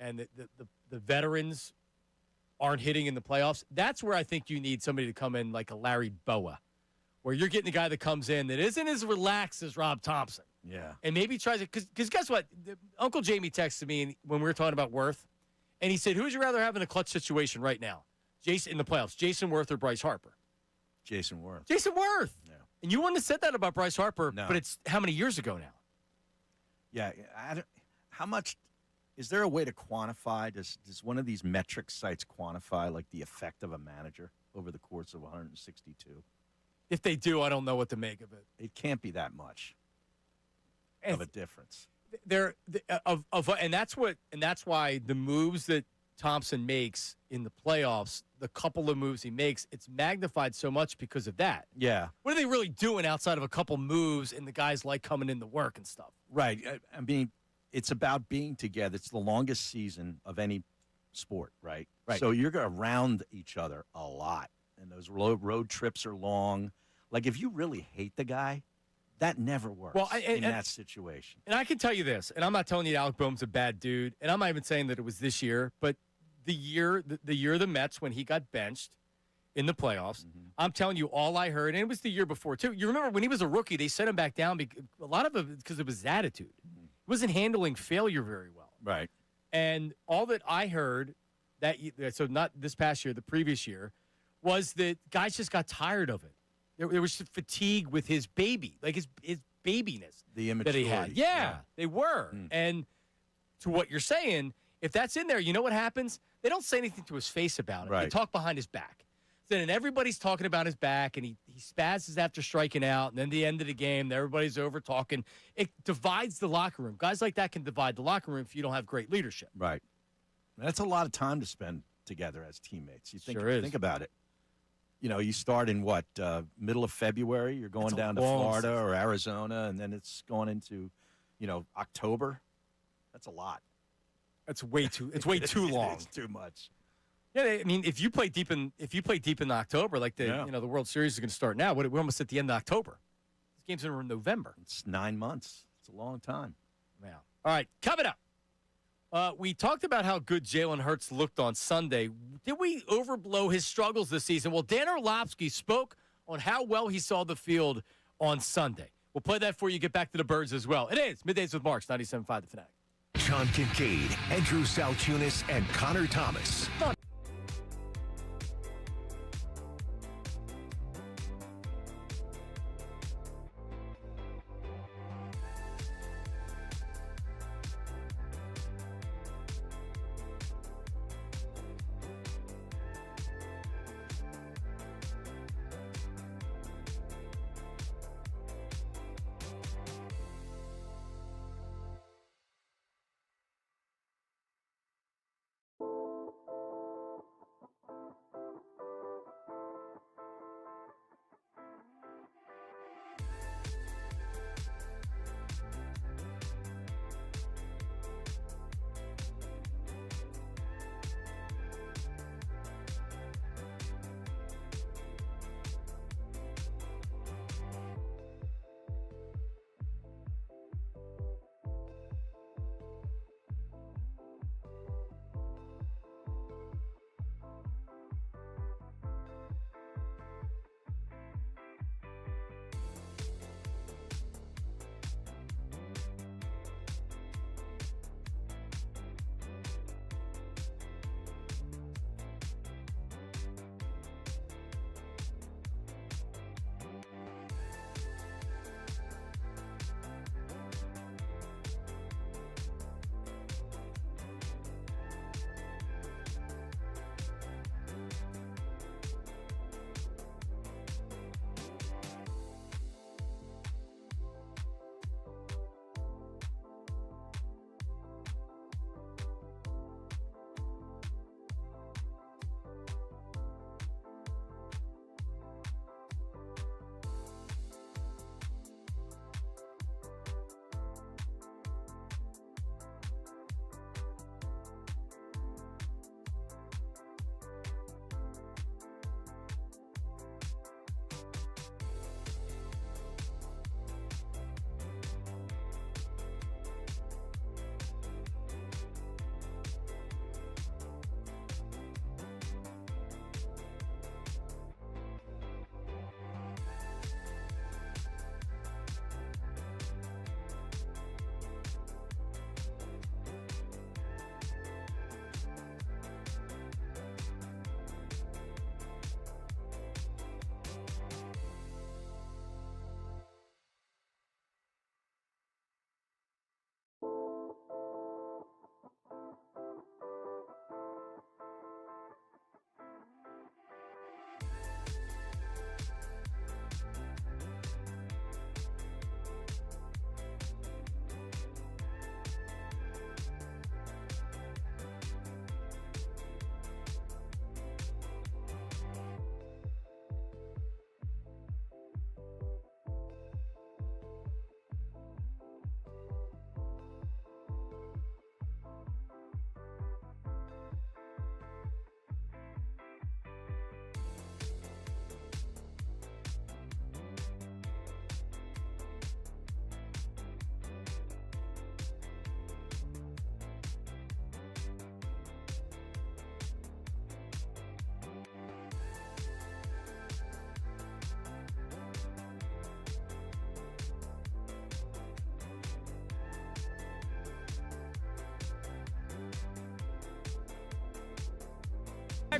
and the veterans aren't hitting in the playoffs, that's where I think you need somebody to come in like a Larry Boa, where you're getting a guy that comes in that isn't as relaxed as Rob Thompson. Yeah. And maybe tries it, because guess what? Uncle Jamie texted me when we were talking about Worth, and he said, who would you rather have in a clutch situation right now? Jason in the playoffs, Jason Worth or Bryce Harper? Jason Worth. Jason Worth. Yeah. And you wouldn't have said that about Bryce Harper, No. but it's how many years ago now? Yeah. How much is there a way to quantify? Does one of these metric sites quantify like the effect of a manager over the course of 162? If they do, I don't know what to make of it. It can't be that much of a difference. And that's why the moves that Thompson makes in the playoffs, the couple of moves he makes, it's magnified so much because of that. Yeah. What are they really doing outside of a couple moves and the guys like coming in to work and stuff? Right. I mean, it's about being together. It's the longest season of any sport, right? Right. So you're around each other a lot, and those road trips are long. Like, if you really hate the guy, that never works in that situation. And I can tell you this, and I'm not telling you Alec Boehm's a bad dude, and I'm not even saying that it was this year, but the year of the Mets when he got benched in the playoffs, I'm telling you, all I heard, and it was the year before too. You remember when he was a rookie, they sent him back down because a lot of it because of his attitude. He wasn't handling failure very well. Right. And all that I heard so not this past year, the previous year, was that guys just got tired of it. There was fatigue with his baby, like his babiness the that he had. Yeah, they were. And to what you're saying, if that's in there, you know what happens? They don't say anything to his face about it. They talk behind his back. So then everybody's talking about his back, and he spazzes after striking out. And then the end of the game, everybody's over talking. It divides the locker room. Guys like that can divide the locker room if you don't have great leadership. Right. That's a lot of time to spend together as teammates. You think about it. You know, you start in middle of February. You're going down to Florida or Arizona, and then it's going into, October. That's a lot. That's way too. It's way too long. It's too much. Yeah, I mean, if you play deep in October, like the World Series is going to start now. We're almost at the end of October. This game's in November. It's 9 months. It's a long time. Yeah. All right, coming up. We talked about how good Jalen Hurts looked on Sunday. Did we overblow his struggles this season? Well, Dan Orlovsky spoke on how well he saw the field on Sunday. We'll play that for you. Get back to the Birds as well. It is Middays with Marks, 97.5 The Fanatic. John Kincade, Andrew Salciunas, and Connor Thomas.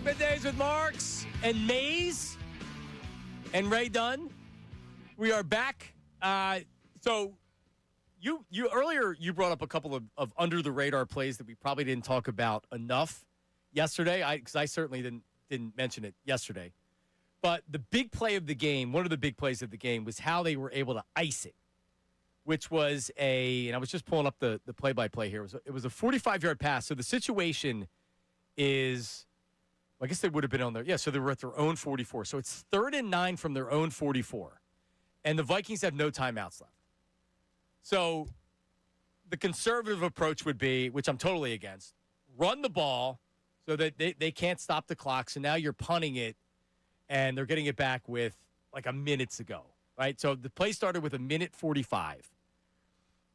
back, Middays with Marks and Mays and Ray Dunn. We are back. So you earlier you brought up a couple of under the radar plays that we probably didn't talk about enough yesterday. Because I certainly didn't mention it yesterday. But the big play of the game, one of the big plays of the game, was how they were able to ice it, which was and I was just pulling up the play-by-play here. It was a 45-yard pass. So the situation is, I guess they would have been on there. Yeah, so they were at their own 44. So it's 3rd and 9 from their own 44. And the Vikings have no timeouts left. So the conservative approach would be, which I'm totally against, run the ball so that they can't stop the clock. So now you're punting it, and they're getting it back with like a minute to go, right? So the play started with a minute 45.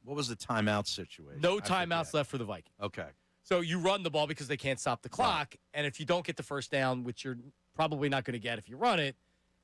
What was the timeout situation? No timeouts left for the Vikings. Okay. So you run the ball because they can't stop the clock, and if you don't get the first down, which you're probably not going to get if you run it,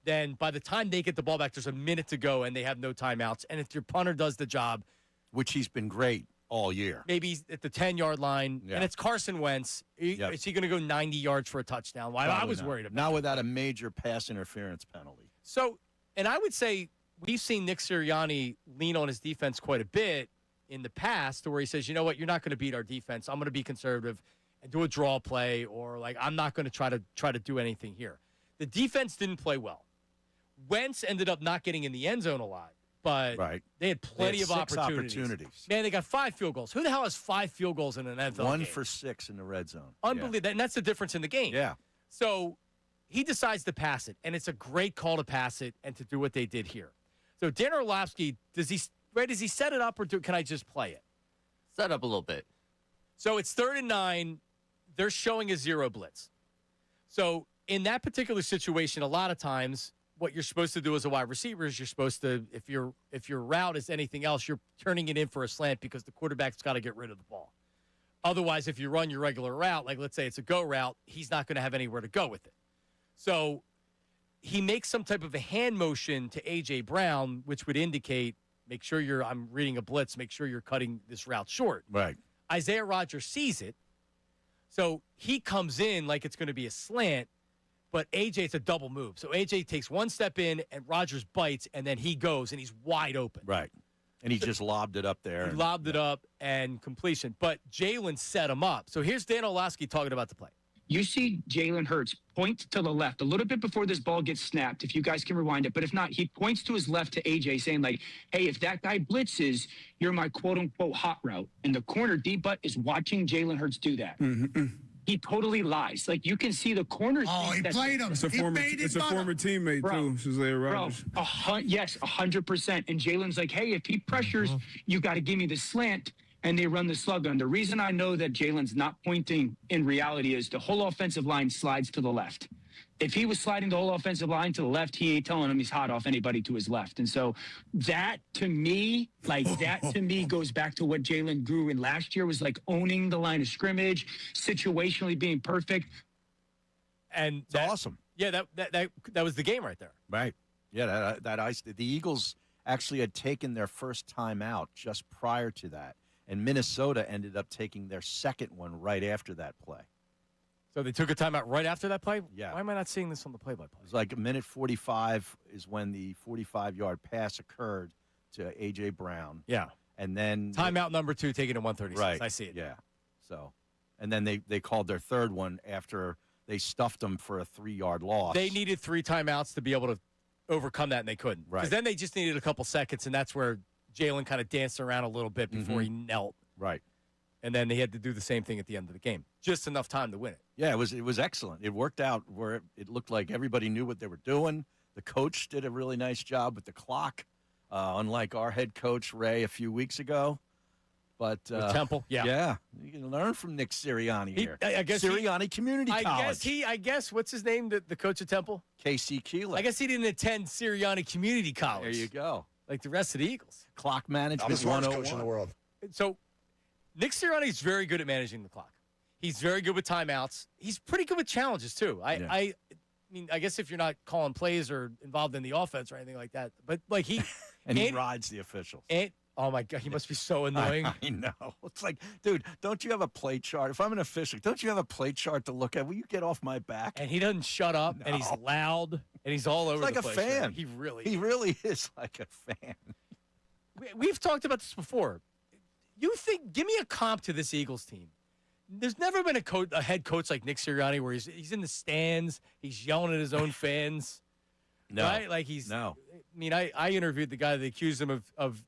then by the time they get the ball back, there's a minute to go, and they have no timeouts. And if your punter does the job, which he's been great all year, maybe he's at the 10-yard line, and it's Carson Wentz. Is he going to go 90 yards for a touchdown? Well, I was worried about not without a major pass interference penalty. So, and I would say we've seen Nick Sirianni lean on his defense quite a bit in the past, where he says, you know what, you're not going to beat our defense. I'm going to be conservative and do a draw play, or like I'm not going to try to do anything here. The defense didn't play well. Wentz ended up not getting in the end zone a lot, but they had plenty of opportunities. Man, they got 5 field goals. Who the hell has 5 field goals in an NFL 1 game? for 6 in the red zone. Unbelievable. And that's the difference in the game. Yeah. So he decides to pass it, and it's a great call to pass it and to do what they did here. So Dan Orlovsky, does he set it up, or can I just play it? Set up a little bit. So it's 3rd and 9. They're showing a 0 blitz. So in that particular situation, a lot of times what you're supposed to do as a wide receiver is you're supposed to, if your route is anything else, you're turning it in for a slant because the quarterback's got to get rid of the ball. Otherwise, if you run your regular route, like let's say it's a go route, he's not going to have anywhere to go with it. So he makes some type of a hand motion to A.J. Brown, which would indicate, I'm reading a blitz, make sure you're cutting this route short. Right. Isaiah Rodgers sees it, so he comes in like it's going to be a slant, but A.J., it's a double move. So A.J. takes one step in, and Rodgers bites, and then he goes, and he's wide open. Right. And he just lobbed it up there. He lobbed it up and completion. But Jalen set him up. So here's Dan Orlovsky talking about the play. You see Jalen Hurts point to the left a little bit before this ball gets snapped, if you guys can rewind it. But if not, he points to his left to A.J. saying, like, hey, if that guy blitzes, you're my quote-unquote hot route. And the corner D-butt is watching Jalen Hurts do that. Mm-hmm. He totally lies. Like, you can see the corners. Oh, he played him. It's a former teammate, too, Isaiah Rodgers. Yes, 100%. And Jalen's like, hey, if he pressures, you got to give me the slant. And they run the slug gun. The reason I know that Jalen's not pointing in reality is the whole offensive line slides to the left. If he was sliding the whole offensive line to the left, he ain't telling him he's hot off anybody to his left. And so that to me goes back to what Jalen grew in last year, was like owning the line of scrimmage, situationally being perfect. And it's awesome. Yeah, that was the game right there. Right. Yeah, that iced it. The Eagles actually had taken their first time out just prior to that. And Minnesota ended up taking their second one right after that play. So they took a timeout right after that play? Yeah. Why am I not seeing this on the play-by-play? It was like a minute 45 is when the 45-yard pass occurred to A.J. Brown. Yeah. And then timeout number 2 taken at 1:36. Right. I see it. Yeah. So, and then they called their third one after they stuffed them for a 3-yard loss. They needed 3 timeouts to be able to overcome that, and they couldn't. Right. Because then they just needed a couple seconds, and that's where Jalen kind of danced around a little bit before he knelt. Right. And then they had to do the same thing at the end of the game. Just enough time to win it. Yeah, it was excellent. It worked out where it looked like everybody knew what they were doing. The coach did a really nice job with the clock, unlike our head coach, Ray, a few weeks ago. But with Temple, yeah, you can learn from Nick Sirianni here. I guess Sirianni Community College. I guess what's his name? The coach at Temple, K.C. Keeler. I guess he didn't attend Sirianni Community College. There you go. Like the rest of the Eagles. Clock management. I'm the smartest coach in the world. So Nick Sirianni is very good at managing the clock. He's very good with timeouts. He's pretty good with challenges too. I mean, I guess if you're not calling plays or involved in the offense or anything like that, but like he and he rides the officials. And Oh, my God. He must be so annoying. I know. It's like, dude, don't you have a play chart? If I'm an official, don't you have a play chart to look at? Will you get off my back? And he doesn't shut up, and he's loud, and he's all over like the a place. fan. Right? He really is like a fan. We've talked about this before. Give me a comp to this Eagles team. There's never been a head coach like Nick Sirianni where he's in the stands, he's yelling at his own fans. No. Right? Like I mean, I interviewed the guy that accused him of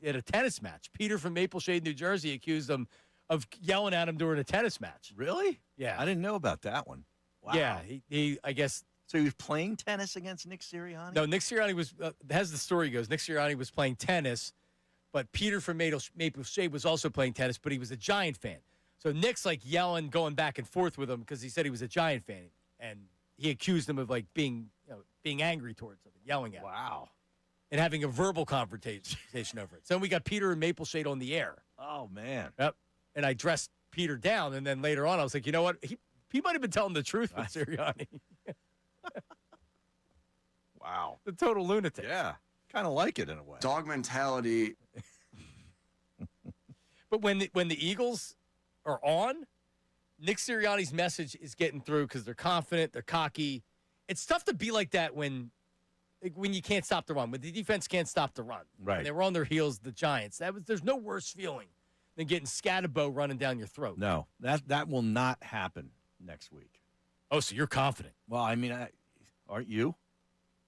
at a tennis match. Peter from Maple Shade, New Jersey, accused him of yelling at him during a tennis match. Really? Yeah. I didn't know about that one. Wow. Yeah, he I guess. So he was playing tennis against Nick Sirianni? No, Nick Sirianni was, as the story goes, Nick Sirianni was playing tennis, but Peter from Maple Shade was also playing tennis, but he was a Giant fan. So Nick's like yelling, going back and forth with him because he said he was a Giant fan, and he accused him of like being angry towards him, and yelling at him. Wow. And having a verbal confrontation over it. So then we got Peter and Maple Shade on the air. Oh, man. Yep. And I dressed Peter down, and then later on I was like, you know what? He might have been telling the truth with Sirianni. Wow. The total lunatic. Yeah. Kind of like it in a way. Dog mentality. But when the Eagles are on, Nick Sirianni's message is getting through because they're confident, they're cocky. It's tough to be like that when you can't stop the run, when the defense can't stop the run. Right. And they were on their heels, the Giants. There's no worse feeling than getting scatterbo running down your throat. No, that will not happen next week. Oh, so you're confident? Well, I mean, aren't you?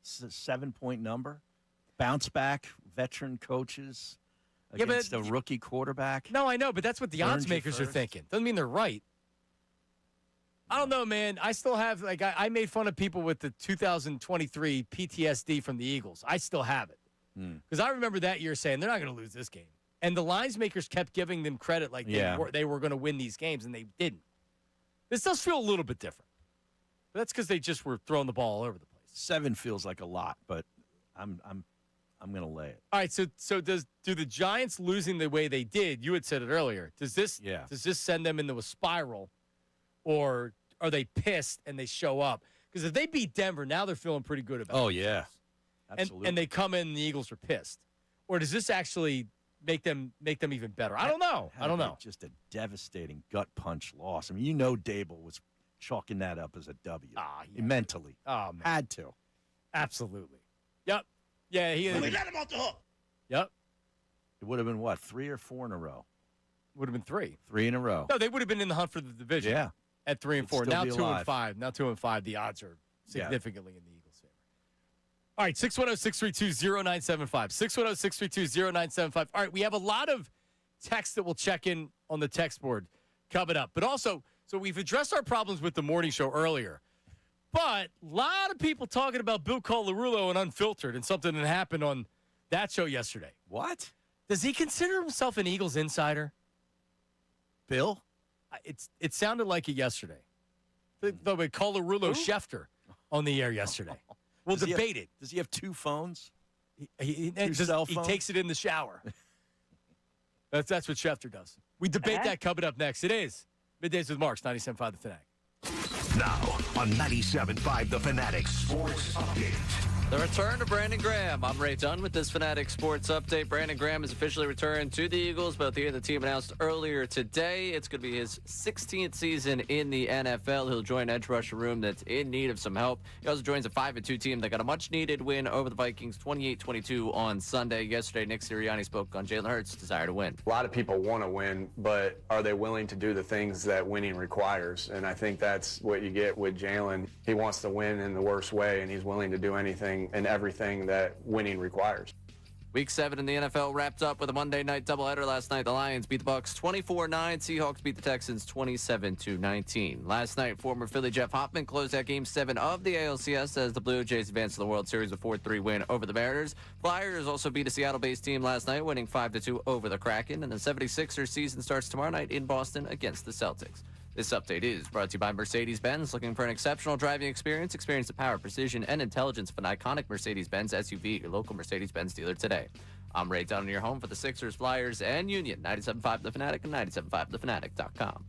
It's a 7-point number. Bounce back, veteran coaches against a rookie quarterback. No, I know, but that's what the odds makers are thinking. Doesn't mean they're right. I don't know, man. I still have, I made fun of people with the 2023 PTSD from the Eagles. I still have it. Because I remember that year saying, they're not going to lose this game. And the lines makers kept giving them credit like they were going to win these games, and they didn't. This does feel a little bit different. But that's because they just were throwing the ball all over the place. 7 feels like a lot, but I'm going to lay it. All right, so do the Giants losing the way they did, you had said it earlier, does this send them into a spiral, or are they pissed and they show up? Because if they beat Denver, now they're feeling pretty good about it. Oh, yeah. Absolutely. And they come in and the Eagles are pissed. Or does this actually make them even better? I don't know. Just a devastating gut punch loss. I mean, Dable was chalking that up as a W. Mentally. Oh, man. Had to. Absolutely. Yep. Yeah, we let him off the hook. Yep. It would have been what, 3 or 4 in a row? Would have been 3. 3 in a row. No, they would have been in the hunt for the division. Yeah. At 3 and 4. Still Now be 2 alive. and 5. Now 2 and 5. The odds are significantly in the Eagles' favor. All right, 610-632-0975. 610-632-0975. All right, we have a lot of texts that we'll check in on the text board coming up. But also, so we've addressed our problems with the morning show earlier. But a lot of people talking about Bill Colarulo and Unfiltered and something that happened on that show yesterday. What? Does he consider himself an Eagles insider? Bill? It sounded like it yesterday. The way Colarulo Schefter on the air yesterday. We'll debate it. Does he have 2 phones? He cell phones? takes it in the shower. That's what Schefter does. We debate that coming up next. It is Middays with Marks, 97.5 The Fanatic. Now on 97.5 The Fanatic Sports Update. The return to Brandon Graham. I'm Ray Dunn with this Fanatic Sports Update. Brandon Graham has officially returned to the Eagles, but the team announced earlier today it's going to be his 16th season in the NFL. He'll join edge rusher room that's in need of some help. He also joins a 5-2 team that got a much-needed win over the Vikings, 28-22 on Sunday. Yesterday, Nick Sirianni spoke on Jalen Hurts' desire to win. A lot of people want to win, but are they willing to do the things that winning requires? And I think that's what you get with Jalen. He wants to win in the worst way, and he's willing to do anything and everything that winning requires. Week 7 in the NFL wrapped up with a Monday night doubleheader last night. The Lions beat the Bucs 24-9. Seahawks beat the Texans 27-19. Last night, former Philly Jeff Hoffman closed out Game 7 of the ALCS as the Blue Jays advanced to the World Series with a 4-3 win over the Mariners. Flyers also beat a Seattle-based team last night, winning 5-2 over the Kraken. And the 76ers season starts tomorrow night in Boston against the Celtics. This update is brought to you by Mercedes-Benz. Looking for an exceptional driving experience? Experience the power, precision, and intelligence of an iconic Mercedes-Benz SUV at your local Mercedes-Benz dealer today. I'm Ray Dunn in your home for the Sixers, Flyers, and Union. 97.5 The Fanatic and 97.5thefanatic.com.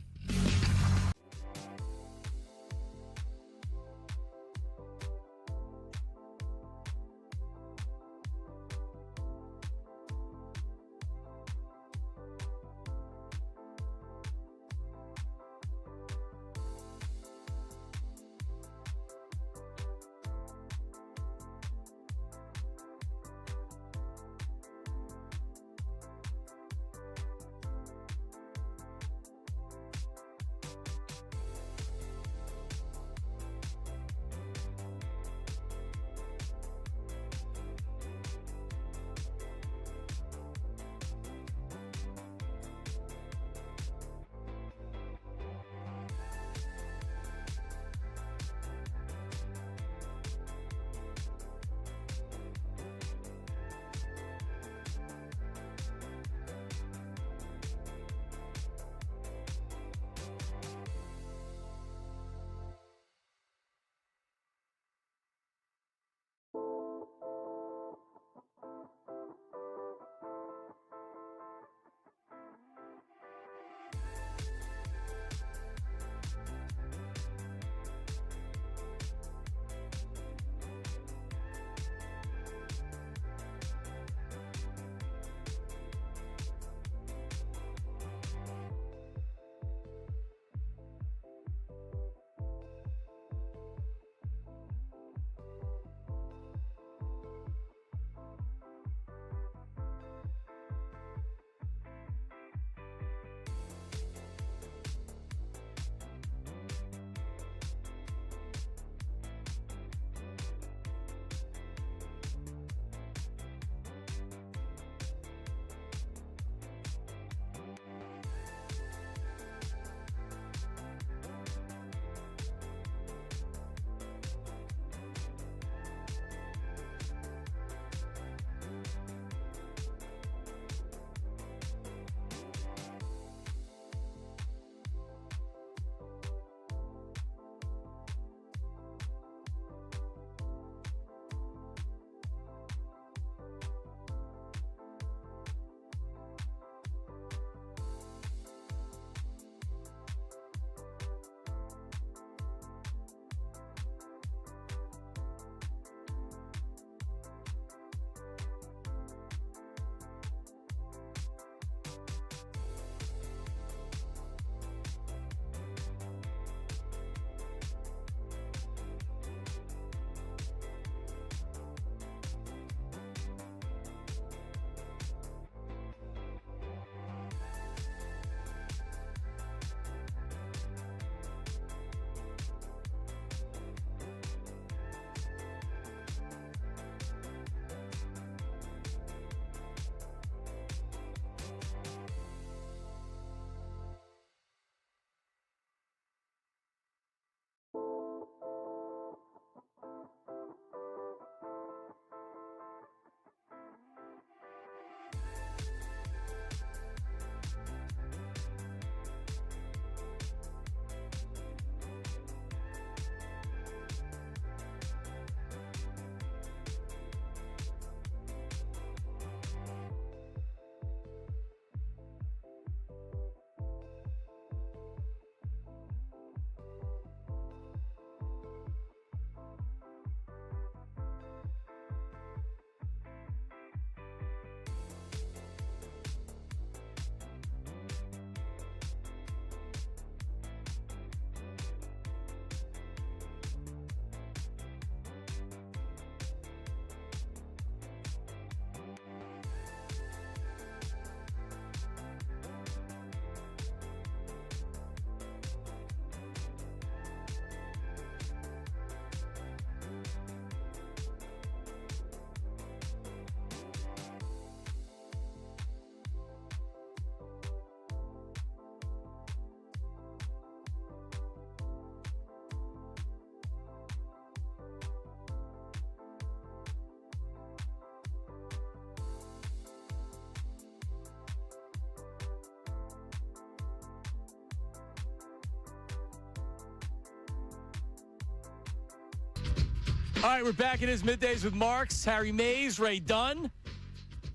All right, we're back. It is Middays with Marks, Harry Mays, Ray Dunn.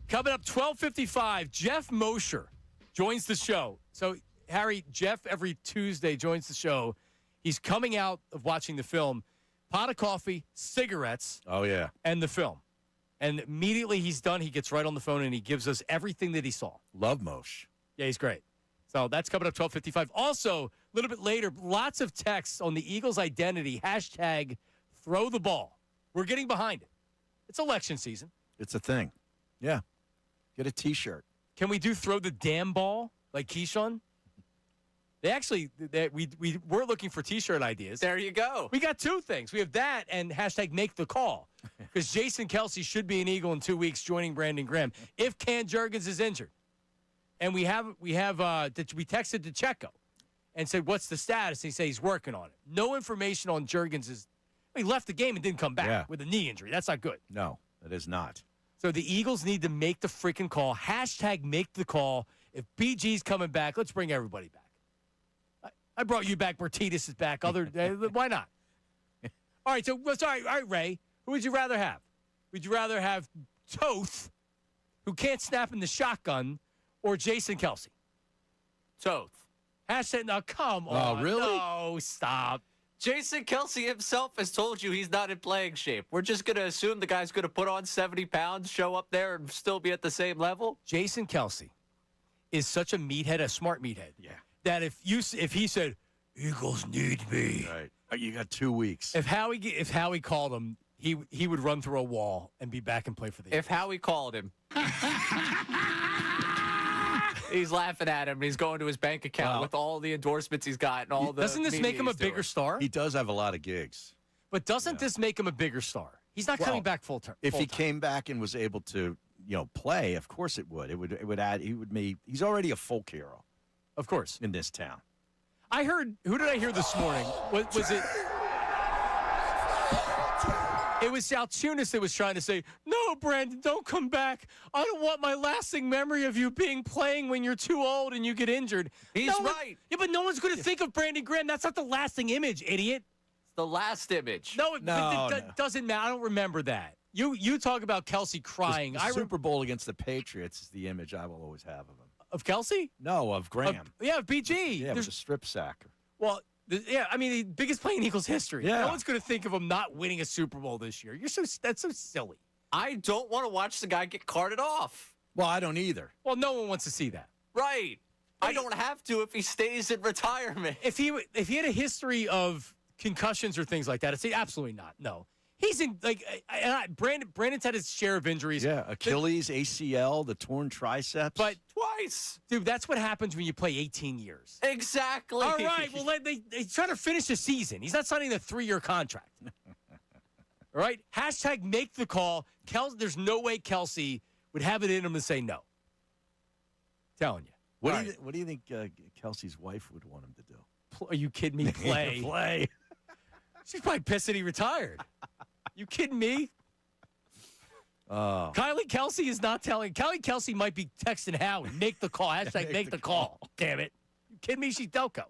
Coming up 12:55, Jeff Mosher joins the show. So, Harry, Jeff every Tuesday joins the show. He's coming out of watching the film, pot of coffee, cigarettes. Oh, yeah. And the film. And immediately he's done, he gets right on the phone and he gives us everything that he saw. Love Moshe. Yeah, he's great. So that's coming up 12:55. Also, a little bit later, lots of texts on the Eagles' identity, hashtag throw the ball. We're getting behind it. It's election season. It's a thing. Yeah. Get a T-shirt. Can we do throw the damn ball like Keyshawn? We were looking for T-shirt ideas. There you go. We got two things. We have that and hashtag make the call. Because Jason Kelsey should be an Eagle in 2 weeks joining Brandon Graham if Can Jurgens is injured. And we texted to Checo and said, what's the status? And he said he's working on it. No information on Jurgens. He left the game and didn't come back with a knee injury. That's not good. No, that is not. So the Eagles need to make the freaking call. Hashtag make the call. If BG's coming back, let's bring everybody back. I brought you back. Martinez is back. Why not? All right, all right, Ray. Who would you rather have? Would you rather have Toth, who can't snap in the shotgun, or Jason Kelsey? Toth. Hashtag, now come on. Oh, really? No, stop. Jason Kelsey himself has told you he's not in playing shape. We're just going to assume the guy's going to put on 70 pounds, show up there, and still be at the same level? Jason Kelsey is such a meathead, a smart meathead. Yeah. That if he said, Eagles need me. Right. You got 2 weeks. If Howie called him, he would run through a wall and be back and play for the Eagles. If Howie called him. He's laughing at him. He's going to his bank account with all the endorsements he's got and all the. Doesn't this make him a bigger star? He does have a lot of gigs. But doesn't this make him a bigger star? He's not coming back full term. If he came back and was able to, play, of course it would. It would add. He's already a folk hero, of course, in this town. I heard. Who did I hear this morning? Was it? It was Salciunas that was trying to say, no, Brandon, don't come back. I don't want my lasting memory of you playing when you're too old and you get injured. He's right. Yeah, but no one's going to think of Brandon Graham. That's not the lasting image, idiot. It's the last image. No, it doesn't matter. I don't remember that. You talk about Kelsey crying. The Super Bowl against the Patriots is the image I will always have of him. Of Kelsey? No, of Graham. Of BG. Yeah, with a strip sack. Well, the biggest play in Eagles history. Yeah. No one's going to think of him not winning a Super Bowl this year. That's so silly. I don't want to watch the guy get carted off. Well, I don't either. Well, no one wants to see that. Right. I don't have to if he stays in retirement. If he had a history of concussions or things like that, I'd say absolutely not. No. He's in Brandon's had his share of injuries. Yeah, Achilles, ACL, the torn triceps. But twice. Dude, that's what happens when you play 18 years. Exactly. All right, well, he's trying to finish the season. He's not signing a 3-year contract. All right? Hashtag make the call. There's no way Kelsey would have it in him to say no. Telling you. What do you think Kelsey's wife would want him to do? Are you kidding me? Play. Play. She's probably pissed that he retired. You kidding me? Kylie Kelsey is not telling. Kylie Kelsey might be texting Howie. Make the call. Hashtag make the call. Damn it. You kidding me? She's Delco.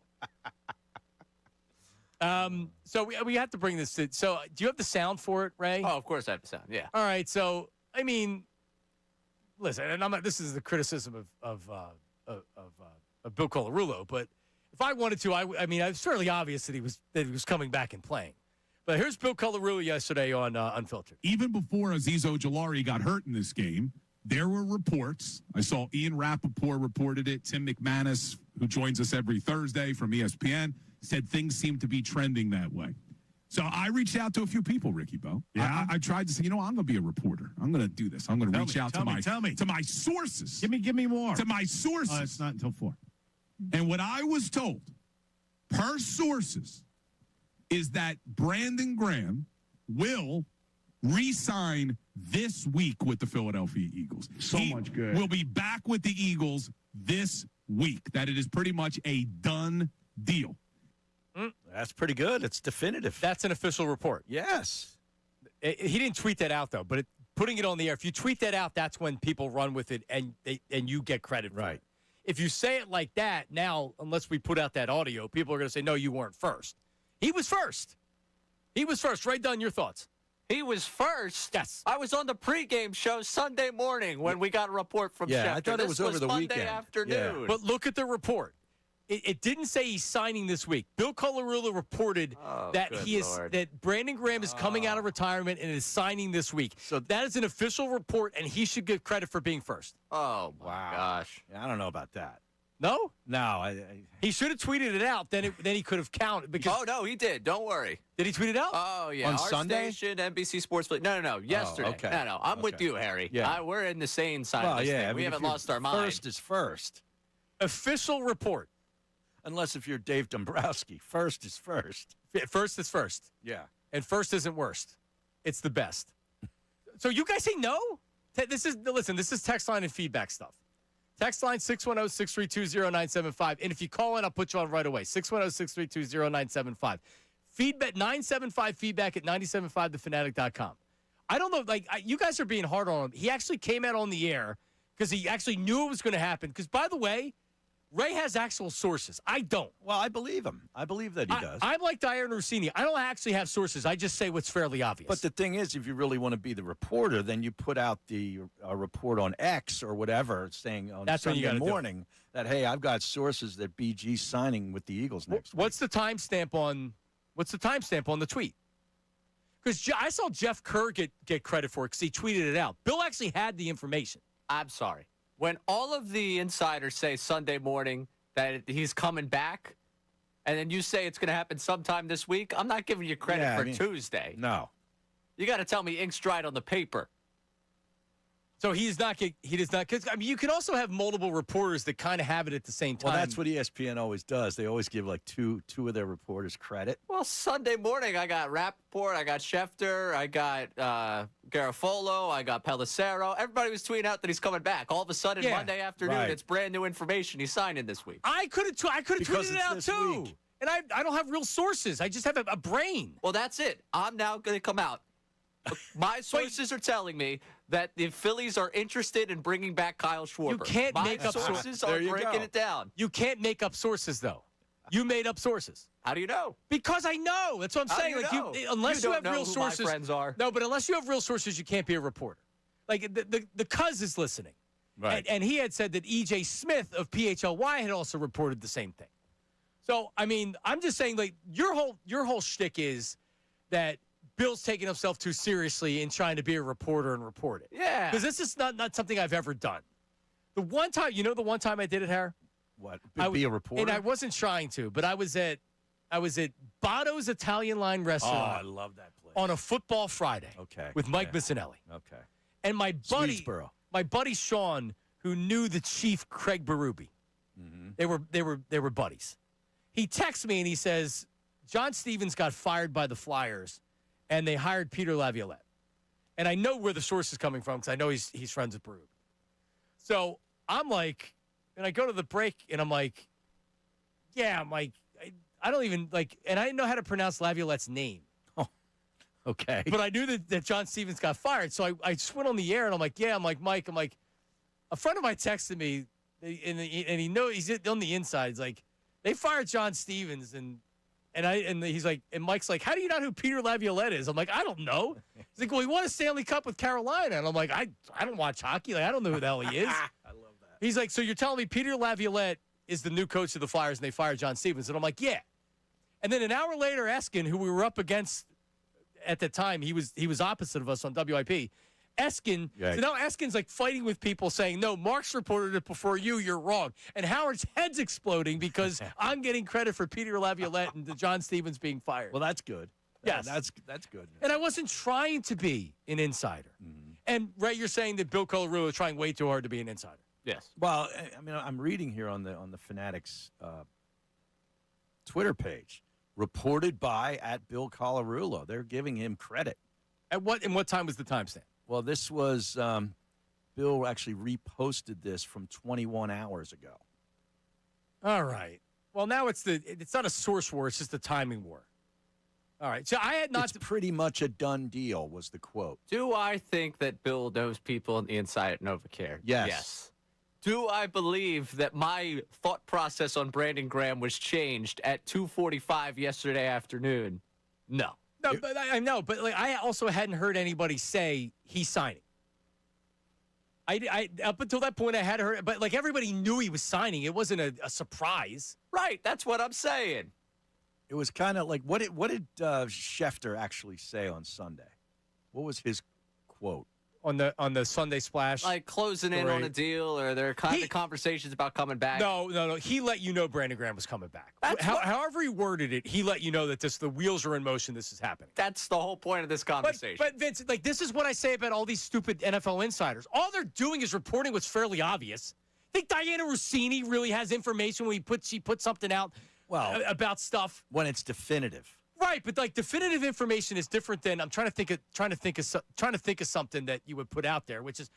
So we have to bring this to. So do you have the sound for it, Ray? Oh, of course I have the sound. Yeah. All right. So I mean, listen, and I'm not. This is the criticism of Bill Colarulo, but if I wanted to, I mean, it's fairly obvious that he was coming back and playing. But here's Bill Colarulo yesterday on Unfiltered. Even before Azeez Ojulari got hurt in this game, there were reports. I saw Ian Rappaport reported it. Tim McManus, who joins us every Thursday from ESPN, said things seem to be trending that way. So I reached out to a few people, Ricky Bo. Yeah. I tried to say, I'm going to be a reporter. I'm going to do this. I'm going to reach out to my sources. Give me more. To my sources. It's not until 4. And what I was told, per sources, is that Brandon Graham will re-sign this week with the Philadelphia Eagles. Much good. Will be back with the Eagles this week. That it is pretty much a done deal. That's pretty good. It's definitive. That's an official report. Yes. He didn't tweet that out, though, but putting it on the air, if you tweet that out, that's when people run with it and you get credit for it. If you say it like that, now, unless we put out that audio, people are going to say, no, you weren't first. He was first. He was first. Ray Dunn, your thoughts? He was first. Yes. I was on the pregame show Sunday morning when we got a report from Schefter. I thought it was over the Monday weekend. afternoon. Yeah. But look at the report. It didn't say he's signing this week. Bill Colarulo reported that that Brandon Graham is coming out of retirement and is signing this week. So that is an official report, and he should get credit for being first. Oh, my gosh. Yeah, I don't know about that. No? No. He should have tweeted it out. Then he could have counted. Because Oh, no, he did. Don't worry. Did he tweet it out? Oh, yeah. On Our Sunday? station, NBC Sports. No. Yesterday. okay. No. I'm with you, Harry. Yeah. We're in the same side Well, of this yeah. thing. I mean, We if haven't you're lost our mind. First is first. Official report. Unless if you're Dave Dombrowski. First is first. First is first. Yeah. And first isn't worst. It's the best. So you guys say no? This is text line and feedback stuff. Text line 610-632-0975. And if you call in, I'll put you on right away. 610-632-0975. Feedback 975 feedback at 975thefanatic.com. I don't know, you guys are being hard on him. He actually came out on the air because he actually knew it was going to happen. Because, by the way, Ray has actual sources. I don't. Well, I believe him. I believe that he does. I'm like Diane Rossini. I don't actually have sources. I just say what's fairly obvious. But the thing is, if you really want to be the reporter, then you put out the report on X or whatever, saying on Sunday morning that, hey, I've got sources that BG's signing with the Eagles next week. What's the timestamp on the tweet? Because I saw Jeff Kerr get credit for it because he tweeted it out. Bill actually had the information. I'm sorry. When all of the insiders say Sunday morning that he's coming back, and then you say it's going to happen sometime this week, I'm not giving you credit for Tuesday. No. You got to tell me ink's dried on the paper. So he does not, because you can also have multiple reporters that kind of have it at the same time. Well, that's what ESPN always does. They always give like two of their reporters credit. Well, Sunday morning, I got Rappaport, I got Schefter, I got Garofolo, I got Pelissero. Everybody was tweeting out that he's coming back. All of a sudden, Monday afternoon, it's brand new information. He's signing this week. I could have tweeted it out too. Week. And I don't have real sources. I just have a brain. Well, that's it. I'm now going to come out. My sources are telling me that the Phillies are interested in bringing back Kyle Schwarber. You can't make up sources. Are breaking it down. You can't make up sources, though. You made up sources. How do you know? Because I know. That's what I'm saying. Unless you have real sources, my friends are. No, but unless you have real sources, you can't be a reporter. Like the Cuz is listening, right? And he had said that E.J. Smith of PHLY had also reported the same thing. So I mean, I'm just saying, like your whole shtick is that Bill's taking himself too seriously in trying to be a reporter and report it. Yeah. Because this is not something I've ever done. The one time I did it, Harry? What? Be a reporter? And I wasn't trying to, but I was at Botto's Italian Line Restaurant. Oh, I love that place. On a football Friday. Okay. With Mike Missinelli. Okay. And my buddy Sean, who knew the chief Craig Berube. Mm-hmm. They were buddies. He texts me and he says, John Stevens got fired by the Flyers and they hired Peter Laviolette. And I know where the source is coming from because I know he's friends with Berube. So I'm like, and I go to the break and I'm like, I don't even and I didn't know how to pronounce Laviolette's name. Oh, okay. But I knew that John Stevens got fired. So I just went on the air and I'm like, Mike, a friend of mine texted me and he knows he's on the inside. He's like, they fired John Stevens and he's like, and Mike's like, how do you not know who Peter Laviolette is? I'm like, I don't know. He's like, well, he won a Stanley Cup with Carolina. And I'm like, I don't watch hockey. Like, I don't know who the hell he is. I love that. He's like, so you're telling me Peter Laviolette is the new coach of the Flyers and they fired John Stevens? And I'm like, yeah. And then an hour later, Eskin, who we were up against at the time, he was opposite of us on WIP. Eskin, so now Eskin's like fighting with people saying, no, Mark's reported it before you're wrong. And Howard's head's exploding because I'm getting credit for Peter Laviolette and John Stevens being fired. Well, that's good. Yes. That's good. And I wasn't trying to be an insider. Mm-hmm. And, Ray, you're saying that Bill Colarulo is trying way too hard to be an insider. Yes. Well, I mean, I'm reading here on the Fanatics Twitter page, reported by @Bill Colarulo. They're giving him credit. And what time was the timestamp? Well, this was Bill actually reposted this from 21 hours ago. All right. Well, now it's not a source war; it's just a timing war. All right. So I had not. It's pretty much a done deal, was the quote. Do I think that Bill knows people on the inside at NovaCare? Yes. Do I believe that my thought process on Brandon Graham was changed at 2:45 yesterday afternoon? No. No, but I know, but like I also hadn't heard anybody say he's signing. I up until that point I had heard, but like everybody knew he was signing. It wasn't a surprise. Right, that's what I'm saying. It was kind of like what did Schefter actually say on Sunday? What was his quote on the Sunday Splash? Like closing in on a deal, or there are kind of conversations about coming back. No. He let you know Brandon Graham was coming back. However he worded it, he let you know that the wheels are in motion. This is happening. That's the whole point of this conversation. But Vince, like this is what I say about all these stupid NFL insiders. All they're doing is reporting what's fairly obvious. Think Diana Rossini really has information when she puts something out about stuff when it's definitive. Right, but like definitive information is different than I'm trying to think of something that you would put out there, which is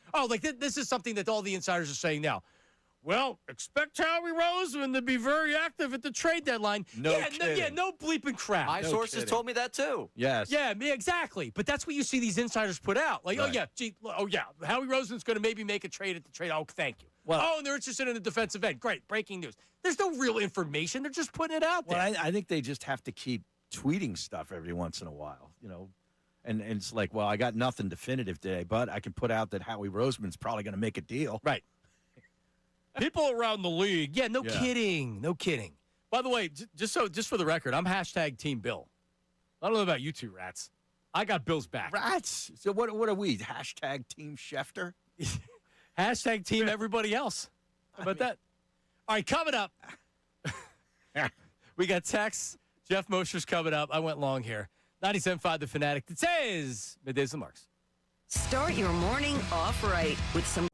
this is something that all the insiders are saying now. Well, expect Howie Roseman to be very active at the trade deadline. No bleeping crap. My sources told me that too. Yes. Yeah, exactly. But that's what you see these insiders put out. Like, Howie Roseman's going to maybe make a trade at the trade. Oh, thank you. Well, and they're interested in the defensive end. Great, breaking news. There's no real information. They're just putting it out there. Well, I think they just have to keep tweeting stuff every once in a while, and it's like, well, I got nothing definitive today, but I can put out that Howie Roseman's probably going to make a deal. Right. People around the league. Yeah, no kidding. By the way, just for the record, I'm hashtag Team Bill. I don't know about you two rats. I got Bill's back. Rats? So what are we? Hashtag Team Schefter? Hashtag Team everybody else. How about that? All right, coming up. We got texts. Jeff Mosher's coming up. I went long here. 97.5 The Fanatic. It says Middays and Marks. Start your morning off right with some.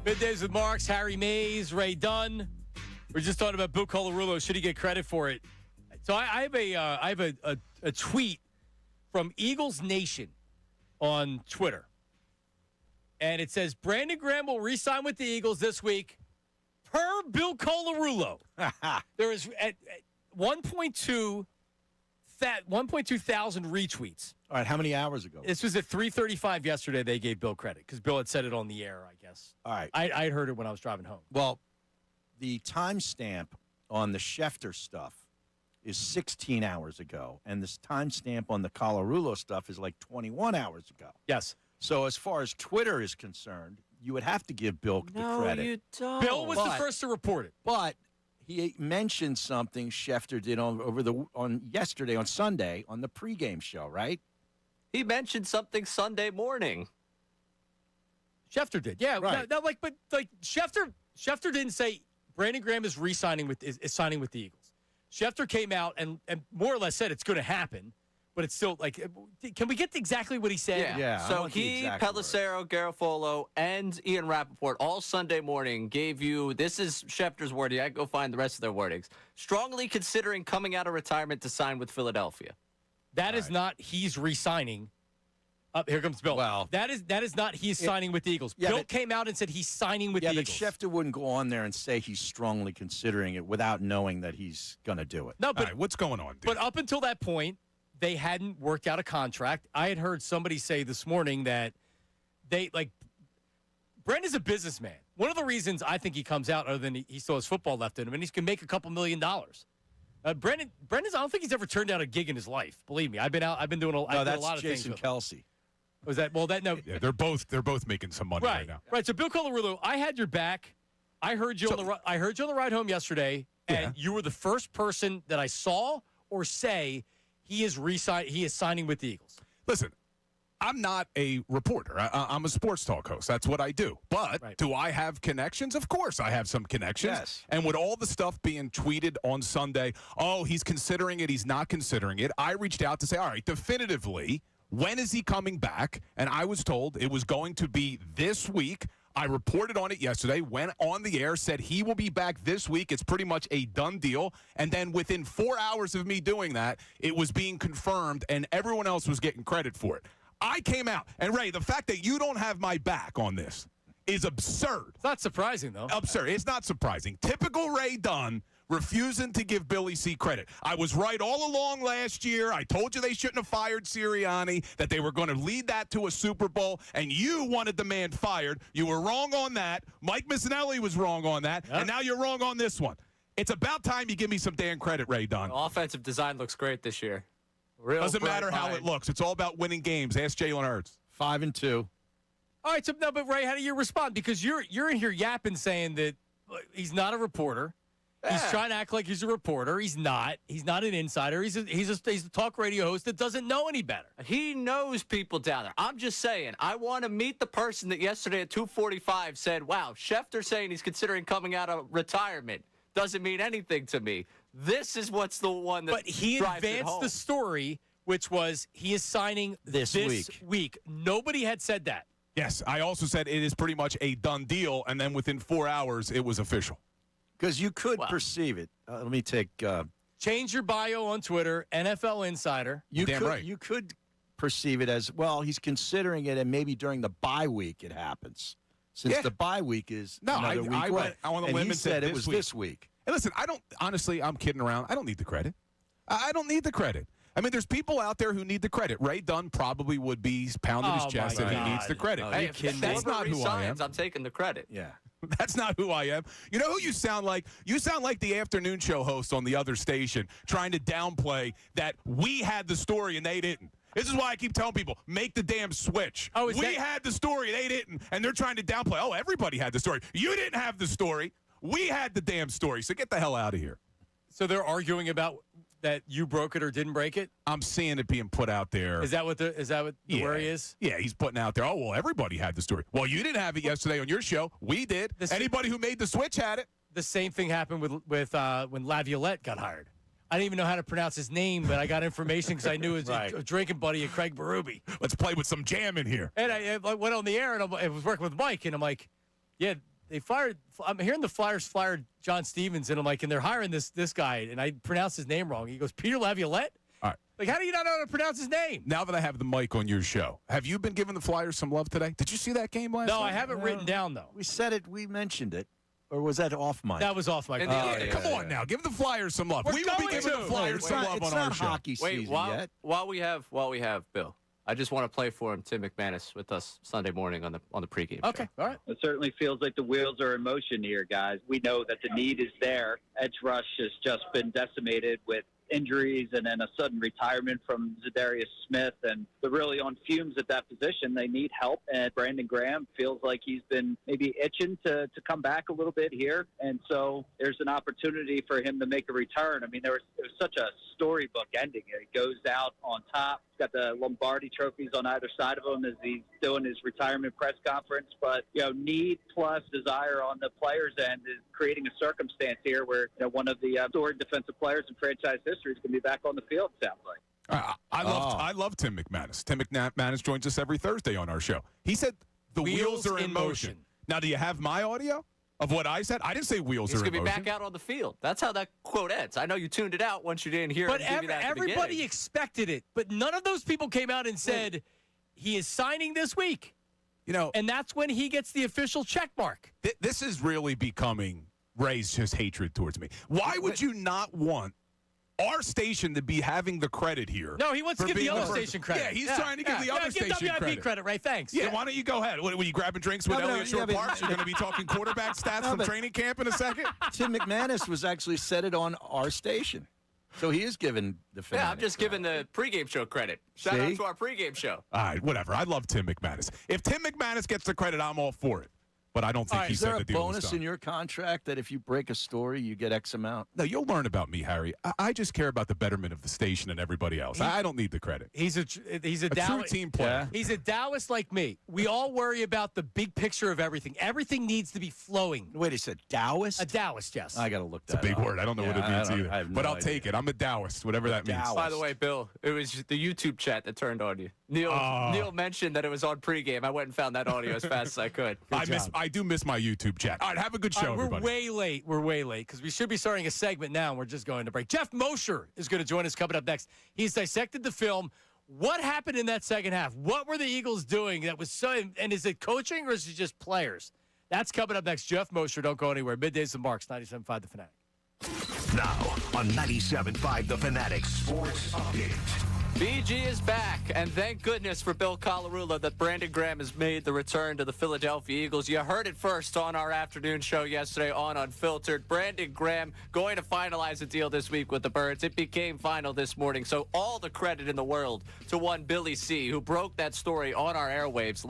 Middays with Marks, Harry Mays, Ray Dunn. We're just talking about Bill Colarulo. Should he get credit for it? So I have a tweet from Eagles Nation on Twitter. And it says, Brandon Graham will re-sign with the Eagles this week per Bill Colarulo. There is at 1.2 thousand retweets. All right, how many hours ago? This was at 3:35 yesterday. They gave Bill credit because Bill had said it on the air, I guess. All right. I had heard it when I was driving home. Well, the timestamp on the Schefter stuff is 16 hours ago, and this timestamp on the Colarulo stuff is like 21 hours ago. Yes. So as far as Twitter is concerned, you would have to give Bill the credit. No, you don't. Bill was the first to report it. But he mentioned something Schefter did on yesterday, on Sunday, on the pregame show, right? He mentioned something Sunday morning. Schefter did, yeah. Right. But Schefter didn't say Brandon Graham is signing with the Eagles. Schefter came out and more or less said it's going to happen, but it's still like, can we get exactly what he said? Yeah. So he, Pelissero, Garofolo, and Ian Rappaport all Sunday morning gave you, this is Schefter's wording. I go find the rest of their wordings. Strongly considering coming out of retirement to sign with Philadelphia. That is not he's re-signing. Here comes Bill. Well, that is not he's signing with the Eagles. Yeah, Bill came out and said he's signing with the Eagles. Yeah, but Schefter wouldn't go on there and say he's strongly considering it without knowing that he's going to do it. No, but All right, what's going on, dude? But up until that point, they hadn't worked out a contract. I had heard somebody say this morning that Brandon's a businessman. One of the reasons I think he comes out, other than he still has football left in him, and he can make a couple $1 million. Brendan's, I don't think he's ever turned down a gig in his life. Believe me, I've been doing a lot of things. Jason Kelsey. Was that? Well, that no. Yeah, they're both making some money right now. Right. So Bill Colarulo, I had your back. I heard you on the ride home yesterday, and you were the first person that I saw or say he is signing with the Eagles. Listen, I'm not a reporter. I'm a sports talk host. That's what I do. But do I have connections? Of course I have some connections. Yes. And with all the stuff being tweeted on Sunday, oh, he's considering it, he's not considering it, I reached out to say, all right, definitively, when is he coming back? And I was told it was going to be this week. I reported on it yesterday, went on the air, said he will be back this week. It's pretty much a done deal. And then within 4 hours of me doing that, it was being confirmed, and everyone else was getting credit for it. I came out. And, Ray, the fact that you don't have my back on this is absurd. It's not surprising, though. Absurd. It's not surprising. Typical Ray Dunn refusing to give Billy C credit. I was right all along last year. I told you they shouldn't have fired Sirianni, that they were going to lead that to a Super Bowl, and you wanted the man fired. You were wrong on that. Mike Missinelli was wrong on that, and now you're wrong on this one. It's about time you give me some damn credit, Ray Dunn. Offensive design looks great this year. Doesn't matter how it looks. It's all about winning games. Ask Jalen Hurts. 5-2. All right, so no, but Ray, how do you respond? Because you're in here yapping, saying that he's not a reporter. He's trying to act like he's a reporter. He's not. He's not an insider. He's a talk radio host that doesn't know any better. He knows people down there. I'm just saying, I want to meet the person that yesterday at 2:45 said, wow, Schefter saying he's considering coming out of retirement doesn't mean anything to me. This is what's the one that But he drives it advanced home. the story, which was he is signing this week. Nobody had said that. Yes, I also said it is pretty much a done deal, and then within 4 hours, it was official. Because you could perceive it. Let me take. Change your bio on Twitter, NFL Insider. You could perceive it as, well, he's considering it, and maybe during the bye week it happens. Since the bye week is another week I away. went on a and limb he and said it was this week. And listen, honestly, I'm kidding around. I don't need the credit. I don't need the credit. I mean, there's people out there who need the credit. Ray Dunn probably would be pounding his chest that he needs the credit. Hey, that's not who I am. I'm taking the credit. Yeah. That's not who I am. You know who you sound like? You sound like the afternoon show host on the other station trying to downplay that we had the story and they didn't. This is why I keep telling people, make the damn switch. We had the story, they didn't, and they're trying to downplay. Oh, everybody had the story. You didn't have the story. We had the damn story, so get the hell out of here. So they're arguing about that you broke it or didn't break it? I'm seeing it being put out there. Is that what the worry is? Yeah, he's putting out there, oh, well, everybody had the story. Well, you didn't have it yesterday on your show. We did. Anybody who made the switch had it. The same thing happened with when Laviolette got hired. I didn't even know how to pronounce his name, but I got information because I knew it was a drinking buddy of Craig Berube. Let's play with some jam in here. And I went on the air, and I was working with Mike, and I'm like, yeah, I'm hearing the Flyers fired John Stevens, and I'm like, and they're hiring this guy, and I pronounced his name wrong. He goes, Peter Laviolette? All right. Like, how do you not know how to pronounce his name? Now that I have the mic on your show, have you been giving the Flyers some love today? Did you see that game last night? No, I haven't written down, though. We said it. We mentioned it. Or was that off mic? That was off mic. Come on now. Give the Flyers some love. We will be giving the Flyers some love on our show. Hockey season yet. While we have Bill, I just want to play for him Tim McManus with us Sunday morning on the pregame show. Okay, all right. It certainly feels like the wheels are in motion here, guys. We know that the need is there. Edge rush has just been decimated with injuries and then a sudden retirement from Zadarius Smith, and they're really on fumes at that position. They need help, and Brandon Graham feels like he's been maybe itching to come back a little bit here, and so there's an opportunity for him to make a return. I mean, it was such a storybook ending. He goes out on top. He's got the Lombardi trophies on either side of him as he's doing his retirement press conference, but need plus desire on the players' end is creating a circumstance here where one of the storied defensive players in franchise history is going to be back on the field, sounds like. I love Tim McManus. Tim McManus joins us every Thursday on our show. He said the wheels are in motion. Now, do you have my audio of what I said? I didn't say wheels are in motion. He's going to be back out on the field. That's how that quote ends. I know you tuned it out once you didn't hear but it. But everybody expected it. But none of those people came out and said he is signing this week. And that's when he gets the official check mark. This is really becoming Ray's just hatred towards me. Why would you not want our station to be having the credit here? No, he wants to give the other station credit. Yeah, he's trying to give the other station give WIP credit. Right? Thanks. Yeah, why don't you go ahead? What, were you grabbing drinks with Elliott Shore Parks? You're going to be talking quarterback stats from training camp in a second? Tim McManus was actually said it on our station. So he is giving the Fanatic. Yeah, I'm just giving the pregame show credit. Shout out to our pregame show. All right, whatever. I love Tim McManus. If Tim McManus gets the credit, I'm all for it. But I don't think he said the deal was done. Is there a bonus in your contract that if you break a story, you get X amount? No, you'll learn about me, Harry. I just care about the betterment of the station and everybody else. I don't need the credit. He's a true team player. He's a Taoist like me. We all worry about the big picture of everything. Everything needs to be flowing. Wait, he said Taoist? A Taoist, yes. I got to look that up. It's a big word. I don't know what it means either. But I'll take it. I'm a Taoist, whatever that means. By the way, Bill, it was the YouTube chat that turned on you. Neil mentioned that it was on pregame. I went and found that audio as fast as I could. I do miss my YouTube chat. All right, have a good show, everybody. We're way late because we should be starting a segment now, and we're just going to break. Jeff Mosher is going to join us coming up next. He's dissected the film. What happened in that second half? What were the Eagles doing that was so – and is it coaching or is it just players? That's coming up next. Jeff Mosher, don't go anywhere. Middays and Marks, 97.5 The Fanatic. Now on 97.5 The Fanatic Sports Update. BG is back, and thank goodness for Bill Colarulo that Brandon Graham has made the return to the Philadelphia Eagles. You heard it first on our afternoon show yesterday on Unfiltered. Brandon Graham going to finalize a deal this week with the Birds. It became final this morning, so all the credit in the world to one Billy C., who broke that story on our airwaves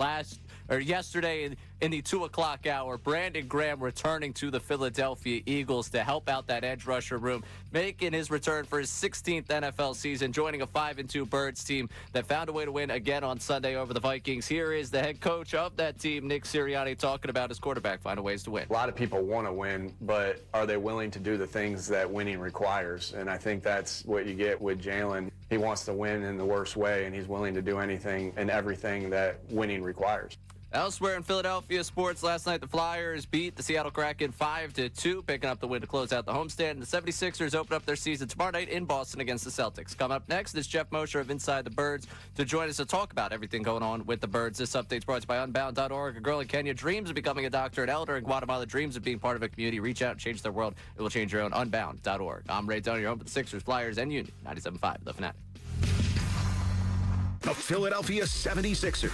yesterday in the 2 o'clock hour. Brandon Graham returning to the Philadelphia Eagles to help out that edge rusher room, making his return for his 16th NFL season, joining a 5-2 Birds team that found a way to win again on Sunday over the Vikings. Here is the head coach of that team, Nick Sirianni, talking about his quarterback finding ways to win. A lot of people want to win, but are they willing to do the things that winning requires? And I think that's what you get with Jalen. He wants to win in the worst way, and he's willing to do anything and everything that winning requires. Elsewhere in Philadelphia sports, last night the Flyers beat the Seattle Kraken 5-2, picking up the win to close out the homestand. And the 76ers open up their season tomorrow night in Boston against the Celtics. Coming up next is Jeff Mosher of Inside the Birds to join us to talk about everything going on with the Birds. This update's brought to you by Unbound.org. A girl in Kenya dreams of becoming a doctor, an elder in Guatemala dreams of being part of a community. Reach out and change their world. It will change your own. Unbound.org. I'm Ray Donner, your home for the Sixers, Flyers, and Union. 97.5 The Fanatic. The Philadelphia 76ers.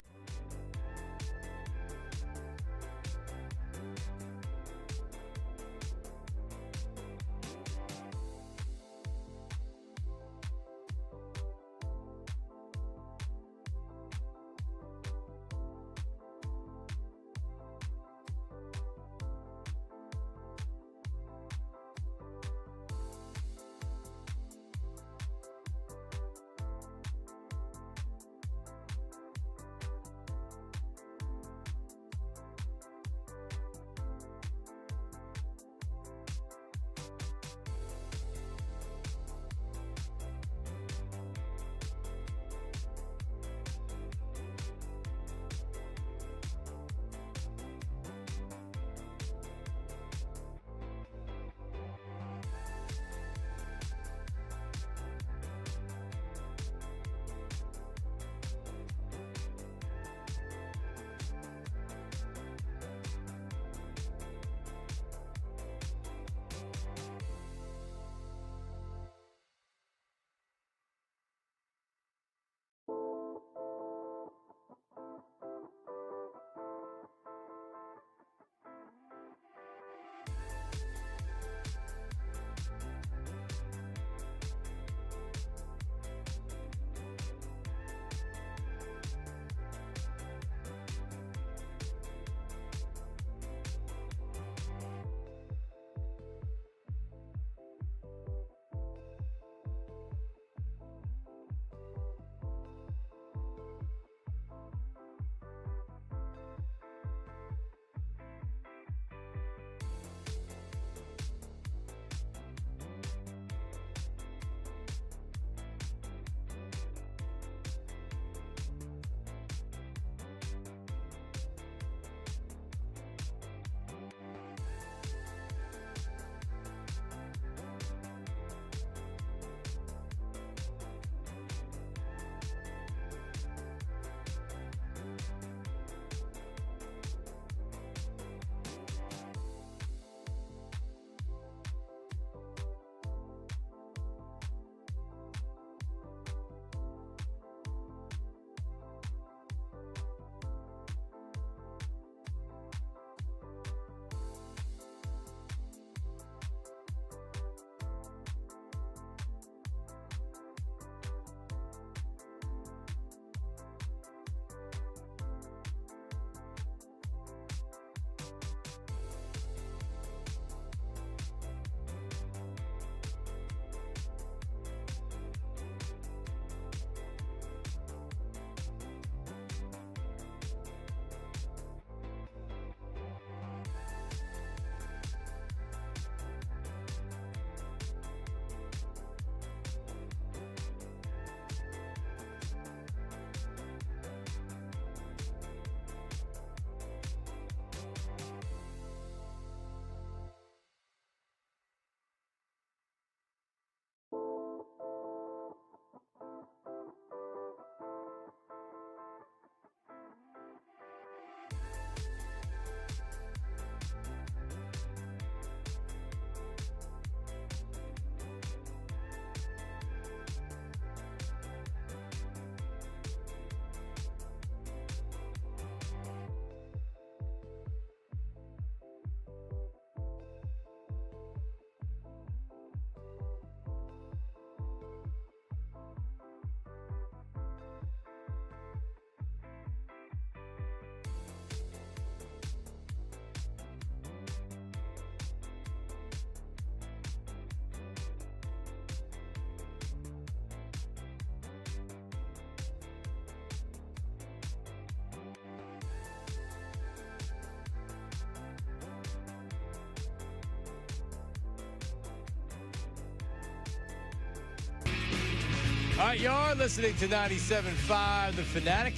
All right, you're listening to 97.5 The Fanatic.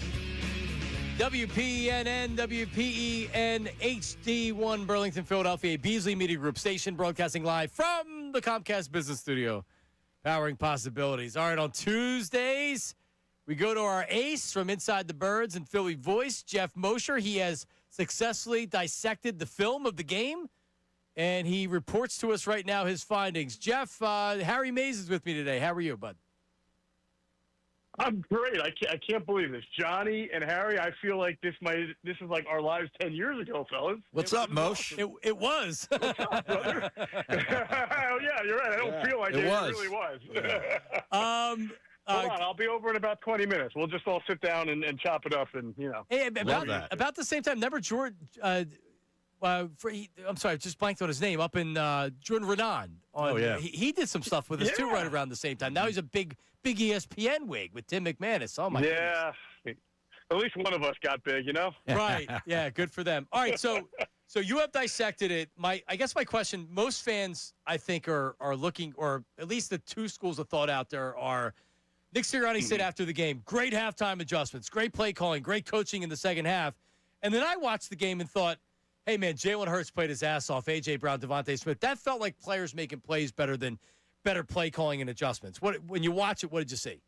WPEN, WPEN, HD1, Burlington, Philadelphia, Beasley Media Group station, broadcasting live from the Comcast Business Studio, powering possibilities. All right, on Tuesdays, we go to our ace from Inside the Birds and Philly Voice, Jeff Mosher. He has successfully dissected the film of the game, and he reports to us right now his findings. Jeff, Harry Mays is with me today. How are you, bud? I'm great. I can't believe this. Johnny and Harry, I feel like this is like our lives 10 years ago, fellas. What's up, Mosh? Awesome. It was. What's up, brother? Oh, yeah, you're right. I don't feel like it. It really was. Yeah. Hold on. I'll be over in about 20 minutes. We'll just all sit down and chop it up and, Hey, about the same time, remember Jordan, I'm sorry, I just blanked on his name, up in Jordan Renan. He did some stuff with us, too, right around the same time. Now he's a big ESPN wig with Tim McManus. Oh, my goodness. At least one of us got big, you know? Right. Yeah, good for them. All right, so you have dissected it. I guess my question, most fans, I think, are looking, or at least the two schools of thought out there are, Nick Sirianni said after the game, great halftime adjustments, great play calling, great coaching in the second half. And then I watched the game and thought, hey, man, Jalen Hurts played his ass off, A.J. Brown, Devontae Smith. That felt like players making plays better play calling and adjustments. When you watch it, what did you see?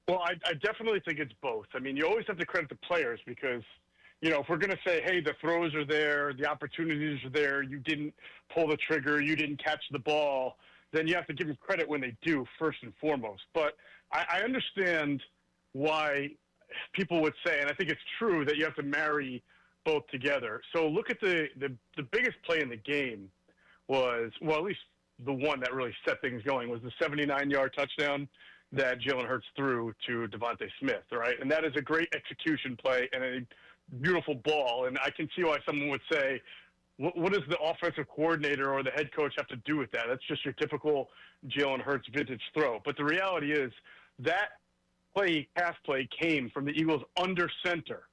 Well, I definitely think it's both. I mean, you always have to credit the players because, if we're going to say, hey, the throws are there, the opportunities are there, you didn't pull the trigger, you didn't catch the ball, then you have to give them credit when they do, first and foremost. But I understand why people would say, and I think it's true, that you have to marry both together. So look at the biggest play in the game was, well, at least the one that really set things going was the 79-yard touchdown that Jalen Hurts threw to Devontae Smith, right? And that is a great execution play and a beautiful ball. And I can see why someone would say, what does the offensive coordinator or the head coach have to do with that? That's just your typical Jalen Hurts vintage throw. But the reality is that pass play came from the Eagles under center.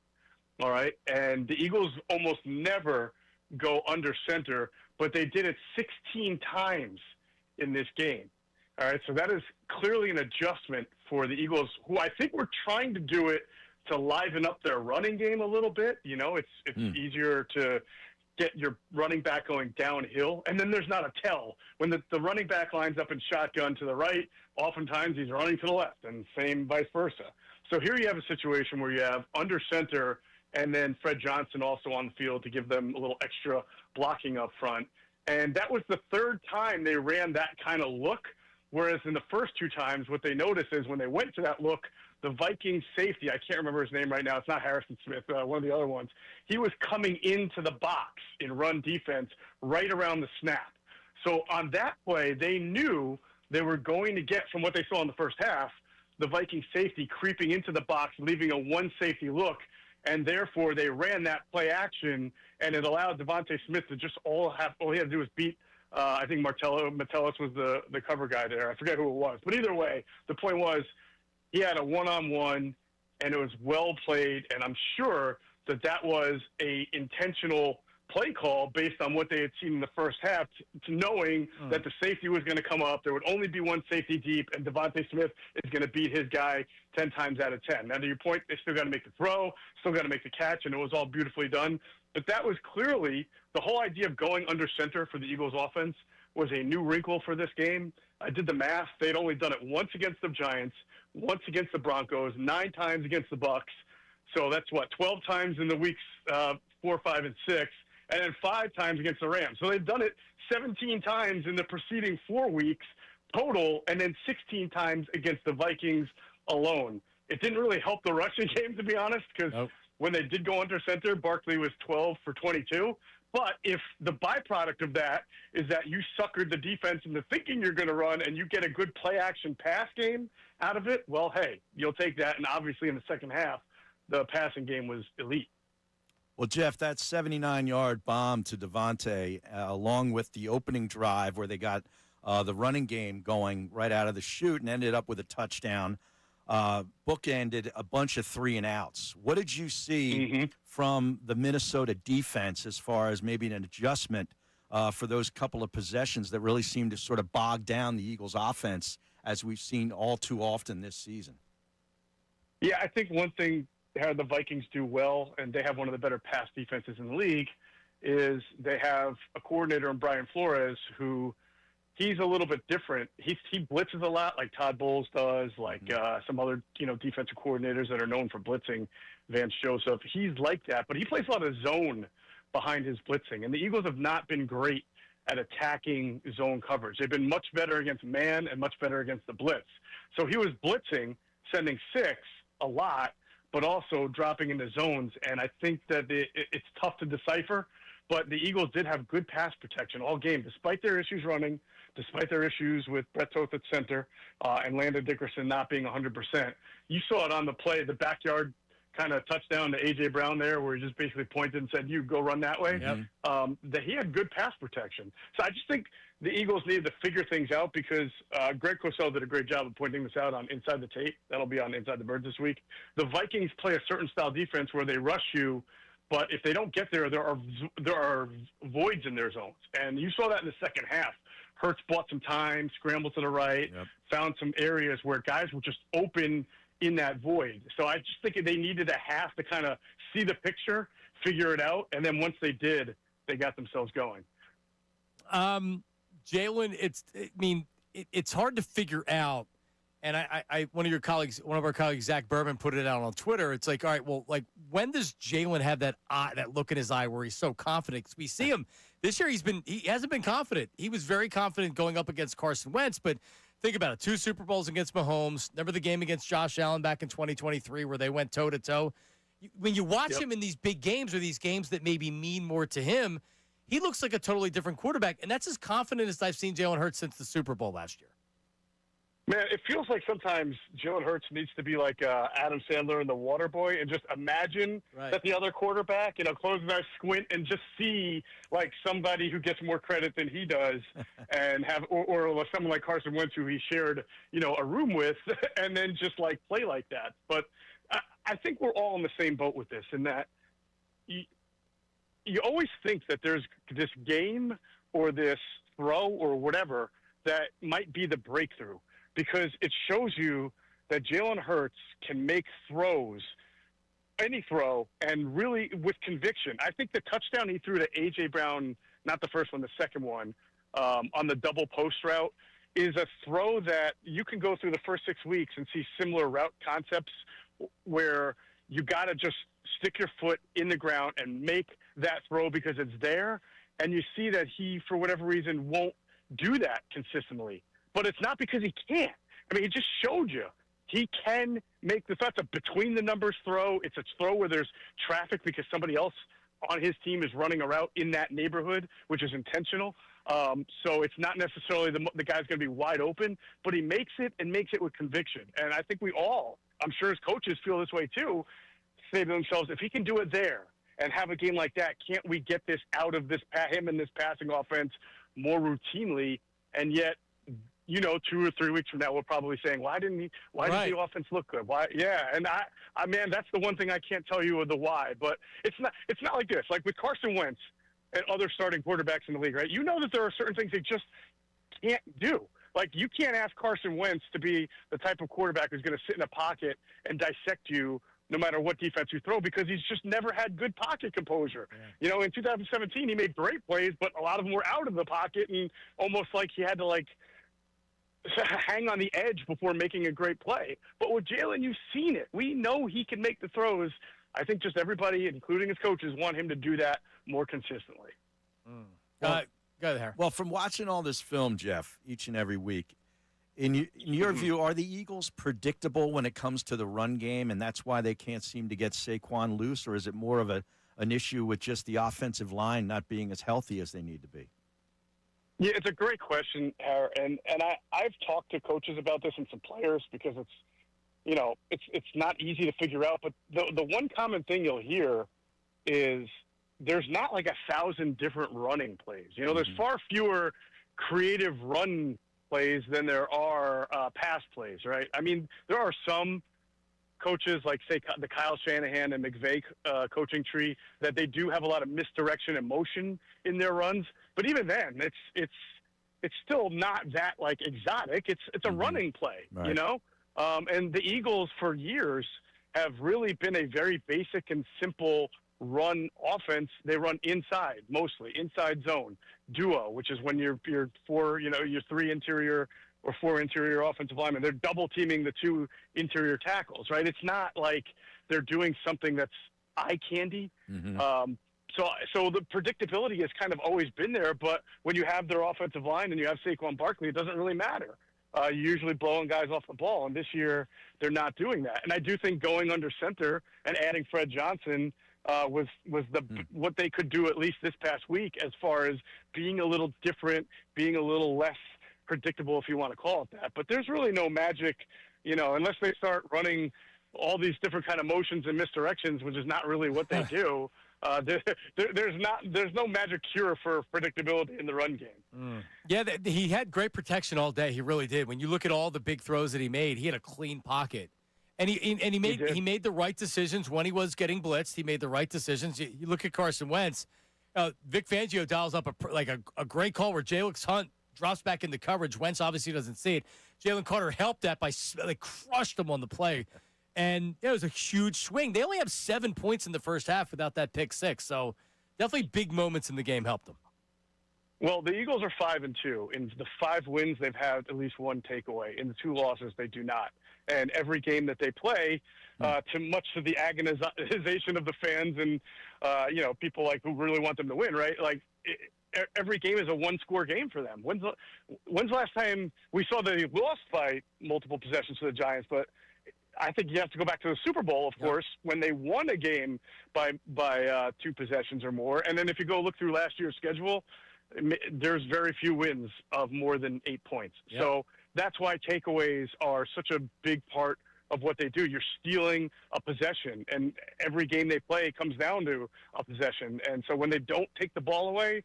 All right. And the Eagles almost never go under center, but they did it 16 times in this game. All right. So that is clearly an adjustment for the Eagles, who I think were trying to do it to liven up their running game a little bit. It's easier to get your running back going downhill. And then there's not a tell. When the running back lines up in shotgun to the right, oftentimes he's running to the left, and same vice versa. So here you have a situation where you have under center and then Fred Johnson also on the field to give them a little extra blocking up front. And that was the third time they ran that kind of look, whereas in the first two times, what they noticed is when they went to that look, the Vikings safety, I can't remember his name right now, it's not Harrison Smith, one of the other ones, he was coming into the box in run defense right around the snap. So on that play, they knew they were going to get, from what they saw in the first half, the Viking safety creeping into the box, leaving a one safety look, and therefore they ran that play action, and it allowed Devontae Smith to just all he had to do was beat, I think Metellus was the cover guy there. I forget who it was. But either way, the point was he had a one-on-one, and it was well played, and I'm sure that was a intentional play call based on what they had seen in the first half, to knowing that the safety was going to come up. There would only be one safety deep, and Devontae Smith is going to beat his guy 10 times out of 10. Now, to your point, they still got to make the throw, still got to make the catch, and it was all beautifully done. But that was clearly the whole idea of going under center for the Eagles offense was a new wrinkle for this game. I did the math. They'd only done it once against the Giants, once against the Broncos, 9 times against the Bucks. So that's 12 times in the weeks 4, 5, and 6. And then 5 times against the Rams. So they've done it 17 times in the preceding 4 weeks total, and then 16 times against the Vikings alone. It didn't really help the rushing game, to be honest, because when they did go under center, Barkley was 12 for 22. But if the byproduct of that is that you suckered the defense into thinking you're going to run and you get a good play-action pass game out of it, well, hey, you'll take that. And obviously in the second half, the passing game was elite. Well, Jeff, that 79-yard bomb to Devontae, along with the opening drive where they got the running game going right out of the chute and ended up with a touchdown, bookended a bunch of 3-and-outs. What did you see from the Minnesota defense as far as maybe an adjustment for those couple of possessions that really seemed to sort of bog down the Eagles' offense as we've seen all too often this season. Yeah, I think one thing the Vikings do well, and they have one of the better pass defenses in the league, is they have a coordinator in Brian Flores who he's a little bit different. He blitzes a lot, like Todd Bowles does, like some other defensive coordinators that are known for blitzing. Vance Joseph, he's like that, but he plays a lot of zone behind his blitzing, and the Eagles have not been great at attacking zone coverage. They've been much better against man and much better against the blitz. So he was blitzing, sending 6 a lot, but also dropping into zones, and I think that it's tough to decipher. But the Eagles did have good pass protection all game, despite their issues running, despite their issues with Brett Toth at center and Landon Dickerson not being 100%. You saw it on the play, the backyard kind of touchdown to A.J. Brown there, where he just basically pointed and said, you go run that way. Yep. That he had good pass protection. So I just think the Eagles needed to figure things out because Greg Cosell did a great job of pointing this out on Inside the Tape. That'll be on Inside the Birds this week. The Vikings play a certain style defense where they rush you, but if they don't get there, there are voids in their zones. And you saw that in the second half. Hurts bought some time, scrambled to the right, found some areas where guys were just open in that void. So I just think they needed a half to kind of see the picture, figure it out, and then once they did, they got themselves going. Jalen, it's hard to figure out. And one of our colleagues, Zach Berman, put it out on Twitter. It's like, all right, well, like when does Jalen have that look in his eye where he's so confident? 'Cause we see him this year. He hasn't been confident. He was very confident going up against Carson Wentz, but think about it: 2 Super Bowls against Mahomes. Remember the game against Josh Allen back in 2023 where they went toe to toe. When you watch him in these big games or these games that maybe mean more to him, he looks like a totally different quarterback, and that's as confident as I've seen Jalen Hurts since the Super Bowl last year. Man, it feels like sometimes Jalen Hurts needs to be like Adam Sandler in The Waterboy and just imagine that the other quarterback, close his eyes, squint, and just see like somebody who gets more credit than he does, and have or someone like Carson Wentz who he shared a room with, and then just like play like that. But I think we're all in the same boat with this, in that you always think that there's this game or this throw or whatever that might be the breakthrough. Because it shows you that Jalen Hurts can make throws, any throw, and really with conviction. I think the touchdown he threw to A.J. Brown, not the first one, the second one, on the double post route, is a throw that you can go through the first 6 weeks and see similar route concepts where you got to just stick your foot in the ground and make that throw because it's there. And you see that he, for whatever reason, won't do that consistently. But it's not because he can't. I mean, he just showed you. He can make the throw. It's a between-the-numbers throw. It's a throw where there's traffic because somebody else on his team is running a route in that neighborhood, which is intentional. So it's not necessarily the guy's going to be wide open, but he makes it and makes it with conviction. And I think we all, I'm sure his coaches feel this way too, say to themselves, if he can do it there and have a game like that, can't we get this out of him and this passing offense more routinely? And yet, 2 or 3 weeks from now, we're probably saying, why didn't the offense look good? Why? Yeah. And man, that's the one thing I can't tell you the why, but it's not like this. Like with Carson Wentz and other starting quarterbacks in the league, right? You know that there are certain things they just can't do. Like you can't ask Carson Wentz to be the type of quarterback who's going to sit in a pocket and dissect you no matter what defense you throw, because he's just never had good pocket composure. Yeah. In 2017, he made great plays, but a lot of them were out of the pocket and almost like he had to hang on the edge before making a great play. But with Jalen, you've seen it. We know he can make the throws. I think just everybody, including his coaches, want him to do that more consistently. Go ahead. Well, from watching all this film, Jeff, each and every week, in your view, are the Eagles predictable when it comes to the run game, and that's why they can't seem to get Saquon loose, or is it more of an issue with just the offensive line not being as healthy as they need to be? Yeah, it's a great question, and I've talked to coaches about this and some players because it's not easy to figure out. But the one common thing you'll hear is there's not like 1,000 different running plays. There's far fewer creative run plays than there are pass plays, right? I mean, there are some coaches like, say, the Kyle Shanahan and McVay coaching tree that they do have a lot of misdirection and motion in their runs. But even then, it's still not that like exotic. It's a running play, Right. you know. And the Eagles for years have really been a very basic and simple run offense. They run inside mostly, inside zone duo, which is when you're your 3 interior or 4 interior offensive linemen. They're double teaming the 2 interior tackles, right? It's not like they're doing something that's eye candy. So the predictability has kind of always been there, but when you have their offensive line and you have Saquon Barkley, it doesn't really matter. You're usually blowing guys off the ball, and this year they're not doing that. And I do think going under center and adding Fred Johnson was what they could do at least this past week as far as being a little different, being a little less predictable, if you want to call it that. But there's really no magic, unless they start running all these different kind of motions and misdirections, which is not really what they do. There's no magic cure for predictability in the run game. Yeah, he had great protection all day. He really did. When you look at all the big throws that he made, he had a clean pocket, and he made the right decisions when he was getting blitzed. He made the right decisions. You look at Carson Wentz. Vic Fangio dials up a great call where Jalix Hunt drops back into coverage. Wentz obviously doesn't see it. Jalen Carter helped that by crushed him on the play. And it was a huge swing. They only have 7 points in the first half without that pick six. So definitely big moments in the game helped them. Well, the Eagles are 5-2. In the 5 wins, they've had at least 1 takeaway. In the 2 losses, they do not. And every game that they play, much to the agonization of the fans and people who really want them to win, right? Every game is a 1-score game for them. When's the last time we saw they lost by multiple possessions to the Giants? But I think you have to go back to the Super Bowl, of course, when they won a game by 2 possessions or more. And then if you go look through last year's schedule, there's very few wins of more than 8 points. Yep. So that's why takeaways are such a big part of what they do. You're stealing a possession, and every game they play comes down to a possession. And so when they don't take the ball away,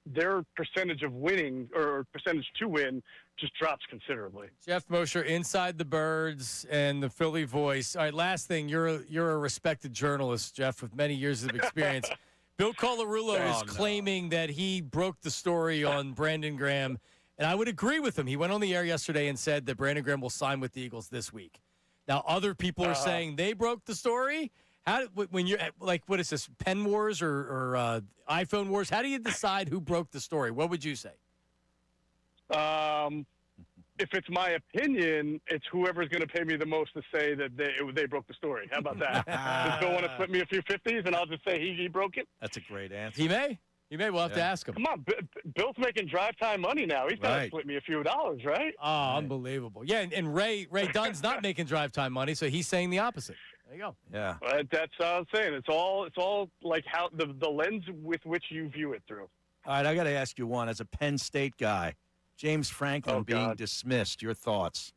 their percentage of winning or percentage to win just drops considerably. Jeff Mosher, Inside the Birds and the Philly Voice. All right, last thing, you're a respected journalist, Jeff, with many years of experience. Bill Colarulo is claiming that he broke the story on Brandon Graham, and I would agree with him. He went on the air yesterday and said that Brandon Graham will sign with the Eagles this week. Now, other people are saying they broke the story. When you're what is this, Pen Wars or iPhone Wars? How do you decide who broke the story? What would you say? If it's my opinion, it's whoever's going to pay me the most to say that they broke the story. How about that? Just go want to flip me a few 50s, and I'll just say he broke it. That's a great answer. He may. We'll have to ask him. Come on, Bill's making drive time money now. He's got to split me a few dollars, right? Oh, unbelievable. Yeah, and Ray Dunn's not making drive time money, so he's saying the opposite. There you go. Yeah. That's what I'm saying. It's all like how the lens with which you view it through. All right, I got to ask you one. As a Penn State guy, James Franklin being dismissed, your thoughts?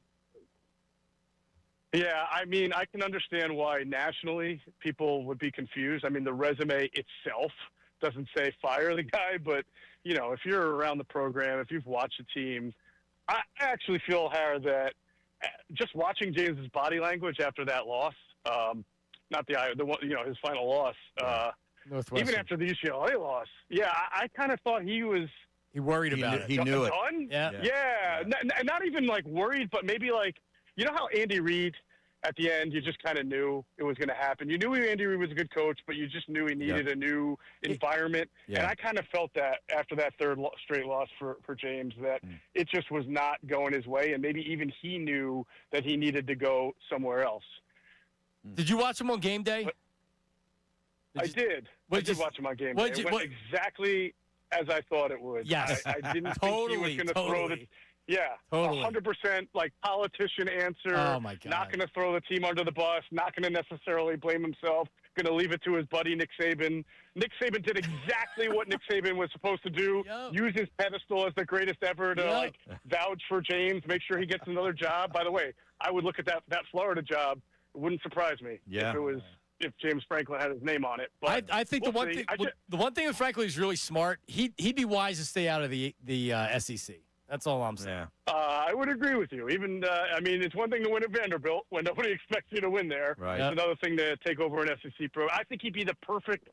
Yeah, I mean, I can understand why nationally people would be confused. I mean, the resume itself doesn't say fire the guy, but, if you're around the program, if you've watched the team, I actually feel, Harry, that just watching James's body language after that loss, not the one, his final loss, even after the UCLA loss, I kind of thought he worried about it. He knew it. Done? Yeah. Not even worried, but maybe how Andy Reid at the end, you just kind of knew it was going to happen. You knew Andy Reid was a good coach, but you just knew he needed a new environment. Yeah. And I kind of felt that after that third straight loss for James, that it just was not going his way. And maybe even he knew that he needed to go somewhere else. Did you watch him on game day? I did. I did watch him on game day. It went exactly as I thought it would. Yes. I didn't think he was going to throw the... Yeah, 100% politician answer. Oh, my God. Not going to throw the team under the bus, not going to necessarily blame himself, going to leave it to his buddy Nick Saban. Nick Saban did exactly what Nick Saban was supposed to do, use his pedestal as the greatest ever to vouch for James, make sure he gets another job. By the way, I would look at that Florida job. It wouldn't surprise me if James Franklin had his name on it. But I think the one thing with Franklin is really smart. He'd be wise to stay out of the SEC. That's all I'm saying. I would agree with you. Even, it's one thing to win at Vanderbilt when nobody expects you to win there. Right. It's another thing to take over an SEC pro. I think he'd be the perfect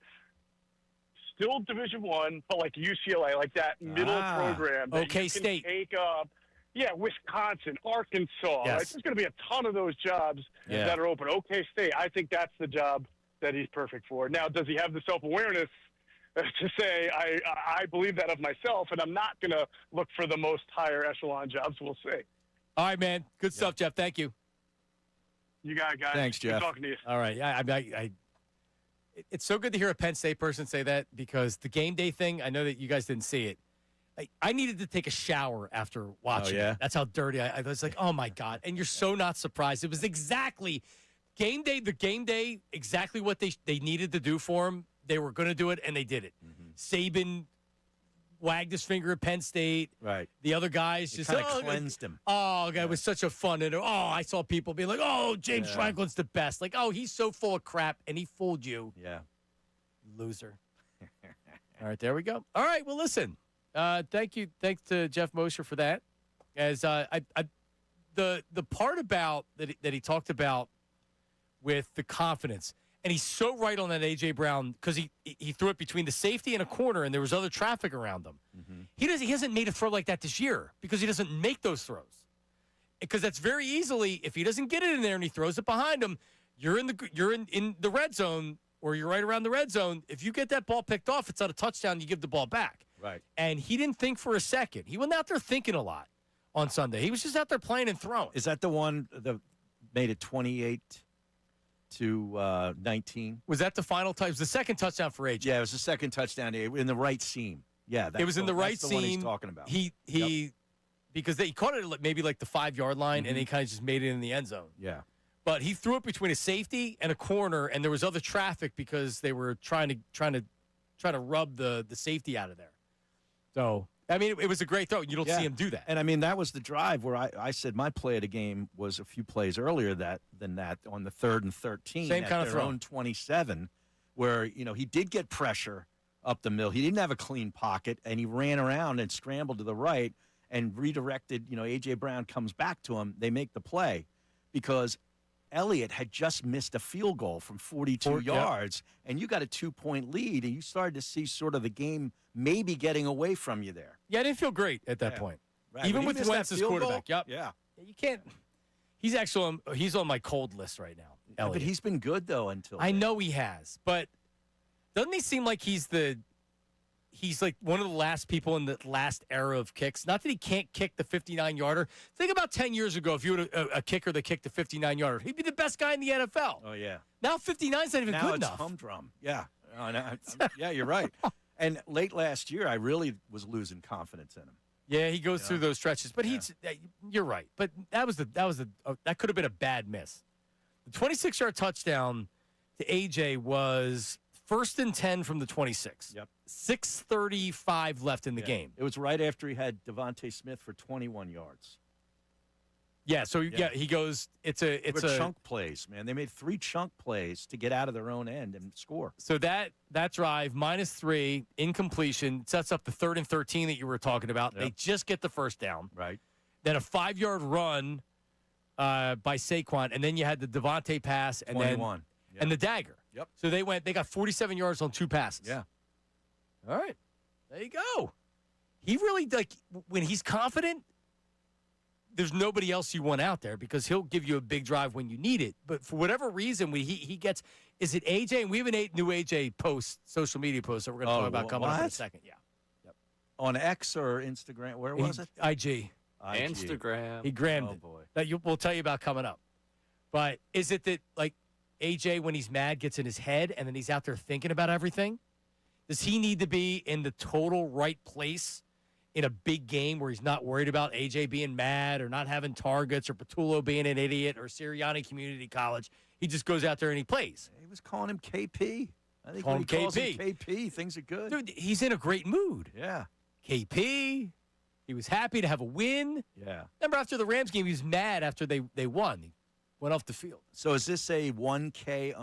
still Division I, but like UCLA, like that middle program that OK you can State. take up. Yeah, Wisconsin, Arkansas. Yes. Right? There's going to be a ton of those jobs that are open. OK State, I think that's the job that he's perfect for. Now, does he have the self-awareness to say, I believe that of myself, and I'm not going to look for the most higher echelon jobs? We'll see. All right, man. Good stuff, Jeff. Thank you. You got it, guys. Thanks, Jeff. Good talking to you. All right. It's so good to hear a Penn State person say that, because the game day thing, I know that you guys didn't see it. I needed to take a shower after watching it. That's how dirty I was. Like, oh, my God. And you're so not surprised. It was exactly game day, exactly what they needed to do for him. They were going to do it, and they did it. Saban wagged his finger at Penn State. Right. The other guys just kind of cleansed him. Oh, God, it was such a fun. And I saw people be like, oh, James Franklin's the best. Like, oh, he's so full of crap, and he fooled you. Yeah. Loser. All right, there we go. All right, well, listen. Thank you. Thanks to Jeff Mosher for that. As the part about that he talked about with the confidence, and he's so right on that A.J. Brown, because he threw it between the safety and a corner, and there was other traffic around him. He hasn't made a throw like that this year because he doesn't make those throws. Because that's very easily, if he doesn't get it in there and he throws it behind him, you're in the red zone, or you're right around the red zone. If you get that ball picked off, it's not a touchdown. You give the ball back. Right. And he didn't think for a second. He wasn't out there thinking a lot on Sunday. He was just out there playing and throwing. Is that the one that made it 28 to 19? Was that the final touch? It was the second touchdown for AJ. Yeah, it was the second touchdown in the right seam. Yeah, it was in the right that's seam. The one he's talking about. Because he caught it maybe like the 5-yard line, and he kind of just made it in the end zone. Yeah. But he threw it between a safety and a corner, and there was other traffic because they were trying to rub the safety out of there. So, I mean, it was a great throw. You don't see him do that. And, I mean, that was the drive where I said my play of the game was a few plays earlier than that on the 3rd and 13. Same kind of their throw. Own 27, where, he did get pressure up the middle. He didn't have a clean pocket, and he ran around and scrambled to the right and redirected. A.J. Brown comes back to him. They make the play because Elliott had just missed a field goal from 42 yards, and you got a 2-point lead, and you started to see sort of the game maybe getting away from you there. Yeah, I didn't feel great at that point. Right. Even When he with missed Wentz that as field quarterback. goal, Yep. Yeah. You can't. He's actually he's on my cold list right now. Yeah, but he's been good, though, until I then. know he has, but doesn't he seem like he's like one of the last people in the last era of kicks? Not that he can't kick the 59-yarder. Think about 10 years ago, if you had a kicker that kicked the 59-yarder. He'd be the best guy in the NFL. Oh, yeah. Now 59's not even now good it's enough. Humdrum. Yeah. Yeah, you're right. And late last year, I really was losing confidence in him. Yeah, he goes through those stretches, but you're right. But that could have been a bad miss. The 26-yard touchdown to AJ was 1st and 10 from the 26. Yep. 6:35 left in the game. It was right after he had Devontae Smith for 21 yards. Yeah, so he goes. It's a chunk plays, man. They made 3 chunk plays to get out of their own end and score. So that drive -3 incompletion sets up the 3rd and 13 that you were talking about. Yep. They just get the first down. Right. Then a 5-yard run by Saquon, and then you had the Devontae pass and 21. and the dagger. Yep. So they got 47 yards on 2 passes. Yeah. All right. There you go. He really, when he's confident, there's nobody else you want out there because he'll give you a big drive when you need it. But for whatever reason, when he gets, is it AJ? And we have a new AJ post, social media post that we're going to talk about coming up in a second. Yeah. Yep. On X or Instagram? Where was it? IG. Instagram. He grammed it. Boy. That we'll tell you about coming up. But is it that, AJ, when he's mad, gets in his head and then he's out there thinking about everything? Does he need to be in the total right place in a big game where he's not worried about AJ being mad or not having targets or Patullo being an idiot or Sirianni Community College? He just goes out there and he plays. He was calling him KP. I think Call when him he calls him KP. KP, things are good. Dude, he's in a great mood. Yeah. KP. He was happy to have a win. Yeah. Remember after the Rams game, he was mad after they won. He went off the field. So is this a 1K_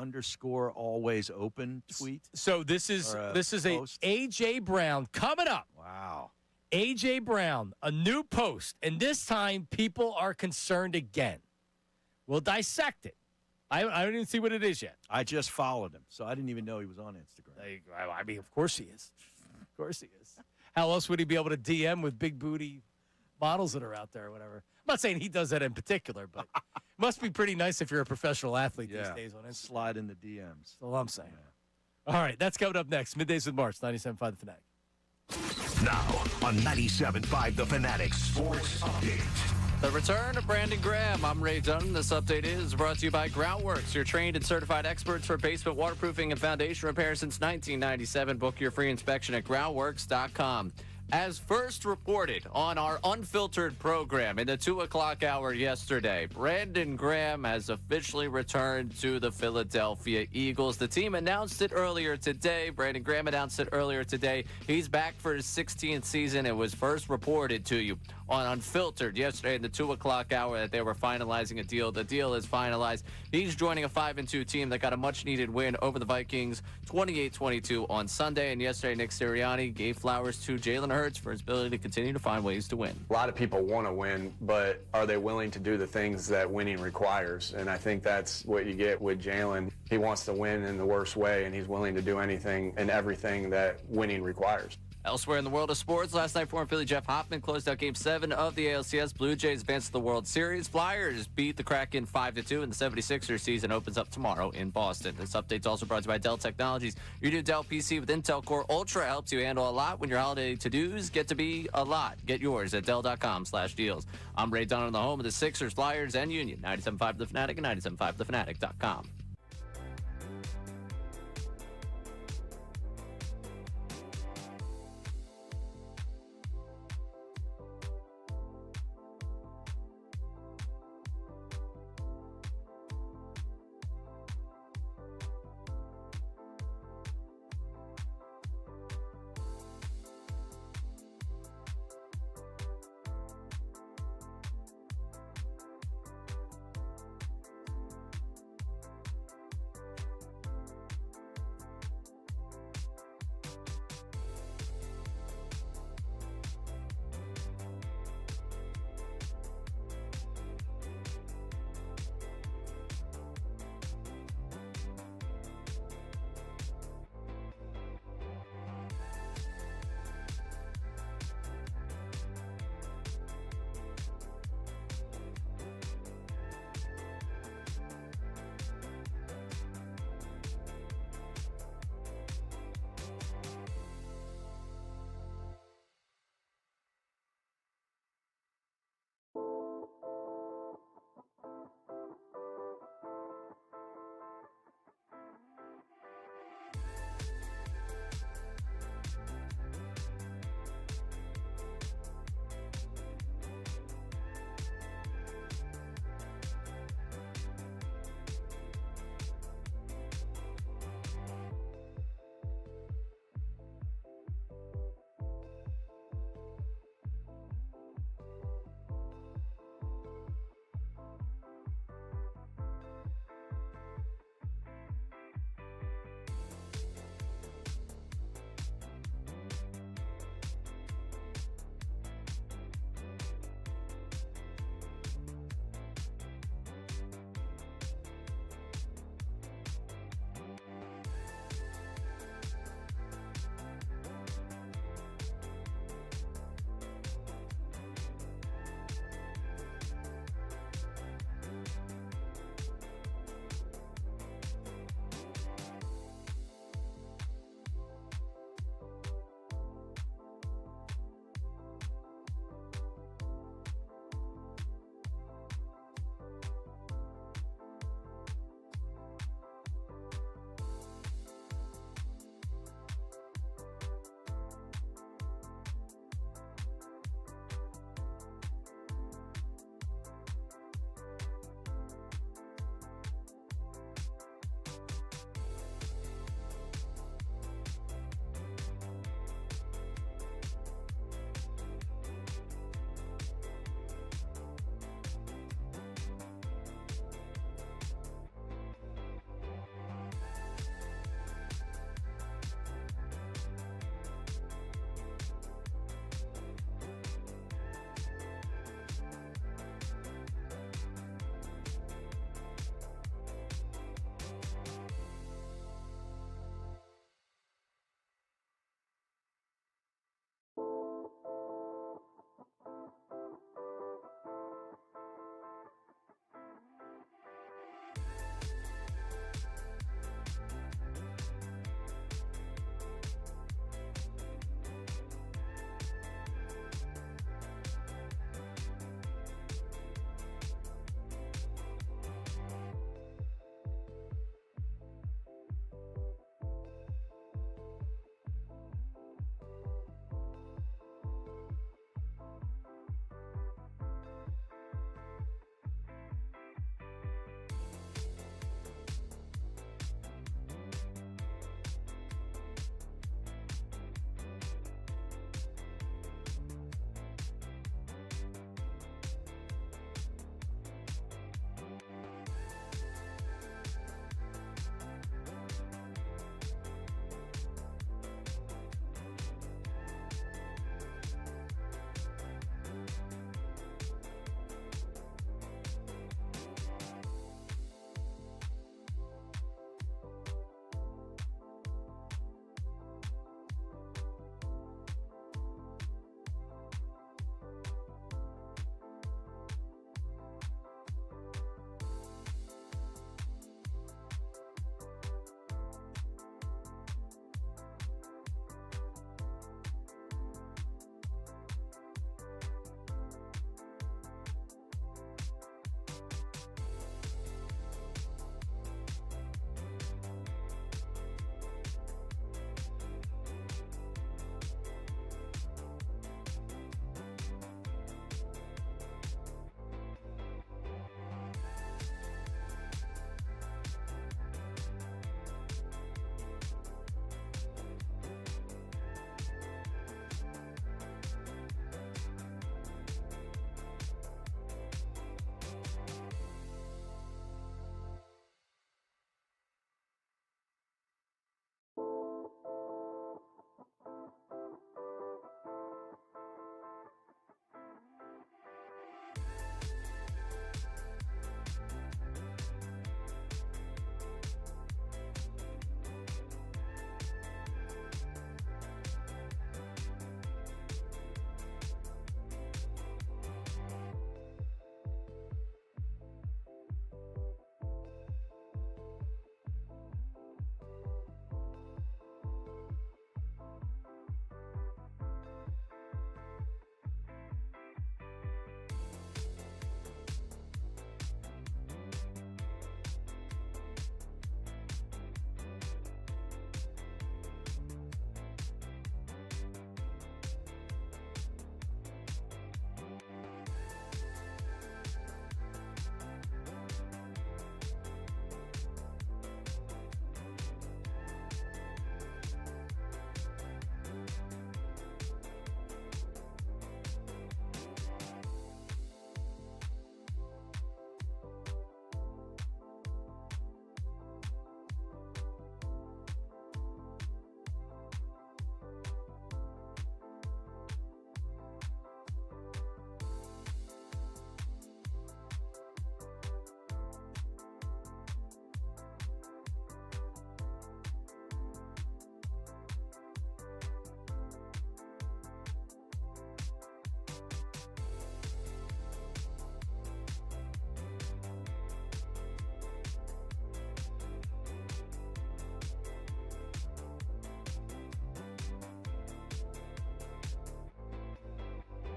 always open tweet? So this is a AJ Brown coming up. Wow. AJ Brown, a new post, and this time people are concerned again. We'll dissect it. I don't even see what it is yet. I just followed him, so I didn't even know he was on Instagram. I mean, of course he is. Of course he is. How else would he be able to DM with big booty models that are out there or whatever? I'm not saying he does that in particular, but it must be pretty nice if you're a professional athlete these days on Instagram. Slide in the DMs. That's all I'm saying. All right, that's coming up next. Middays with March, 97.5 The Fanatic. Now on 97.5 The Fanatic Sports Update. The return of Brandon Graham. I'm Ray Dunn. This update is brought to you by Groundworks, your trained and certified experts for basement waterproofing and foundation repair since 1997. Book your free inspection at groundworks.com. As first reported on our unfiltered program in the 2 o'clock hour yesterday, Brandon Graham has officially returned to the Philadelphia Eagles. The team announced it earlier today. Brandon Graham announced it earlier today. He's back for his 16th season. It was first reported to you on Unfiltered yesterday in the 2 o'clock hour that they were finalizing a deal. The deal is finalized. He's joining a 5-2 team that got a much-needed win over the Vikings, 28-22 on Sunday. And yesterday, Nick Sirianni gave flowers to Jalen Hurts for his ability to continue to find ways to win. A lot of people want to win, but are they willing to do the things that winning requires? And I think that's what you get with Jalen. He wants to win in the worst way, and he's willing to do anything and everything that winning requires. Elsewhere in the world of sports, last night former Philly Jeff Hoffman closed out Game 7 of the ALCS. Blue Jays advanced to the World Series. Flyers beat the Kraken 5-2, and the 76ers season opens up tomorrow in Boston. This update's also brought to you by Dell Technologies. Your new Dell PC with Intel Core Ultra helps you handle a lot when your holiday to-dos get to be a lot. Get yours at Dell.com/deals. I'm Ray Dunn on the home of the Sixers, Flyers, and Union. 97.5 The Fanatic and 97.5thefanatic.com.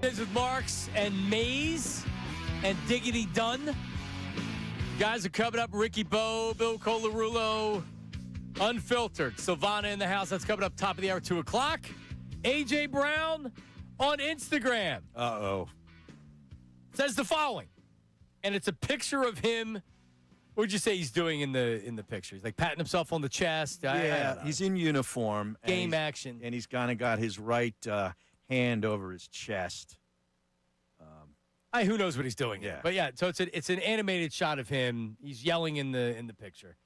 Middays with Marks and Mays and Diggity Dunn. Guys are coming up. Ricky Bo, Bill Colarulo, Unfiltered. Silvana in the house. That's coming up top of the hour, 2 o'clock. A.J. Brown on Instagram. Uh-oh. Says the following. And it's a picture of him. What would you say he's doing in the picture? He's like patting himself on the chest. Yeah, he's in uniform. Game action. And he's kind of got his right hand over his chest. Who knows what he's doing? Yeah. But yeah, so it's an animated shot of him. He's yelling in the picture.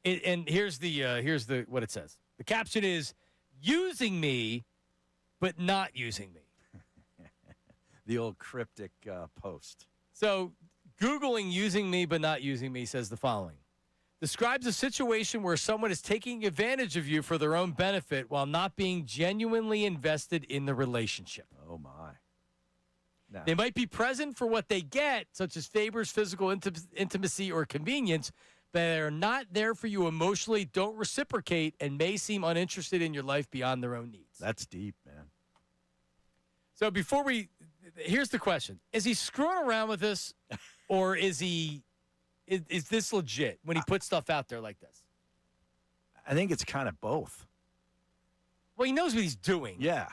And here's the what it says. The caption is using me, but not using me. The old cryptic post. So Googling using me but not using me says the following. Describes a situation where someone is taking advantage of you for their own benefit while not being genuinely invested in the relationship. Oh, my. No. They might be present for what they get, such as favors, physical intimacy, or convenience, but they're not there for you emotionally, don't reciprocate, and may seem uninterested in your life beyond their own needs. That's deep, man. So here's the question. Is he screwing around with this, or is this legit when he puts stuff out there like this? I think it's kind of both. Well, he knows what he's doing. Yeah.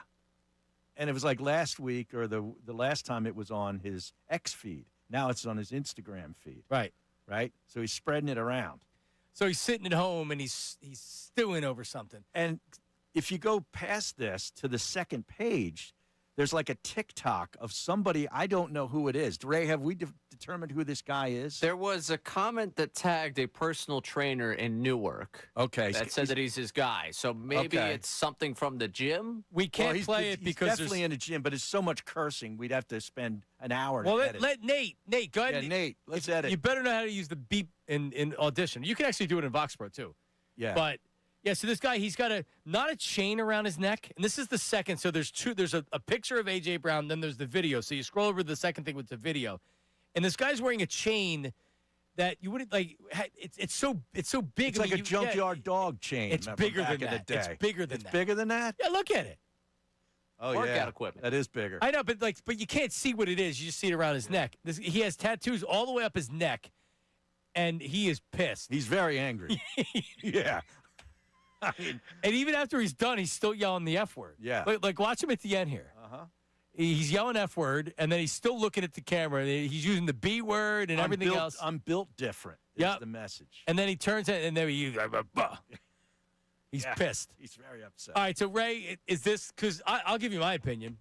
And it was like last week or the last time it was on his X feed. Now it's on his Instagram feed. Right. Right? So he's spreading it around. So he's sitting at home and he's stewing over something. And if you go past this to the second page, there's like a TikTok of somebody, I don't know who it is. Ray, have we determined who this guy is? There was a comment that tagged a personal trainer in Newark. Okay. That said that he's his guy. So maybe it's something from the gym. We can't play it because he's definitely in a gym, but it's so much cursing. We'd have to spend an hour to edit. Let Nate, go ahead. Yeah, Nate, let's edit. You better know how to use the beep in Audition. You can actually do it in Vox Pro, too. Yeah. But, yeah, so this guy, he's got not a chain around his neck. And this is the second. So there's two. There's a picture of A.J. Brown, then there's the video. So you scroll over to the second thing with the video. And this guy's wearing a chain that you wouldn't like. It's so big. It's like a junkyard dog chain. It's bigger than that. It's bigger than that. It's bigger than that? Yeah, look at it. Oh, Workout equipment. That is bigger. I know, but you can't see what it is. You just see it around his neck. He has tattoos all the way up his neck, and he is pissed. He's very angry. Yeah. I mean, and even after he's done, he's still yelling the F word. Yeah. Like watch him at the end here. Uh-huh. He's yelling F word, and then he's still looking at the camera. He's using the B word and everything else. I'm built different. Is the message. And then he turns it, and then he's pissed. He's very upset. All right, so Ray, is this because I'll give you my opinion.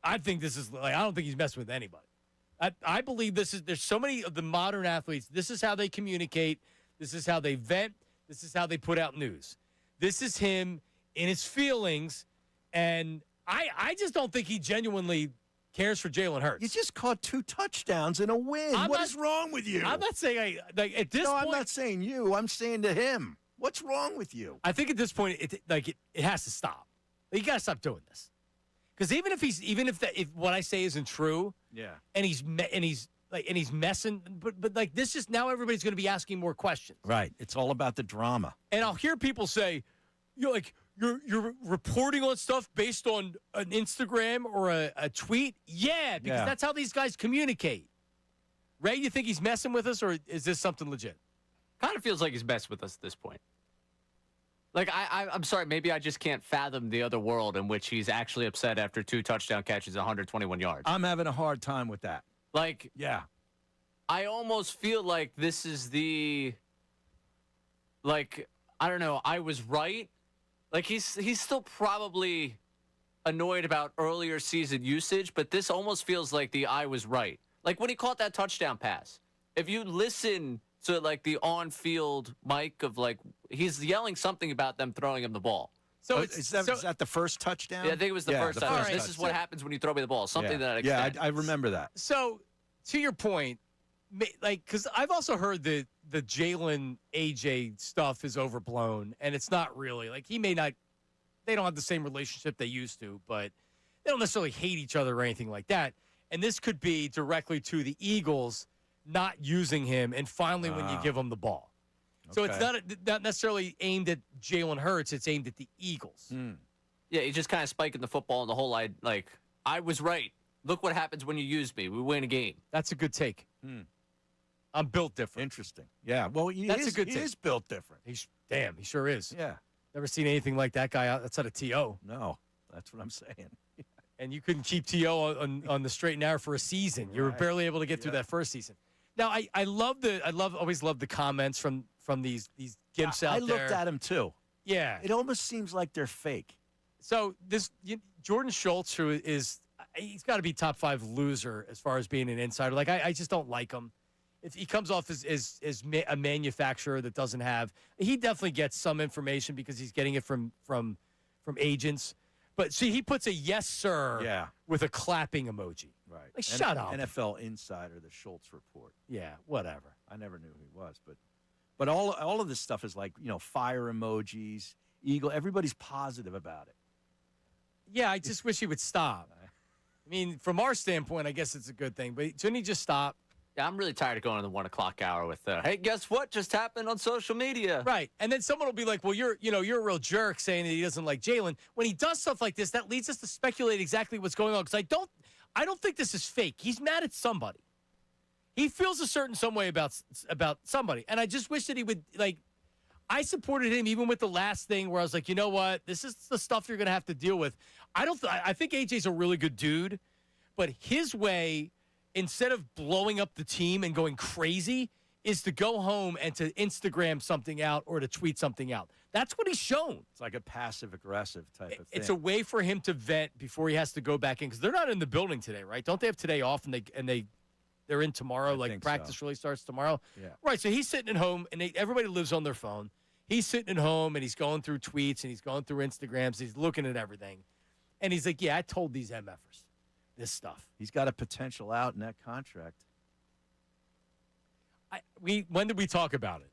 I think this is I don't think he's messing with anybody. I believe there's so many of the modern athletes. This is how they communicate. This is how they vent. This is how they put out news. This is him in his feelings, and I just don't think he genuinely cares for Jalen Hurts. You just caught 2 touchdowns in a win. What is wrong with you? I'm not saying at this point. I'm not saying you. I'm saying to him. What's wrong with you? I think at this point, it has to stop. You got to stop doing this, because even if what I say isn't true, and he's messing, but like this just now everybody's going to be asking more questions. Right. It's all about the drama. And I'll hear people say, you're reporting on stuff based on an Instagram or a tweet. Yeah, because that's how these guys communicate. Ray, you think he's messing with us, or is this something legit? Kind of feels like he's messed with us at this point. Like, I'm sorry, maybe I just can't fathom the other world in which he's actually upset after 2 touchdown catches, 121 yards. I'm having a hard time with that. Like, yeah. I almost feel like this is I don't know, I was right. Like, he's still probably annoyed about earlier season usage, but this almost feels like the I was right. Like, when he caught that touchdown pass, if you listen to, like, the on-field mic of, like, he's yelling something about them throwing him the ball. So is that the first touchdown? Yeah, I think it was the first touchdown. This is what happens when you throw me the ball. Something that extends. I remember that. So, to your point, like, because I've also heard the Jalen AJ stuff is overblown, and it's not really. Like, they don't have the same relationship they used to, but they don't necessarily hate each other or anything like that. And this could be directly to the Eagles not using him, and finally when you give him the ball. So it's not necessarily aimed at Jalen Hurts. It's aimed at the Eagles. Yeah, he's just kind of spiking the football, and the whole I was right. Look what happens when you use me. We win a game. That's a good take. I'm built different. Interesting. Yeah. Well, he is built different. Damn, he sure is. Yeah. Never seen anything like that guy outside of T.O. No, that's what I'm saying. And you couldn't keep T.O. on the straight and narrow for a season. You were barely able to get through that first season. Now, I always love the comments from these gimps out there. I looked at him too. Yeah. It almost seems like they're fake. So Jordan Schultz, he's got to be top 5 loser as far as being an insider. Like I just don't like him. If he comes off as a manufacturer that doesn't have, he definitely gets some information because he's getting it from agents. But see, he puts a yes sir with a clapping emoji. Right. Like shut up. NFL Insider, the Schultz report. Yeah, whatever. I never knew who he was, but all of this stuff is like, fire emojis, eagle. Everybody's positive about it. Yeah, I just wish he would stop. I mean, from our standpoint, I guess it's a good thing. But shouldn't he just stop? Yeah, I'm really tired of going to the 1 o'clock hour with, hey, guess what just happened on social media? Right. And then someone will be like, well, you're a real jerk saying that he doesn't like Jalen. When he does stuff like this, that leads us to speculate exactly what's going on. Because I don't think this is fake. He's mad at somebody. He feels a some way about somebody. And I just wish that he would, I supported him even with the last thing where I was like, you know what? This is the stuff you're going to have to deal with. I think AJ's a really good dude, but his way, instead of blowing up the team and going crazy, is to go home and to Instagram something out or to tweet something out. That's what he's shown. It's like a passive-aggressive type of thing. It's a way for him to vent before he has to go back in, because they're not in the building today, right? Don't they have today off and they're in tomorrow, practice really starts tomorrow? Yeah. Right, so he's sitting at home, and everybody lives on their phone. He's sitting at home, and he's going through tweets, and he's going through Instagrams. He's looking at everything. And he's like, yeah, I told these MFers this stuff. He's got a potential out in that contract. When did we talk about it?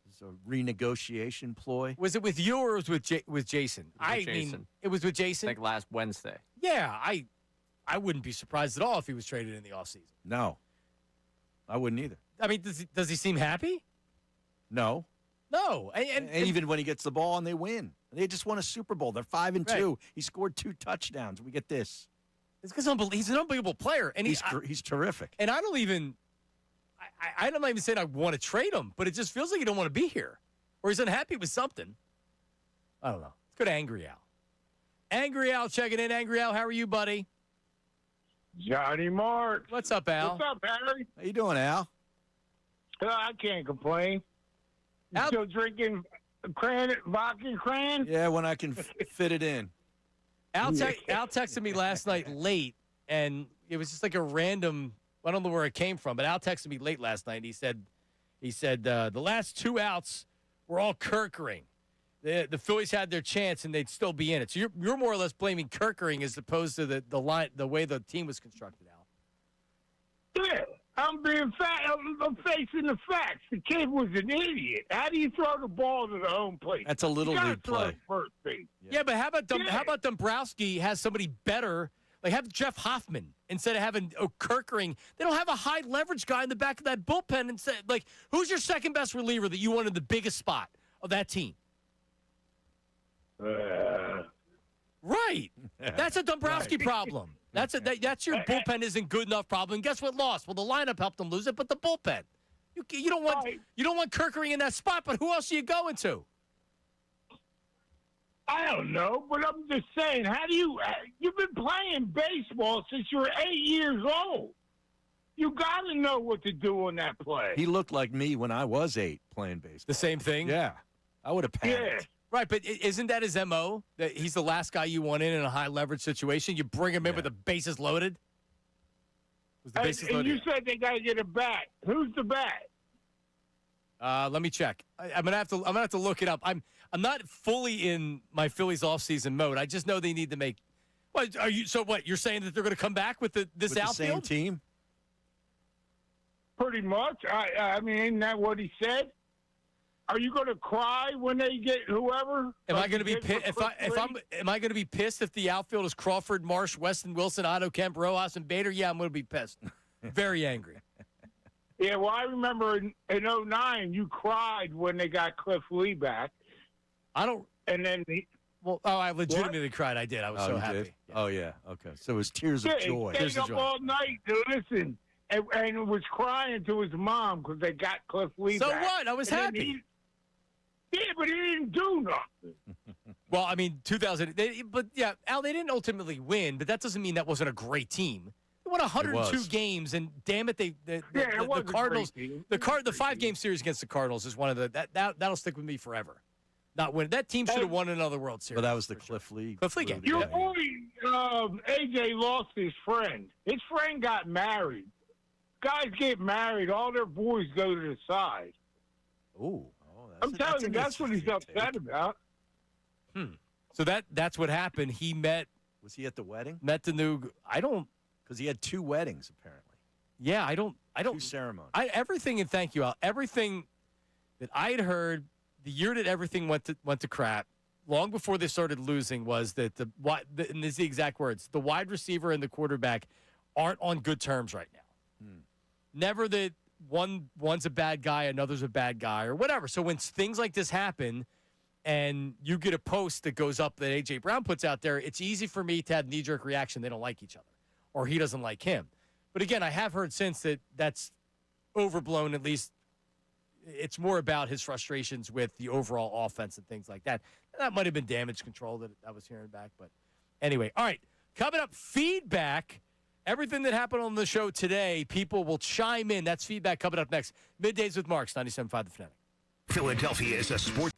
It's a renegotiation ploy. Was it with you or was it with Jason? It was with Jason. I think last Wednesday. Yeah, I wouldn't be surprised at all if he was traded in the offseason. No, I wouldn't either. I mean, does he seem happy? No. No. And even when he gets the ball and they win. They just won a Super Bowl. They're 5-2. Right. He scored 2 touchdowns. We get this. It's because he's an unbelievable player. And he's terrific. And I'm not even saying I want to trade him, but it just feels like he don't want to be here. Or he's unhappy with something. I don't know. Let's go to Angry Al. Angry Al checking in. Angry Al, how are you, buddy? Johnny Marks. What's up, Al? What's up, Harry? How you doing, Al? I can't complain. You still drinking vodka and cran? Yeah, when I can fit it in. Al texted me last night late, and it was just like a random. I don't know where it came from, but Al texted me late last night. He said the last 2 outs were all Kirkering. The Phillies had their chance, and they'd still be in it. So you're more or less blaming Kirkering as opposed to the way the team was constructed, Al. Yeah, I'm facing the facts. The kid was an idiot. How do you throw the ball to the home plate? That's a little league play. First base. Yeah, but how about Dombrowski has somebody better? Like, have Jeff Hoffman instead of having Kirkering. They don't have a high leverage guy in the back of that bullpen. And say, like, who's your second best reliever that you want in the biggest spot of that team? Right. That's a Dombrowski problem. That's your bullpen isn't good enough problem. And guess what lost? Well, the lineup helped them lose it, but the bullpen. You don't want Kirkering in that spot, but who else are you going to? I don't know, but I'm just saying, you've been playing baseball since you were 8 years old. You got to know what to do on that play. He looked like me when I was 8 playing baseball. The same thing? Yeah. I would have panicked. Yeah. Right, but isn't that his MO? That he's the last guy you want in a high leverage situation? You bring him in with the bases loaded? And you said they got to get a bat. Who's the bat? Let me check. I'm gonna have to look it up. I'm not fully in my Phillies offseason mode. I just know they need to make. What are you? So what? You're saying that they're going to come back with this outfield? The same team? Pretty much. I mean, isn't that what he said? Are you going to cry when they get whoever? Am I going to be pissed am I going to be pissed if the outfield is Crawford, Marsh, Weston, Wilson, Otto, Kemp, Rojas, and Bader? Yeah, I'm going to be pissed. Very angry. Yeah, well, I remember in 2009 you cried when they got Cliff Lee back. I don't. And then I legitimately cried. I did. I was so happy. Did? Yeah. Oh, yeah. Okay. So it was tears of joy. He stayed up all night to listen and was crying to his mom because they got Cliff Lee So back. what? I was happy. But he didn't do nothing. Well, I mean, 2000. Al, they didn't ultimately win, but that doesn't mean that wasn't a great team. They won 102 games, and damn it, the Cardinals. The 5-game series against the Cardinals is one of that'll stick with me forever. Not win. That team should have won another World Series. But that was the Cliff Lee game. Your boy AJ lost his friend. His friend got married. Guys get married, all their boys go to the side. Ooh. I'm telling you, that's what he's upset about. So that's what happened. He met. Was he at the wedding? Met the new. I don't. Because he had 2 weddings apparently. Yeah, I don't. 2 ceremonies. Everything, and thank you, Al. Everything that I had heard the year that everything went to crap, long before they started losing, was that and this is the exact words: the wide receiver and the quarterback aren't on good terms right now. Never that one's a bad guy, another's a bad guy, or whatever. So when things like this happen, and you get a post that goes up that A.J. Brown puts out there, it's easy for me to have knee-jerk reaction. They don't like each other, or he doesn't like him. But again, I have heard since that that's overblown. At least it's more about his frustrations with the overall offense and things like that. That might have been damage control that I was hearing back. But anyway, all right, coming up, feedback. Everything that happened on the show today, people will chime in. That's feedback coming up next. Middays with Marks, 97.5 The Fanatic. Philadelphia is a sport.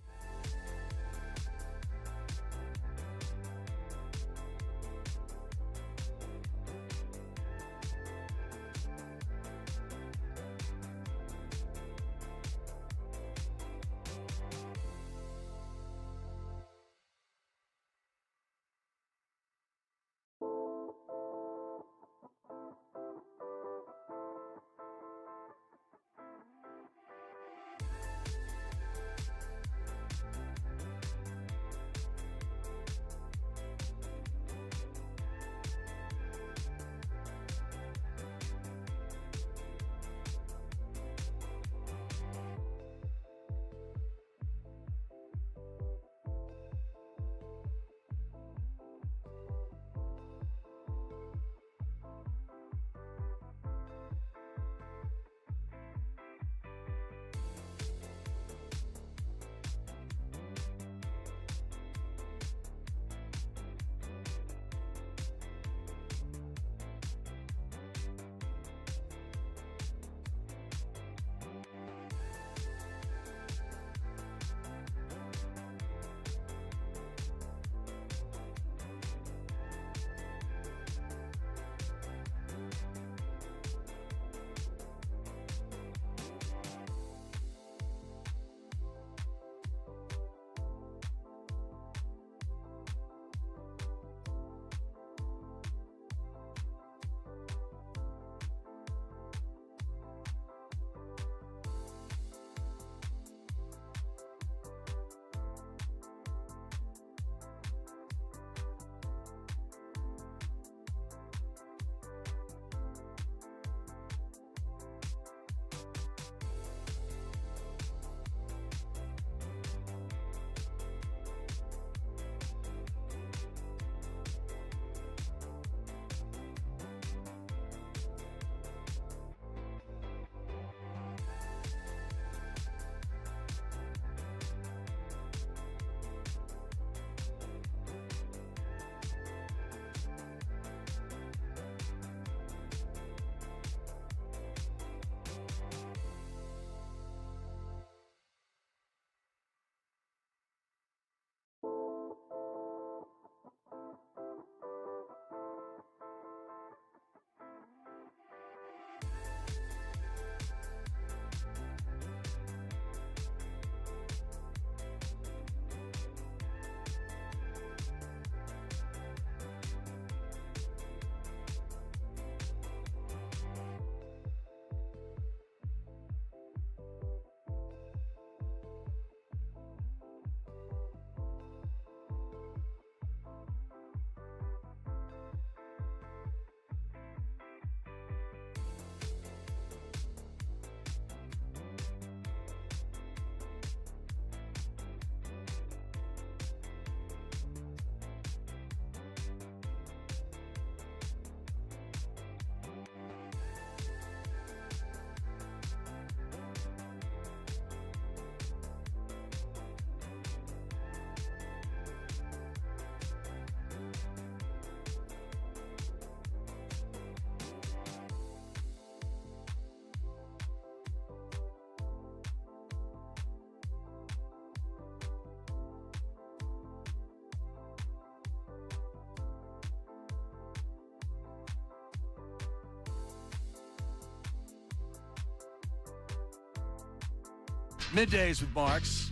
Middays with Marks.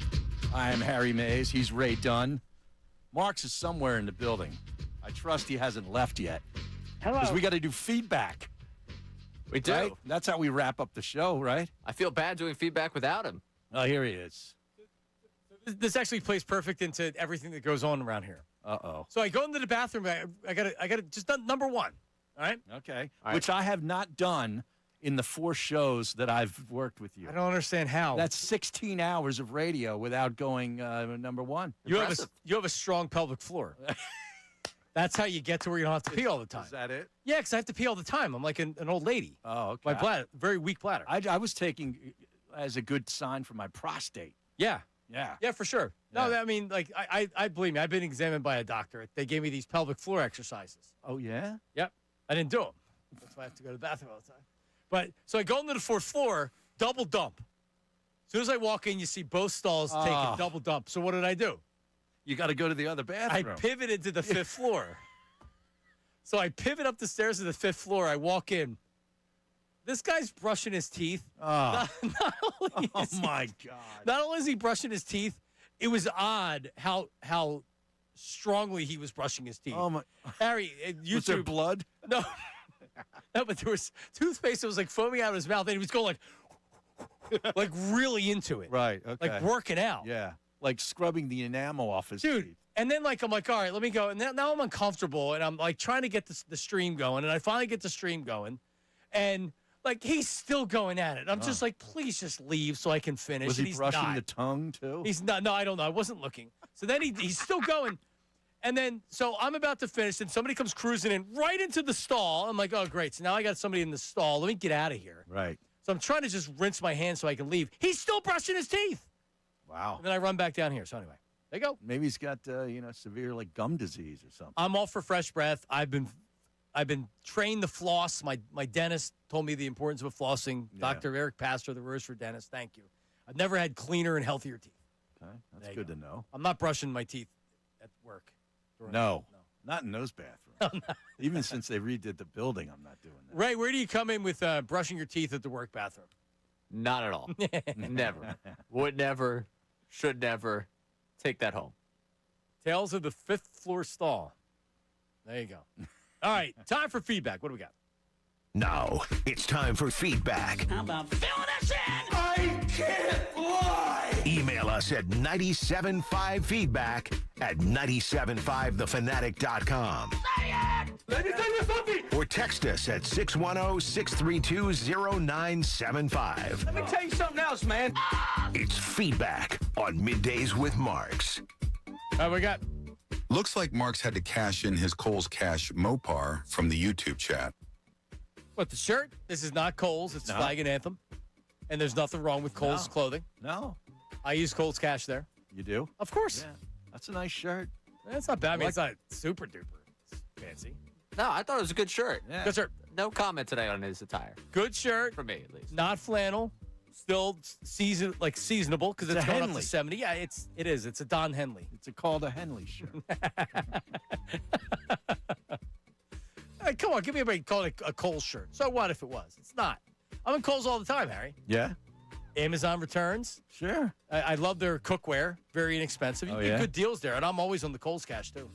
I am Harry Mays. He's Ray Dunn. Marks is somewhere in the building. I trust he hasn't left yet. Hello. Because we got to do feedback. We do. Right? That's how we wrap up the show, right? I feel bad doing feedback without him. Oh, here he is. This actually plays perfect into everything that goes on around here. Uh-oh. So I go into the bathroom. I gotta just done number one. All right. Okay. All right. Which I have not done in the 4 shows that I've worked with you. I don't understand how. That's 16 hours of radio without going number one. You have a strong pelvic floor. That's how you get to where you don't have to pee all the time. Is that it? Yeah, because I have to pee all the time. I'm like an old lady. Oh, okay. My bladder, very weak bladder. I was taking as a good sign for my prostate. Yeah. Yeah. Yeah, for sure. Yeah. No, I mean, like, I believe me. I've been examined by a doctor. They gave me these pelvic floor exercises. Oh, yeah? Yep. I didn't do them. That's why I have to go to the bathroom all the time. But so I go into the 4th floor, double dump. As soon as I walk in, you see both stalls take a double dump. So what did I do? You got to go to the other bathroom. I pivoted to the 5th floor. So I pivot up the stairs to the 5th floor. I walk in. This guy's brushing his teeth. Oh, My God. Not only is he brushing his teeth, it was odd how strongly he was brushing his teeth. Oh, my. Harry, YouTube. Was there blood? No. No, but there was toothpaste that was like foaming out of his mouth, and he was going like really into it. Right, okay. Like working out. Yeah, like scrubbing the enamel off his teeth. And then I'm like, all right, let me go. And now I'm uncomfortable, and I'm like trying to get the stream going, and I finally get the stream going, and like he's still going at it. I'm just like, please just leave so I can finish. Was and he he's brushing not. the tongue, too? He's not. No, I don't know. I wasn't looking. So then he's still going. And then, so I'm about to finish, and somebody comes cruising in right into the stall. I'm like, oh, great. So now I got somebody in the stall. Let me get out of here. Right. So I'm trying to just rinse my hands so I can leave. He's still brushing his teeth. Wow. And then I run back down here. So anyway, there you go. Maybe he's got, severe, like, gum disease or something. I'm all for fresh breath. I've been trained to floss. My dentist told me the importance of flossing. Yeah. Dr. Eric Pastor, the Rosewood dentist. Thank you. I've never had cleaner and healthier teeth. Okay, that's There you good go. to know. I'm not brushing my teeth at work. No, not in those bathrooms. Even since they redid the building, I'm not doing that. Ray, where do you come in with brushing your teeth at the work bathroom? Not at all. Never. Would never. Should never. Take that home. Tales of the 5th floor stall. There you go. All right, time for feedback. What do we got? Now, it's time for feedback. How about filling us in? I can't lie! Email us at 975feedback at 975thefanatic.com. Say it! Let me tell you something! Or text us at 610-632-0975. Let me tell you something else, man. It's feedback on Middays with Marks. All right, we got. Looks like Marks had to cash in his Kohl's Cash Mopar from the YouTube chat. What, the shirt? This is not Kohl's. It's Flag and Anthem. And there's nothing wrong with Kohl's clothing. No. I use Kohl's Cash there. You do? Of course. Yeah. That's a nice shirt. That's not bad. I mean, it's not super duper fancy. No, I thought it was a good shirt. Yeah. Good shirt. No comment today on his attire. Good shirt. For me, at least. Not flannel. Still seasonable because it's going up Henley. to 70. Yeah, it is. It's a Don Henley. It's a Call to Henley shirt. Hey, come on, give me a break. Call it a Kohl's shirt. So what if it was? It's not. I'm in Kohl's all the time, Harry. Yeah? Amazon returns. Sure. I love their cookware. Very inexpensive. You Oh, get yeah? good deals there, and I'm always on the Kohl's Cash too.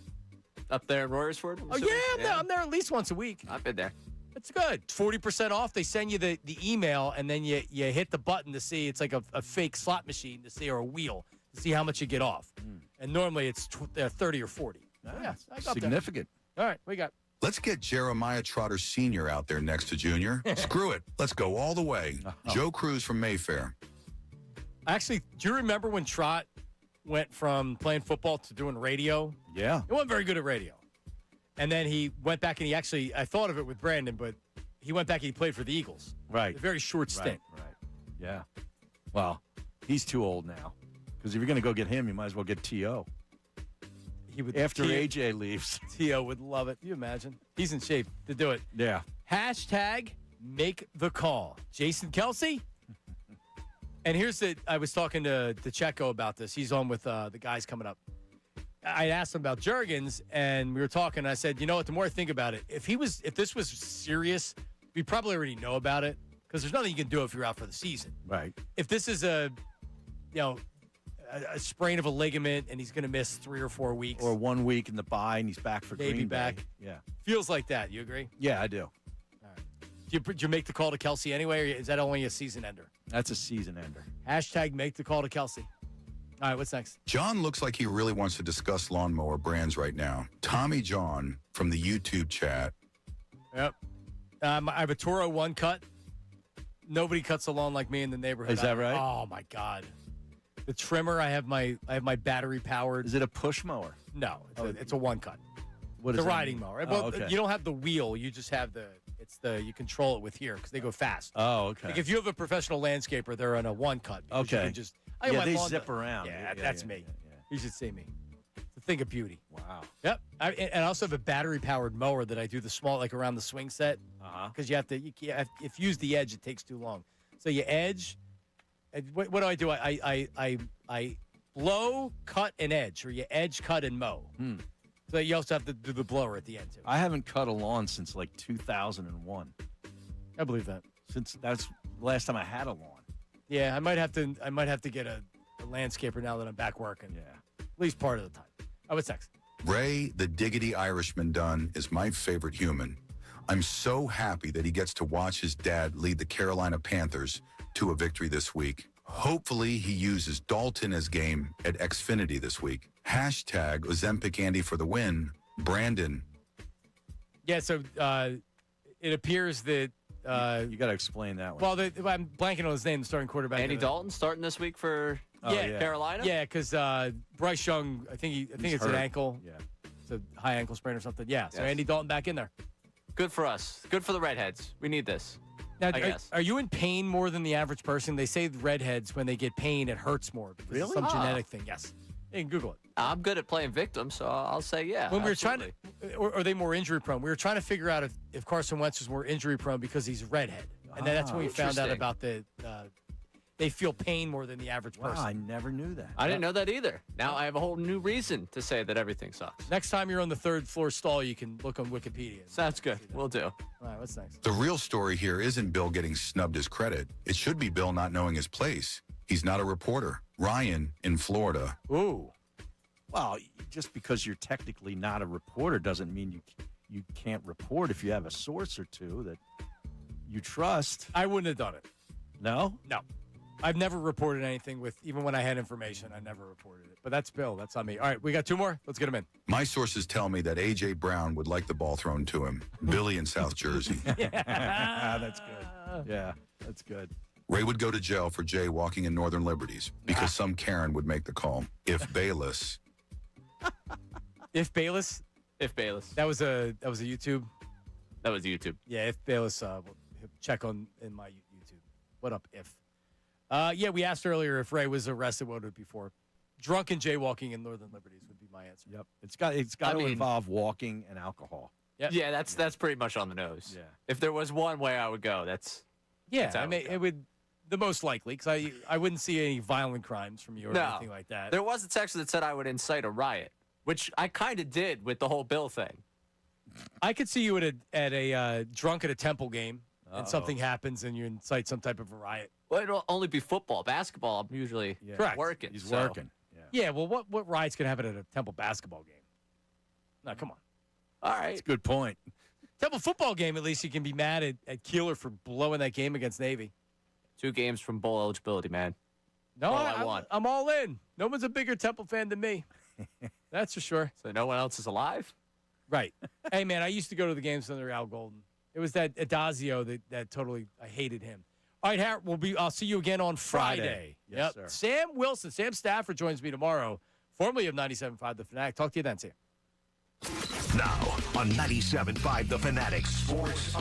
Up there in Royersford? Oh yeah, I'm there at least once a week. I've been there. It's good. 40% off. They send you the email, and then you hit the button to see. It's like a fake slot machine to see, or a wheel to see how much you get off. And normally it's 30 or 40. So, yeah, I got there. Significant. All right, we got. Let's get Jeremiah Trotter Sr. out there next to Junior. Screw it. Let's go all the way. Joe Cruz from Mayfair. Actually, do you remember when Trot went from playing football to doing radio? Yeah. He wasn't very good at radio. And then he went back and I thought of it with Brandon, but he went back and he played for the Eagles. Right. A very short stint. Right. Yeah. Well, he's too old now. Because if you're going to go get him, you might as well get T.O. He would After AJ leaves. T.O. would love it. Can you imagine? He's in shape to do it. Yeah. Hashtag make the call. Jason Kelsey. And here's I was talking to Checo about this. He's on with the guys coming up. I asked him about Juergens, and we were talking. And I said, you know what? The more I think about it, if this was serious, we probably already know about it because there's nothing you can do if you're out for the season. Right. If this is a a sprain of a ligament and he's going to miss 3 or 4 weeks. Or 1 week in the bye and he's back for Maybe Green back. Bay. Yeah. Feels like that. You agree? Yeah, I do. Do you make the call to Kelsey anyway, or is that only a season ender? That's a season ender. Hashtag make the call to Kelsey. All right, what's next? John looks like he really wants to discuss lawnmower brands right now. Tommy John from the YouTube chat. Yep. I have a Toro 1 cut. Nobody cuts the lawn like me in the neighborhood. Is that right? Oh my God. The trimmer, I have my battery powered. Is it a push mower? No, it's a 1 cut. What It's is a that riding mean? mower. Oh, Well, okay. you don't have the wheel. You just have you control it with here because they go fast. Oh, okay. Like if you have a professional landscaper, they're on a 1 cut. because you Okay. can just, Yeah, my they lawn zip does- around. Yeah, Yeah, that's yeah, me. yeah, yeah. You should see me. It's a thing of beauty. Wow. Yep. And I also have a battery-powered mower that I do the small, like around the swing set. Because you have to, if you use the edge, it takes too long. So you edge. And what do I do? I blow, cut, and edge, or you edge, cut, and mow. So you also have to do the blower at the end too. I haven't cut a lawn since like 2001. I believe that. Since that's the last time I had a lawn. Yeah, I might have to get a landscaper now that I'm back working. Yeah. At least part of the time. Oh, what's next? Ray, the Diggity Irishman Dunn, is my favorite human. I'm so happy that he gets to watch his dad lead the Carolina Panthers to a victory this week. Hopefully, he uses Dalton as game at Xfinity this week. Hashtag Ozempic Andy for the win. Brandon. Yeah, so it appears that you got to explain that one. well, I'm blanking on his name, the starting quarterback. Andy Dalton starting this week for Yeah. Carolina? Yeah, because Bryce Young, I think it's hurt. an ankle. Yeah. It's a high ankle sprain or something. Yeah, so Yes. Andy Dalton back in there. Good for us. Good for the Redheads. We need this. Now, I guess. Are you in pain more than the average person? They say the redheads, when they get pain, it hurts more. Because Really? It's some Ah. genetic thing. Yes. You can Google it. I'm good at playing victim, so I'll say yeah. When we were absolutely. trying to, or are they more injury prone? We were trying to figure out if Carson Wentz was more injury prone because he's a redhead. And then that's when we found out Interesting. about they feel pain more than the average person. I never knew that. I didn't know that either. Now I have a whole new reason to say that everything sucks. Next time you're on the 3rd floor stall, you can look on Wikipedia. Sounds good. We'll do. All right, what's next? The real story here isn't Bill getting snubbed his credit. It should be Bill not knowing his place. He's not a reporter. Ryan in Florida. Ooh. Well, just because you're technically not a reporter doesn't mean you can't report if you have a source or two that you trust. I wouldn't have done it. No? No. I've never reported anything even when I had information, I never reported it. But that's Bill. That's on me. All right, we got 2 more. Let's get them in. My sources tell me that A.J. Brown would like the ball thrown to him. Billy in South Jersey. That's good. Yeah, that's good. Ray would go to jail for jaywalking in Northern Liberties because some Karen would make the call. If Bayless. If Bayless. If Bayless. That was a YouTube. That was YouTube. Yeah, if Bayless, check in my YouTube. What up, if? Yeah, we asked earlier if Ray was arrested, what would it be for? Drunken jaywalking in Northern Liberties would be my answer. Yep. It's got to involve walking and alcohol. Yep. Yeah, that's pretty much on the nose. Yeah. If there was one way I would go, that's how I mean, it would the most likely because I wouldn't see any violent crimes from you or anything like that. There was a text that said I would incite a riot, which I kind of did with the whole Bill thing. I could see you at a drunk at a Temple game and something happens and you incite some type of a riot. Well, it'll only be football. Basketball, I'm usually Correct. working. He's so- working. Yeah, well, what riot's gonna happen at a Temple basketball game? No, come on. All right. That's a good point. Temple football game, at least you can be mad at Keeler for blowing that game against Navy. 2 games from bowl eligibility, man. No, All I want. I'm all in. No one's a bigger Temple fan than me. That's for sure. So no one else is alive? Right. Hey, man, I used to go to the games under Al Golden. It was that Adazio that totally, I hated him. All right, Harry, I'll see you again on Friday. Yes, sir. Sam Wilson, Sam Stafford joins me tomorrow, formerly of 97.5 The Fanatic. Talk to you then, Sam. Now on 97.5 The Fanatic Sports.